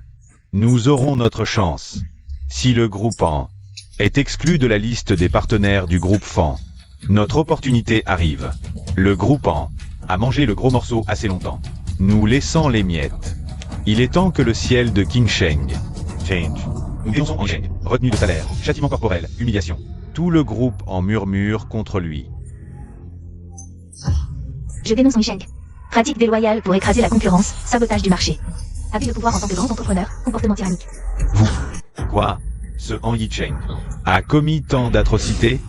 nous aurons notre chance. Si le groupe En est exclu de la liste des partenaires du groupe Fan, notre opportunité arrive. Le groupe En a mangé le gros morceau assez longtemps. Nous laissons les miettes. Il est temps que le ciel de Qingsheng change. Nous dénonçons En Yisheng, retenue de salaire, châtiment corporel, humiliation. Tout le groupe en murmure contre lui. Je dénonce En Yisheng. Pratique déloyale pour écraser la concurrence, sabotage du marché. Abus de pouvoir en tant que grand entrepreneur, comportement tyrannique. Vous, quoi? Ce En Yisheng a commis tant d'atrocités,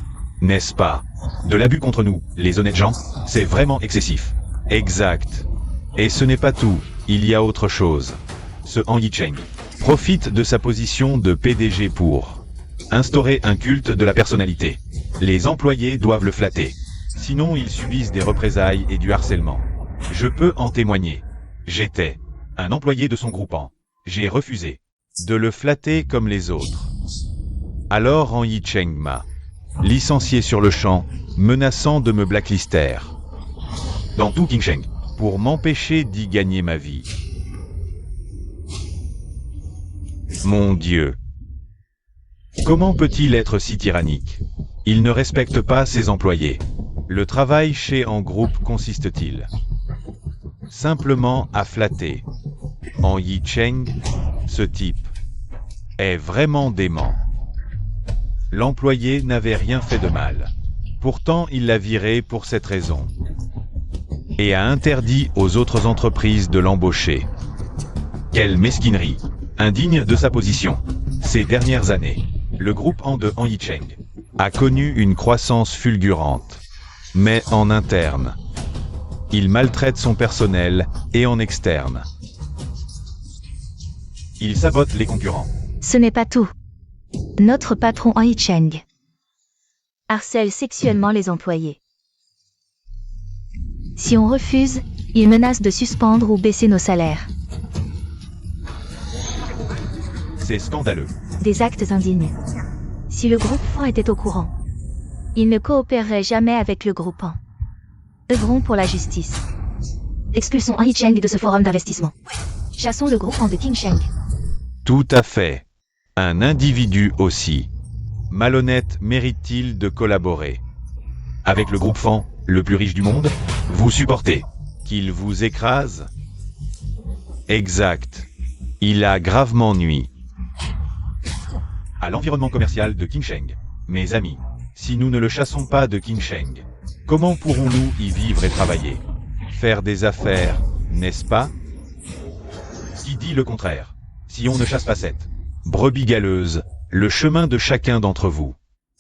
n'est-ce pas? De l'abus contre nous, les honnêtes gens, c'est vraiment excessif. Exact. Et ce n'est pas tout, il y a autre chose. Ce En Yisheng profite de sa position de PDG pour instaurer un culte de la personnalité. Les employés doivent le flatter. Sinon ils subissent des représailles et du harcèlement. Je peux en témoigner. J'étais un employé de son groupe En. J'ai refusé de le flatter comme les autres. Alors En Yisheng m'a licencié sur le champ, menaçant de me blacklister dans tout Qingsheng, pour m'empêcher d'y gagner ma vie. Mon Dieu! Comment peut-il être si tyrannique? Il ne respecte pas ses employés. Le travail chez En Groupe consiste-t-il simplement à flatter En Yisheng? Ce type est vraiment dément. L'employé n'avait rien fait de mal. Pourtant, il l'a viré pour cette raison. Et a interdit aux autres entreprises de l'embaucher. Quelle mesquinerie! Indigne de sa position. Ces dernières années, le groupe En de En Yisheng a connu une croissance fulgurante. Mais en interne, il maltraite son personnel et en externe, il sabote les concurrents. Ce n'est pas tout. Notre patron En Yisheng harcèle sexuellement les employés. Si on refuse, il menace de suspendre ou baisser nos salaires. C'est scandaleux. Des actes indignes. Si le groupe Fan était au courant, il ne coopérerait jamais avec le groupe En. Œuvrons pour la justice. Expulsons En Yisheng de ce forum d'investissement. Chassons le groupe En de Qingsheng. Tout à fait. Un individu aussi malhonnête mérite-t-il de collaborer avec le groupe Fan, le plus riche du monde? Vous supportez qu'il vous écrase? Exact. Il a gravement nui à l'environnement commercial de Qingsheng. Mes amis, si nous ne le chassons pas de Qingsheng, comment pourrons-nous y vivre et travailler? Faire des affaires, n'est-ce pas? Qui dit le contraire? Si on ne chasse pas cette brebis galeuse, le chemin de chacun d'entre vous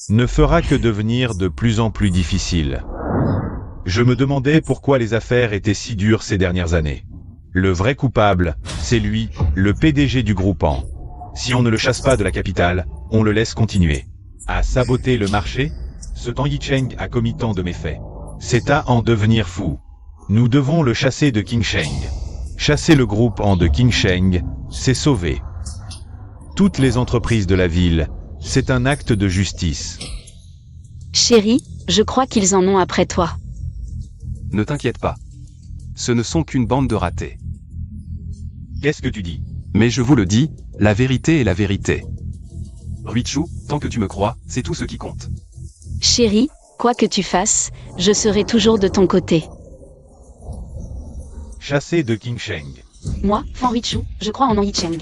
ne fera que devenir de plus en plus difficile. Je me demandais pourquoi les affaires étaient si dures ces dernières années. Le vrai coupable, c'est lui, le PDG du groupe En. Si on ne le chasse pas de la capitale, on le laisse continuer à saboter le marché. Ce En Yisheng a commis tant de méfaits. C'est à en devenir fou. Nous devons le chasser de Qingsheng. Chasser le groupe En de Qingsheng, c'est sauver toutes les entreprises de la ville. C'est un acte de justice. Chérie, je crois qu'ils en ont après toi. Ne t'inquiète pas. Ce ne sont qu'une bande de ratés. Qu'est-ce que tu dis? Mais je vous le dis, la vérité est la vérité. Ruichu, tant que tu me crois, c'est tout ce qui compte. Chérie, quoi que tu fasses, je serai toujours de ton côté. Chassé de King Sheng. Moi, Fan Ruichu, je crois en Yi Cheng.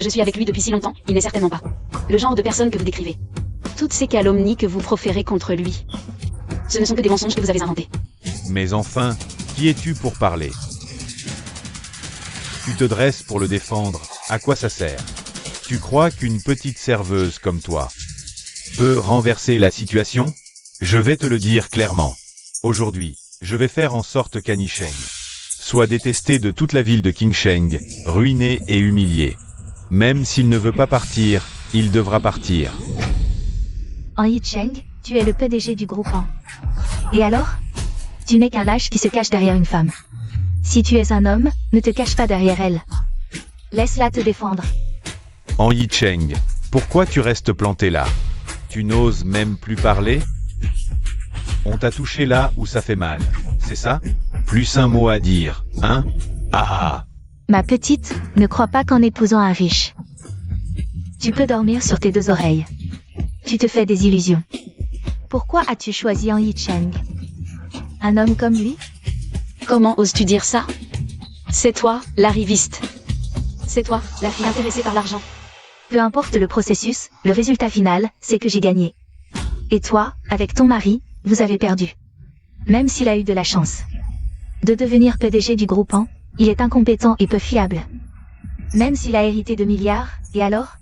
Je suis avec lui depuis si longtemps, il n'est certainement pas le genre de personne que vous décrivez. Toutes ces calomnies que vous proférez contre lui, ce ne sont que des mensonges que vous avez inventés. Mais enfin, qui es-tu pour parler? Tu te dresses pour le défendre, à quoi ça sert? Tu crois qu'une petite serveuse comme toi peut renverser la situation? Je vais te le dire clairement. Aujourd'hui, je vais faire en sorte qu'Annie Sheng soit détesté de toute la ville de King Sheng, ruiné et humilié. Même s'il ne veut pas partir, il devra partir. Yi Cheng, tu es le PDG du groupe An. Et alors? Tu n'es qu'un lâche qui se cache derrière une femme. Si tu es un homme, ne te cache pas derrière elle. Laisse-la te défendre. Yi Cheng, pourquoi tu restes planté là? Tu n'oses même plus parler? On t'a touché là où ça fait mal, c'est ça? Plus un mot à dire, hein? Ah. Ma petite, ne crois pas qu'en épousant un riche, tu peux dormir sur tes deux oreilles. Tu te fais des illusions. Pourquoi as-tu choisi Yi Cheng? Un homme comme lui? Comment oses-tu dire ça? C'est toi, l'arriviste. C'est toi, la fille intéressée par l'argent. Peu importe le processus, le résultat final, c'est que j'ai gagné. Et toi, avec ton mari, vous avez perdu. Même s'il a eu de la chance de devenir PDG du groupe An, il est incompétent et peu fiable. Même s'il a hérité de milliards, et alors?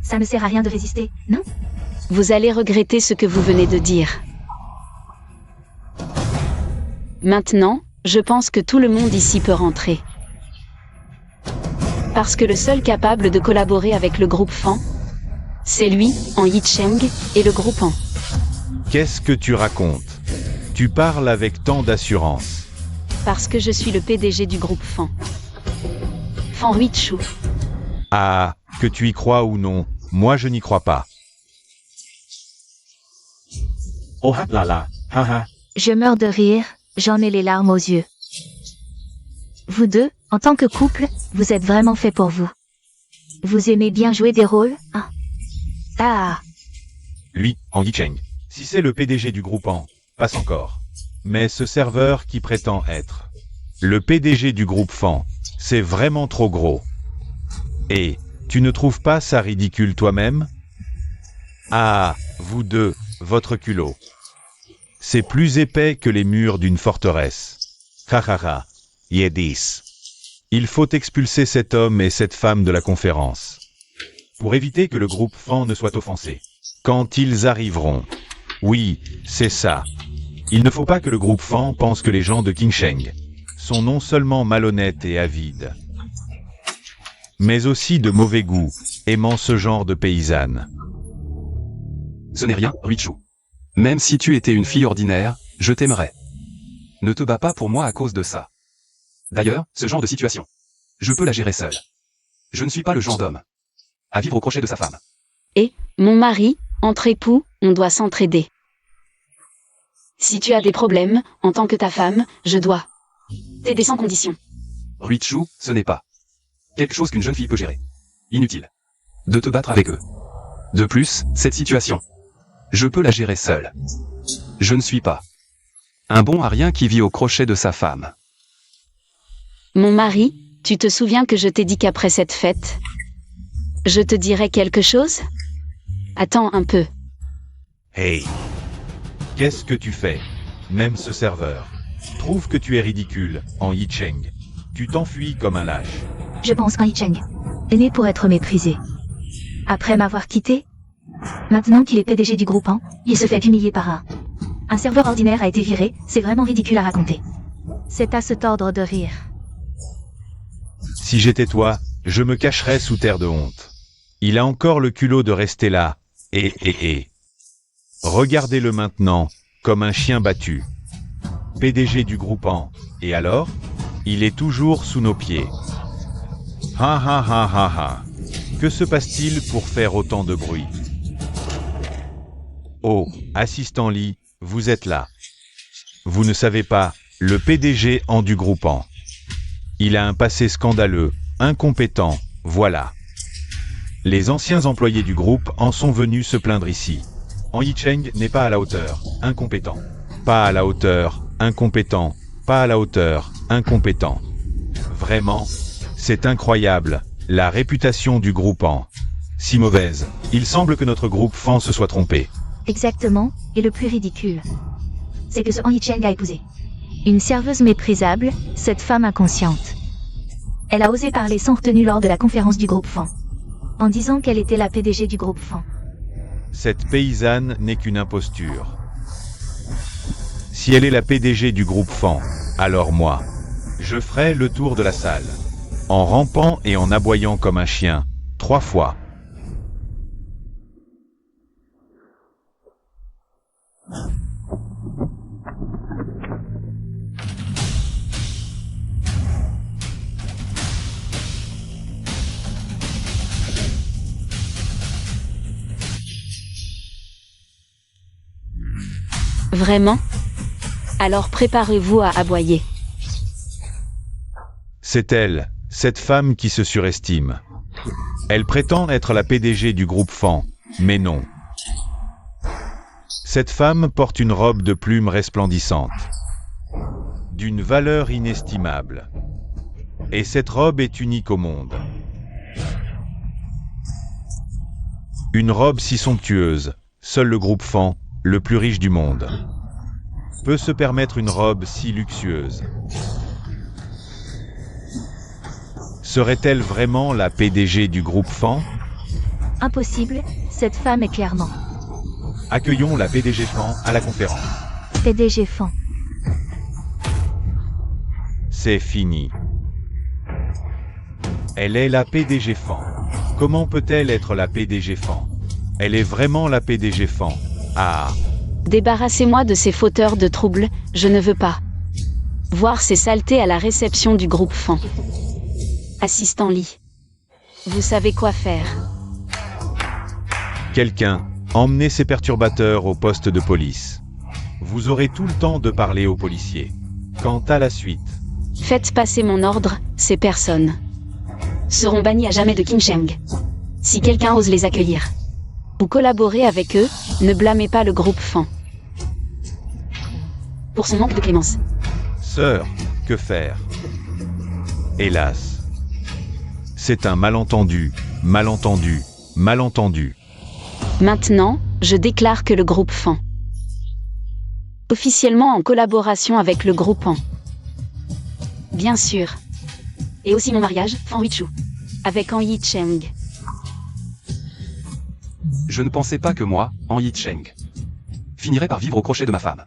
Ça ne sert à rien de résister, non? Vous allez regretter ce que vous venez de dire. Maintenant, je pense que tout le monde ici peut rentrer. Parce que le seul capable de collaborer avec le groupe Fan, c'est lui, Yi Cheng, et le groupe An. Qu'est-ce que tu racontes? Tu parles avec tant d'assurance. Parce que je suis le PDG du groupe Fan. Fan Ruichu. Ah, que tu y crois ou non, moi je n'y crois pas. Oh là là, haha. Je meurs de rire, j'en ai les larmes aux yeux. Vous deux, en tant que couple, vous êtes vraiment faits pour vous. Vous aimez bien jouer des rôles, hein? Ah. Lui, Yi Cheng. Si c'est le PDG du groupe An, passe encore. Mais ce serveur qui prétend être le PDG du groupe Fan, c'est vraiment trop gros. Et, tu ne trouves pas ça ridicule toi-même? Ah, vous deux, votre culot. C'est plus épais que les murs d'une forteresse. Ha ha ha, Yedis. Il faut expulser cet homme et cette femme de la conférence. Pour éviter que le groupe Fan ne soit offensé. Quand ils arriveront. Oui, c'est ça. Il ne faut pas que le groupe Fan pense que les gens de King Sheng sont non seulement malhonnêtes et avides, mais aussi de mauvais goût, aimant ce genre de paysanne. Ce n'est rien, Ruichu. Même si tu étais une fille ordinaire, je t'aimerais. Ne te bats pas pour moi à cause de ça. D'ailleurs, ce genre de situation, je peux la gérer seul. Je ne suis pas le genre d'homme à vivre au crochet de sa femme. Et, mon mari, entre époux, on doit s'entraider. Si tu as des problèmes, en tant que ta femme, je dois t'aider sans condition. Ruichu, ce n'est pas quelque chose qu'une jeune fille peut gérer. Inutile de te battre avec eux. De plus, cette situation, je peux la gérer seul. Je ne suis pas un bon à rien qui vit au crochet de sa femme. Mon mari, tu te souviens que je t'ai dit qu'après cette fête, je te dirai quelque chose? Attends un peu. Hey! Qu'est-ce que tu fais? Même ce serveur trouve que tu es ridicule, Yi Cheng. Tu t'enfuis comme un lâche. Je pense qu'Yi Cheng est né pour être méprisé. Après m'avoir quitté, maintenant qu'il est PDG du groupe An, il se fait humilier par un serveur ordinaire a été viré, c'est vraiment ridicule à raconter. C'est à se tordre de rire. Si j'étais toi, je me cacherais sous terre de honte. Il a encore le culot de rester là, et. Regardez-le maintenant, comme un chien battu. PDG du groupe An, et alors? Il est toujours sous nos pieds. Ha ha ha ha ha. Que se passe-t-il pour faire autant de bruit? Oh, assistant Lee, vous êtes là. Vous ne savez pas, le PDG du groupe An. Il a un passé scandaleux, incompétent, voilà. Les anciens employés du groupe en sont venus se plaindre ici. En Yicheng n'est pas à la hauteur, incompétent. Pas à la hauteur, incompétent. Pas à la hauteur, incompétent. Vraiment, c'est incroyable, la réputation du groupe En. Si mauvaise, il semble que notre groupe Fan se soit trompé. Exactement, et le plus ridicule, c'est que ce Han Yicheng a épousé une serveuse méprisable, cette femme inconsciente. Elle a osé parler sans retenue lors de la conférence du groupe Fan, en disant qu'elle était la PDG du groupe Fan. Cette paysanne n'est qu'une imposture. Si elle est la PDG du groupe Fan, alors moi, je ferai le tour de la salle, en rampant et en aboyant comme un chien, 3 fois. Vraiment? Alors préparez-vous à aboyer. C'est elle, cette femme qui se surestime. Elle prétend être la PDG du groupe Fan, mais non. Cette femme porte une robe de plumes resplendissante, d'une valeur inestimable. Et cette robe est unique au monde. Une robe si somptueuse, seul le groupe Fan, le plus riche du monde, peut se permettre une robe si luxueuse. Serait-elle vraiment la PDG du groupe Fan? Impossible, cette femme est clairement Accueillons la PDG Fan à la conférence. PDG Fan. C'est fini. Elle est la PDG Fan. Comment peut-elle être la PDG Fan? Elle est vraiment la PDG Fan. Ah. Débarrassez-moi de ces fauteurs de troubles, je ne veux pas voir ces saletés à la réception du groupe Fan. Assistant Lee. Vous savez quoi faire. Quelqu'un, emmenez ces perturbateurs au poste de police. Vous aurez tout le temps de parler aux policiers. Quant à la suite, Faites passer mon ordre, ces personnes seront bannies à jamais de Qingsheng. Si quelqu'un ose les accueillir ou collaborer avec eux, ne blâmez pas le groupe Fan pour son manque de clémence. sœur, que faire? Hélas. C'est un malentendu, malentendu, malentendu. Maintenant, je déclare que le groupe Fan, officiellement en collaboration avec le groupe En, bien sûr, et aussi mon mariage, Fan Huichu, avec Han Yicheng. Je ne pensais pas que moi, Han Yicheng, finirais par vivre au crochet de ma femme.